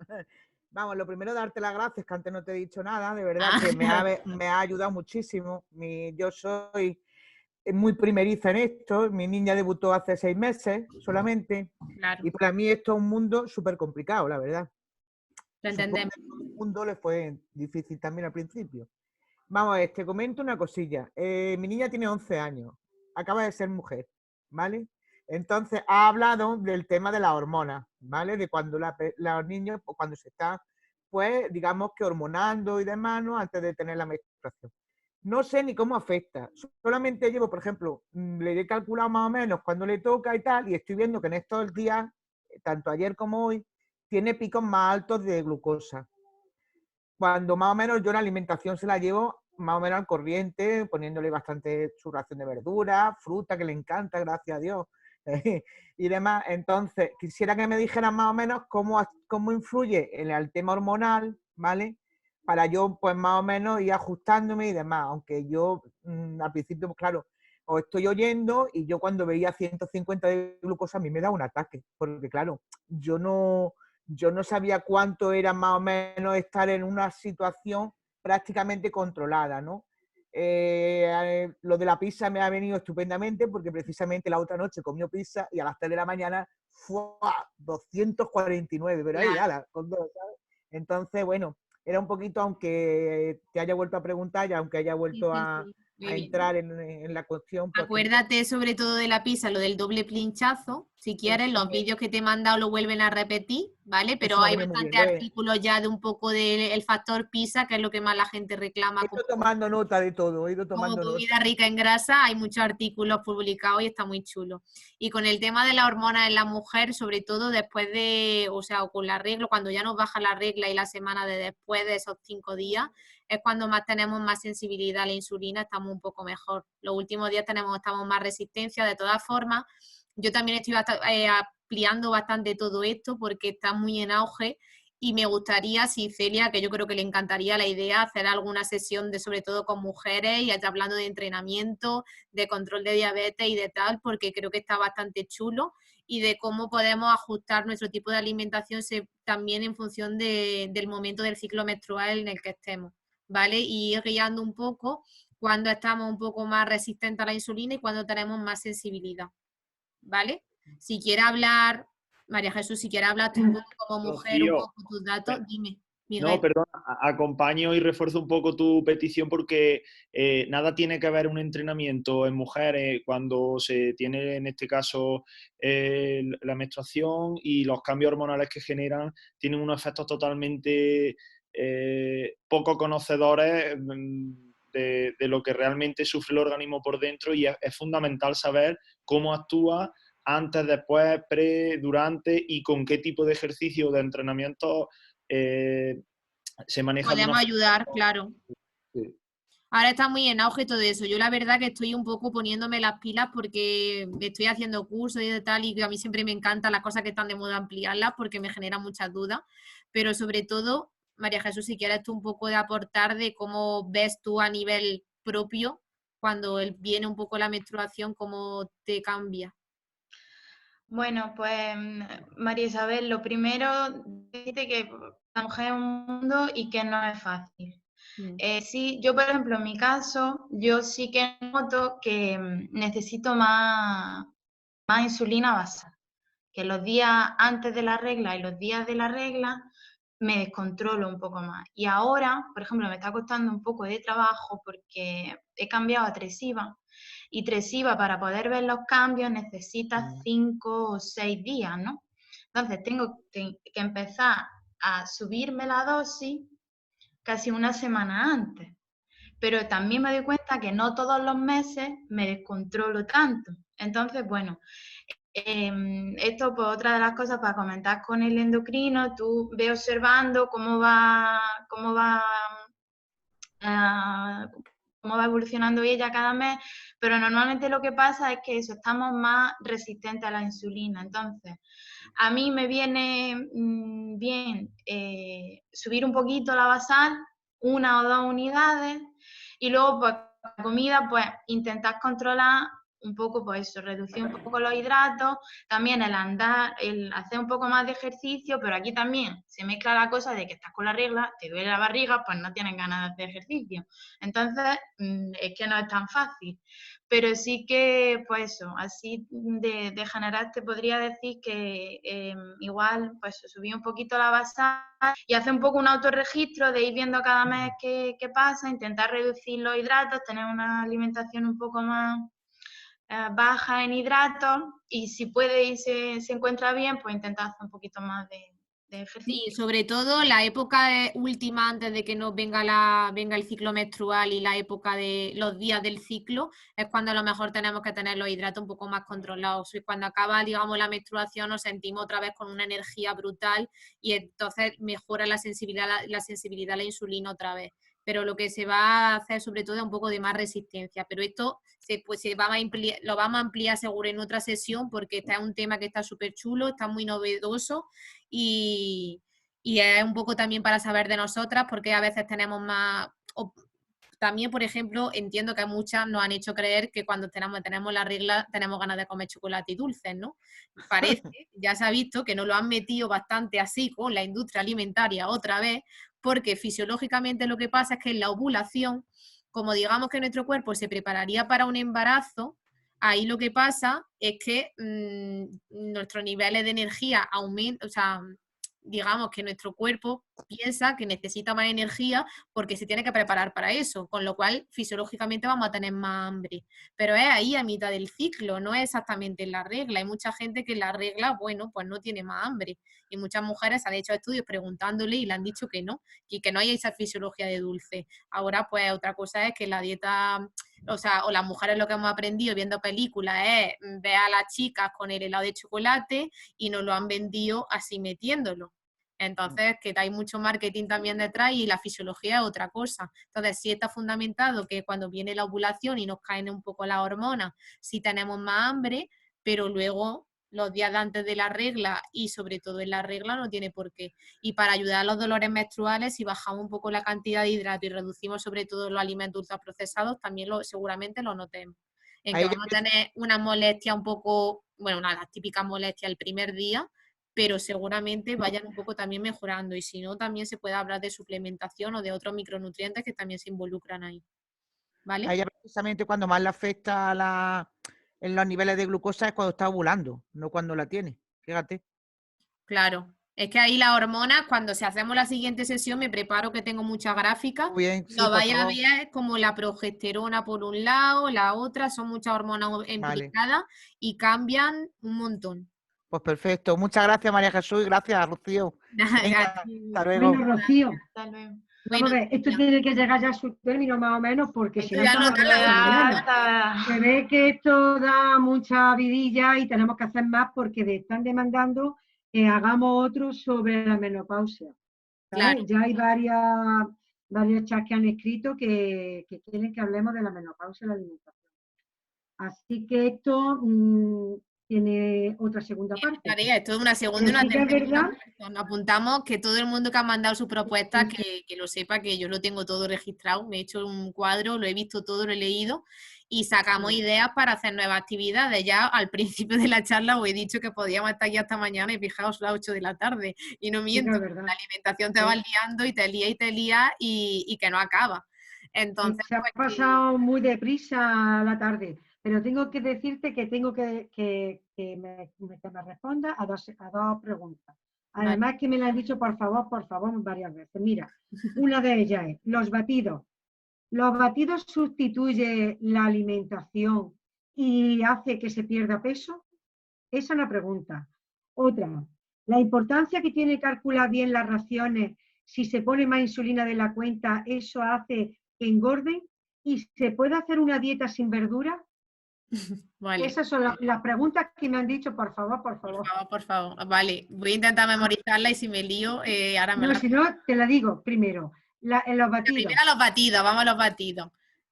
Vamos, lo primero, darte las gracias, que antes no te he dicho nada, de verdad que me ha ayudado muchísimo. Yo soy muy primeriza en esto, mi niña debutó hace 6 meses solamente,
claro.
Y para mí esto es un mundo súper complicado, la verdad.
Lo entendemos.
A todo el mundo le fue difícil también al principio. Vamos, te comento una cosilla. Mi niña tiene 11 años, acaba de ser mujer, ¿vale? Entonces ha hablado del tema de las hormonas, ¿vale? De cuando los niños, cuando se está, pues, digamos que hormonando y demás, ¿no? Antes de tener la menstruación. No sé ni cómo afecta. Solamente llevo, por ejemplo, le he calculado más o menos cuando le toca y tal, y estoy viendo que en estos días, tanto ayer como hoy, tiene picos más altos de glucosa. Cuando más o menos yo la alimentación se la llevo más o menos al corriente, poniéndole bastante su ración de verdura, fruta, que le encanta, gracias a Dios, y demás. Entonces, quisiera que me dijeran más o menos cómo influye en el tema hormonal, ¿vale? Para yo, pues más o menos, ir ajustándome y demás. Aunque yo, al principio, pues claro, os estoy oyendo y yo cuando veía 150 de glucosa a mí me da un ataque. Porque claro, yo no sabía cuánto era más o menos estar en una situación prácticamente controlada, ¿no? Lo de la pizza me ha venido estupendamente porque precisamente la otra noche comió pizza y a las 3 de la mañana fue 249, pero ahí, ala, con dos, ¿sabes? Entonces, bueno, era un poquito, aunque te haya vuelto a preguntar y aunque haya vuelto a entrar en la cuestión. Pues
acuérdate sobre todo de la pizza, lo del doble pinchazo. Si quieres, los vídeos que te he mandado lo vuelven a repetir, ¿vale? Pero hay bastantes artículos ya de un poco del factor pizza, que es lo que más la gente reclama.
He ido tomando nota de todo, he ido tomando nota.
Como comida rica en grasa, hay muchos artículos publicados y está muy chulo. Y con el tema de la hormona en la mujer, sobre todo después de, o con la regla, cuando ya nos baja la regla y la semana de después de esos 5 días, es cuando más tenemos más sensibilidad a la insulina, estamos un poco mejor. Los últimos días estamos más resistencia. De todas formas, yo también estoy ampliando bastante todo esto porque está muy en auge y me gustaría, si Celia, que yo creo que le encantaría la idea, hacer alguna sesión sobre todo con mujeres y hablando de entrenamiento, de control de diabetes y de tal, porque creo que está bastante chulo y de cómo podemos ajustar nuestro tipo de alimentación también en función del momento del ciclo menstrual en el que estemos, ¿vale? Y ir guiando un poco cuando estamos un poco más resistentes a la insulina y cuando tenemos más sensibilidad, ¿vale? Si quiere hablar, María Jesús, si quiere hablar tú como mujer, un poco tus datos, dime.
No, perdón, acompaño y refuerzo un poco tu petición porque nada tiene que ver un entrenamiento en mujeres cuando se tiene, en este caso, la menstruación y los cambios hormonales que generan tienen unos efectos totalmente poco conocedores de lo que realmente sufre el organismo por dentro y es fundamental saber cómo actúa antes, después, pre, durante y con qué tipo de ejercicio o de entrenamiento se maneja.
Podemos ayudar, claro.
Sí.
Ahora está muy en auge todo eso. Yo la verdad que estoy un poco poniéndome las pilas porque estoy haciendo cursos y de tal y a mí siempre me encantan las cosas que están de moda ampliarlas porque me generan muchas dudas. Pero sobre todo, María Jesús, si quieres tú un poco de aportar de cómo ves tú a nivel propio cuando viene un poco la menstruación, cómo te cambia.
Bueno, pues María Isabel, lo primero, decirte que la mujer es un mundo y que no es fácil. Sí, yo por ejemplo, en mi caso, yo sí que noto que necesito más insulina basal, que los días antes de la regla y los días de la regla me descontrolo un poco más. Y ahora, por ejemplo, me está costando un poco de trabajo porque he cambiado a Tresiva, y Tresiva para poder ver los cambios necesita 5 o 6 días, ¿no? Entonces tengo que empezar a subirme la dosis casi una semana antes. Pero también me doy cuenta que no todos los meses me descontrolo tanto. Entonces, bueno, esto pues otra de las cosas para comentar con el endocrino, tú ve observando cómo va evolucionando ella cada mes, pero normalmente lo que pasa es que eso, estamos más resistentes a la insulina. Entonces, a mí me viene bien subir un poquito la basal, 1 o 2 unidades, y luego pues la comida pues intentar controlar un poco, pues eso, reducir un poco los hidratos, también el andar, el hacer un poco más de ejercicio, pero aquí también se mezcla la cosa de que estás con la regla, te duele la barriga, pues no tienes ganas de hacer ejercicio. Entonces, es que no es tan fácil. Pero sí que, pues eso, así de general te podría decir que igual, pues subí un poquito la basal y hacer un poco un autorregistro de ir viendo cada mes qué pasa, intentar reducir los hidratos, tener una alimentación un poco más baja en hidratos, y si puede y se encuentra bien, pues intentar hacer un poquito más de ejercicio.
Sí, sobre todo la época última antes de que nos venga el ciclo menstrual, y la época de los días del ciclo es cuando a lo mejor tenemos que tener los hidratos un poco más controlados. Y cuando acaba, digamos, la menstruación nos sentimos otra vez con una energía brutal y entonces mejora la sensibilidad a la insulina otra vez. Pero lo que se va a hacer sobre todo es un poco de más resistencia. Pero esto lo vamos a ampliar seguro en otra sesión, porque este es un tema que está súper chulo, está muy novedoso y es un poco también para saber de nosotras, porque a veces tenemos más... También, por ejemplo, entiendo que muchas nos han hecho creer que cuando tenemos la regla tenemos ganas de comer chocolate y dulces, ¿no? Parece, ya se ha visto que nos lo han metido bastante así con la industria alimentaria otra vez, porque fisiológicamente lo que pasa es que en la ovulación, como digamos que nuestro cuerpo se prepararía para un embarazo, ahí lo que pasa es que nuestros niveles de energía aumentan, o sea, digamos que nuestro cuerpo piensa que necesita más energía porque se tiene que preparar para eso, con lo cual fisiológicamente vamos a tener más hambre. Pero es ahí a mitad del ciclo, no es exactamente en la regla. Hay mucha gente que en la regla, bueno, pues no tiene más hambre. Y muchas mujeres han hecho estudios preguntándole y le han dicho que no, y que no hay esa fisiología de dulce. Ahora, pues otra cosa es que la dieta, o las mujeres lo que hemos aprendido viendo películas es ver a las chicas con el helado de chocolate y nos lo han vendido así metiéndolo. Entonces, que hay mucho marketing también detrás y la fisiología es otra cosa. Entonces, sí está fundamentado que cuando viene la ovulación y nos caen un poco las hormonas, sí tenemos más hambre, pero luego los días de antes de la regla y sobre todo en la regla no tiene por qué. Y para ayudar a los dolores menstruales, si bajamos un poco la cantidad de hidrato y reducimos sobre todo los alimentos ultraprocesados, también seguramente lo notemos. En que vamos a tener una molestia un poco, bueno, una de las típicas molestias el primer día, pero seguramente vayan un poco también mejorando, y si no, también se puede hablar de suplementación o de otros micronutrientes que también se involucran ahí. ¿Vale?
A ella precisamente cuando más le afecta en los niveles de glucosa es cuando está ovulando, no cuando la tiene. Fíjate.
Claro. Es que ahí las hormonas, cuando se hacemos la siguiente sesión, me preparo que tengo muchas gráficas.
Muy bien, sí,
lo
por
vaya a
favor.
ver como la progesterona por un lado, la otra, son muchas hormonas implicadas y cambian un montón.
Pues perfecto. Muchas gracias, María Jesús, y gracias, Rocío. Venga, hasta luego.
Bueno, Rocío,
Hasta luego.
vamos a ver, esto tiene que llegar ya a su término más o menos, porque si no
ya no
estamos hablando. Se ve que esto da mucha vidilla y tenemos que hacer más porque están demandando que hagamos otro sobre la menopausia. ¿Sabes?
Claro.
Ya hay varios chats que han escrito que quieren que hablemos de la menopausia y la alimentación. Así que esto tiene otra segunda parte.
Tarea, esto es una segunda y una tercera. Apuntamos que todo el mundo que ha mandado su propuesta, que lo sepa, que yo lo tengo todo registrado, me he hecho un cuadro, lo he visto todo, lo he leído y sacamos ideas para hacer nuevas actividades. Ya al principio de la charla os he dicho que podíamos estar aquí hasta mañana y fijaos las 8 de la tarde. Y no miento, la alimentación te va liando y te lía y que no acaba. Entonces,
se ha pasado muy deprisa la tarde, pero tengo que decirte que tengo que me responda a dos preguntas. Además que me lo han dicho por favor, varias veces. Mira, una de ellas es, ¿los batidos sustituyen la alimentación y hace que se pierda peso? Esa es una pregunta. Otra, la importancia que tiene calcular bien las raciones, si se pone más insulina de la cuenta, ¿eso hace que engorden? ¿Y se puede hacer una dieta sin verdura?
Vale.
Esas son las preguntas que me han dicho, por favor.
Por favor. Vale, voy a intentar memorizarla y si me lío, ahora me
si no, te la digo primero. En los batidos.
Primero los batidos, vamos a los batidos.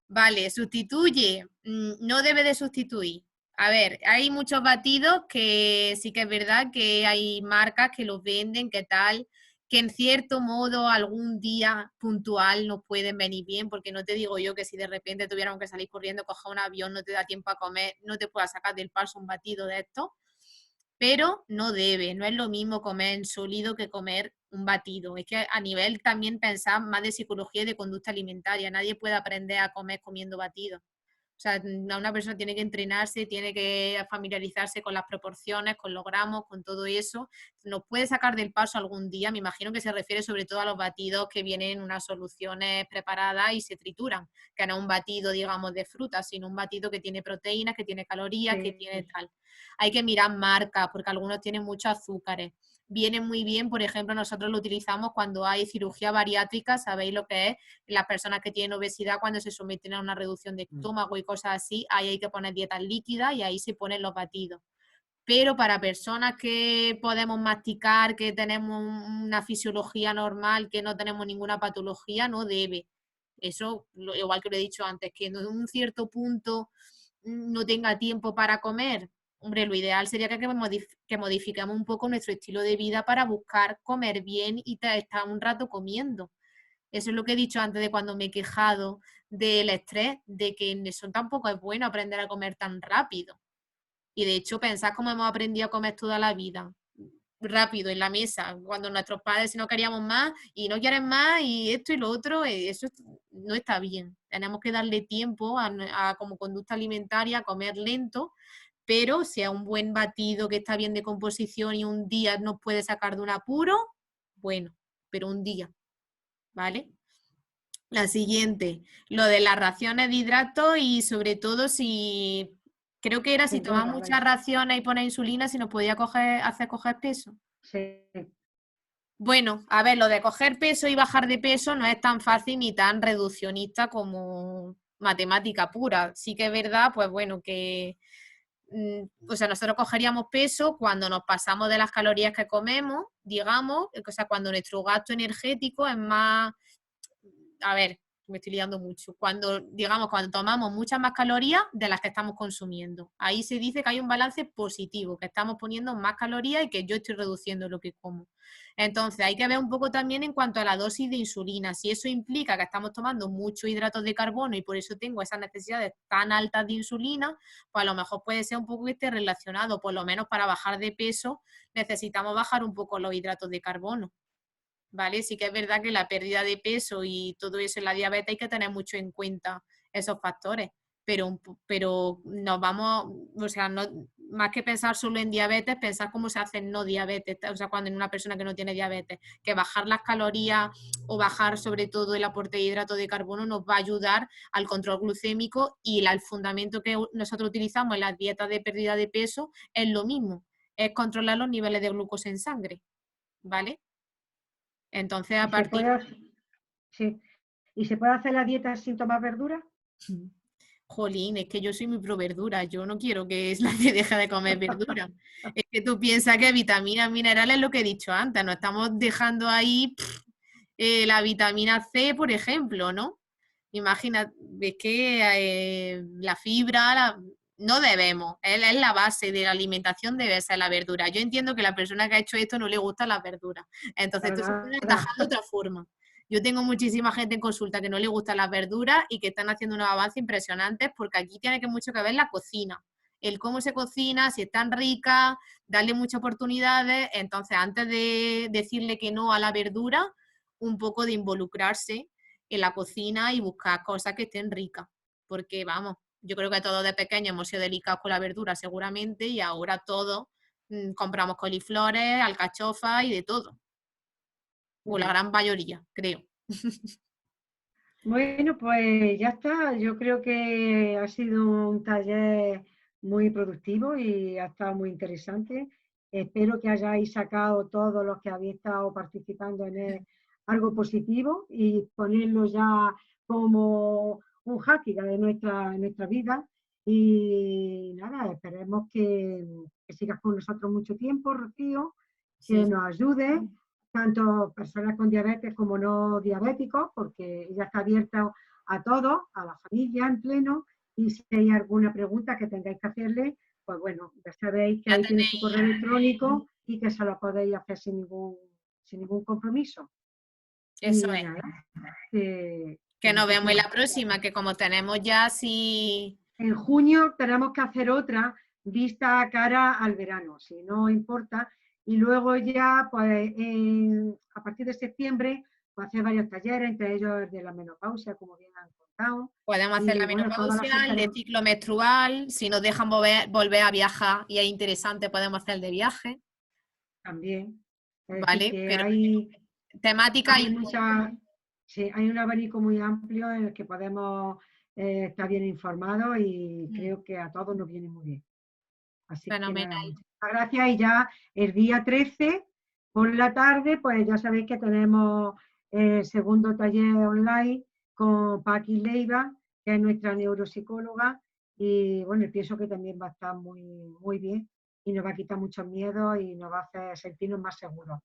Vale, sustituye, no debe de sustituir. A ver, hay muchos batidos que sí que es verdad que hay marcas que los venden, que tal, que en cierto modo algún día puntual nos pueden venir bien, porque no te digo yo que si de repente tuviéramos que salir corriendo, coger un avión, no te da tiempo a comer, no te puedas sacar del paso un batido de esto, pero no debe, no es lo mismo comer en sólido que comer un batido. Es que a nivel también pensar más de psicología y de conducta alimentaria, nadie puede aprender a comer comiendo batido. O sea, una persona tiene que entrenarse, tiene que familiarizarse con las proporciones, con los gramos, con todo eso. Nos puede sacar del paso algún día, me imagino que se refiere sobre todo a los batidos que vienen en unas soluciones preparadas y se trituran, que no un batido, digamos, de frutas, sino un batido que tiene proteínas, que tiene calorías, que tiene tal. Hay que mirar marcas, porque algunos tienen muchos azúcares. Viene muy bien, por ejemplo, nosotros lo utilizamos cuando hay cirugía bariátrica, sabéis lo que es, las personas que tienen obesidad cuando se someten a una reducción de estómago y cosas así, ahí hay que poner dietas líquidas y ahí se ponen los batidos. Pero para personas que podemos masticar, que tenemos una fisiología normal, que no tenemos ninguna patología, no debe. Eso, igual que lo he dicho antes, que en un cierto punto no tenga tiempo para comer. Hombre, lo ideal sería que modifiquemos un poco nuestro estilo de vida para buscar comer bien y estar un rato comiendo. Eso es lo que he dicho antes de cuando me he quejado del estrés, de que eso tampoco es bueno aprender a comer tan rápido. Y de hecho, pensad cómo hemos aprendido a comer toda la vida. Rápido, en la mesa, cuando nuestros padres si no queríamos más y no quieren más y esto y lo otro, eso no está bien. Tenemos que darle tiempo a como conducta alimentaria, a comer lento, pero si es un buen batido que está bien de composición y un día nos puede sacar de un apuro, bueno, pero un día, ¿vale? La siguiente, lo de las raciones de hidratos y sobre todo si, creo que era si tomamos muchas raciones y pones insulina, si nos podía hacer coger peso.
Sí.
Bueno, a ver, lo de coger peso y bajar de peso no es tan fácil ni tan reduccionista como matemática pura. Sí que es verdad, pues bueno, que o sea, nosotros cogeríamos peso cuando nos pasamos de las calorías que comemos, digamos, o sea, cuando nuestro gasto energético es más, a ver, me estoy liando mucho, cuando tomamos muchas más calorías de las que estamos consumiendo. Ahí se dice que hay un balance positivo, que estamos poniendo más calorías y que yo estoy reduciendo lo que como. Entonces, hay que ver un poco también en cuanto a la dosis de insulina. Si eso implica que estamos tomando muchos hidratos de carbono y por eso tengo esas necesidades tan altas de insulina, pues a lo mejor puede ser un poco que esté relacionado. Por lo menos para bajar de peso necesitamos bajar un poco los hidratos de carbono. ¿Vale? Sí que es verdad que la pérdida de peso y todo eso en la diabetes hay que tener mucho en cuenta esos factores, pero nos vamos, o sea, no, más que pensar solo en diabetes, pensar cómo se hace en no diabetes, o sea, cuando en una persona que no tiene diabetes, que bajar las calorías o bajar sobre todo el aporte de hidrato de carbono nos va a ayudar al control glucémico y el fundamento que nosotros utilizamos en las dietas de pérdida de peso es lo mismo, es controlar los niveles de glucosa en sangre, ¿vale? Entonces, a partir...
Sí. ¿Y se puede hacer la dieta sin tomar verdura?
Jolín, es que yo soy muy pro verdura, yo no quiero que nadie deje de comer verdura. Es que tú piensas que vitaminas, minerales es lo que he dicho antes, nos estamos dejando ahí la vitamina C, por ejemplo, ¿no? Imagina, ves que la fibra, no debemos, es la base de la alimentación, debe ser la verdura. Yo entiendo que la persona que ha hecho esto no le gustan las verduras, entonces tú se puede atajar de otra forma. Yo tengo muchísima gente en consulta que no le gustan las verduras y que están haciendo unos avances impresionantes, porque aquí tiene mucho que ver la cocina, el cómo se cocina, si están ricas, darle muchas oportunidades. Entonces, antes de decirle que no a la verdura, un poco de involucrarse en la cocina y buscar cosas que estén ricas, porque vamos, yo creo que todos de pequeños hemos sido delicados con la verdura seguramente, y ahora todos compramos coliflores, alcachofas y de todo. O la gran mayoría, creo.
Bueno, pues ya está. Yo creo que ha sido un taller muy productivo y ha estado muy interesante. Espero que hayáis sacado todos los que habéis estado participando en él algo positivo y ponerlo ya como un hándicap de nuestra vida. Y nada, esperemos que sigas con nosotros mucho tiempo, Rocío, que nos ayudes, tanto personas con diabetes como no diabéticos, porque ella está abierta a todos, a la familia en pleno, y si hay alguna pregunta que tengáis que hacerle, pues bueno, ya sabéis que ahí tiene su correo electrónico y que se lo podéis hacer sin ningún compromiso.
Eso
y
es.
Nada,
que nos vemos en la próxima, que como tenemos ya
En junio tenemos que hacer otra vista a cara al verano, si no importa. Y luego ya, pues, a partir de septiembre, pues hacer varios talleres, entre ellos el de la menopausia, como bien han contado.
Podemos hacer la menopausia, el de ciclo menstrual, si nos dejan volver a viajar y es interesante, podemos hacer el de viaje.
También.
Vale, pero
hay
temática
hay hay un abanico muy amplio en el que podemos estar bien informados y creo que a todos nos viene muy bien. Así que nada, muchas gracias. Y ya el día 13 por la tarde, pues ya sabéis que tenemos el segundo taller online con Paqui Leiva, que es nuestra neuropsicóloga, y bueno, pienso que también va a estar muy, muy bien y nos va a quitar muchos miedos y nos va a hacer sentirnos más seguros.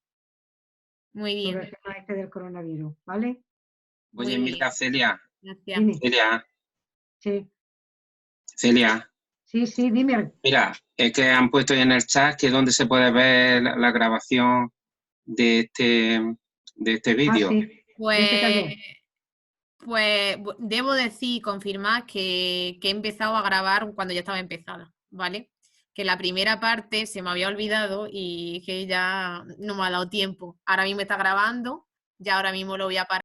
Muy bien.
Sobre el tema este del coronavirus, ¿vale?
Oye, mira, Celia.
Gracias.
Celia.
Sí.
Celia.
Sí, dime.
Mira, es que han puesto ahí en el chat que donde se puede ver la grabación de este vídeo.
Sí.
Pues debo decir, confirmar que he empezado a grabar cuando ya estaba empezada, ¿vale? Que la primera parte se me había olvidado y que ya no me ha dado tiempo. Ahora mismo está grabando, ya ahora mismo lo voy a parar.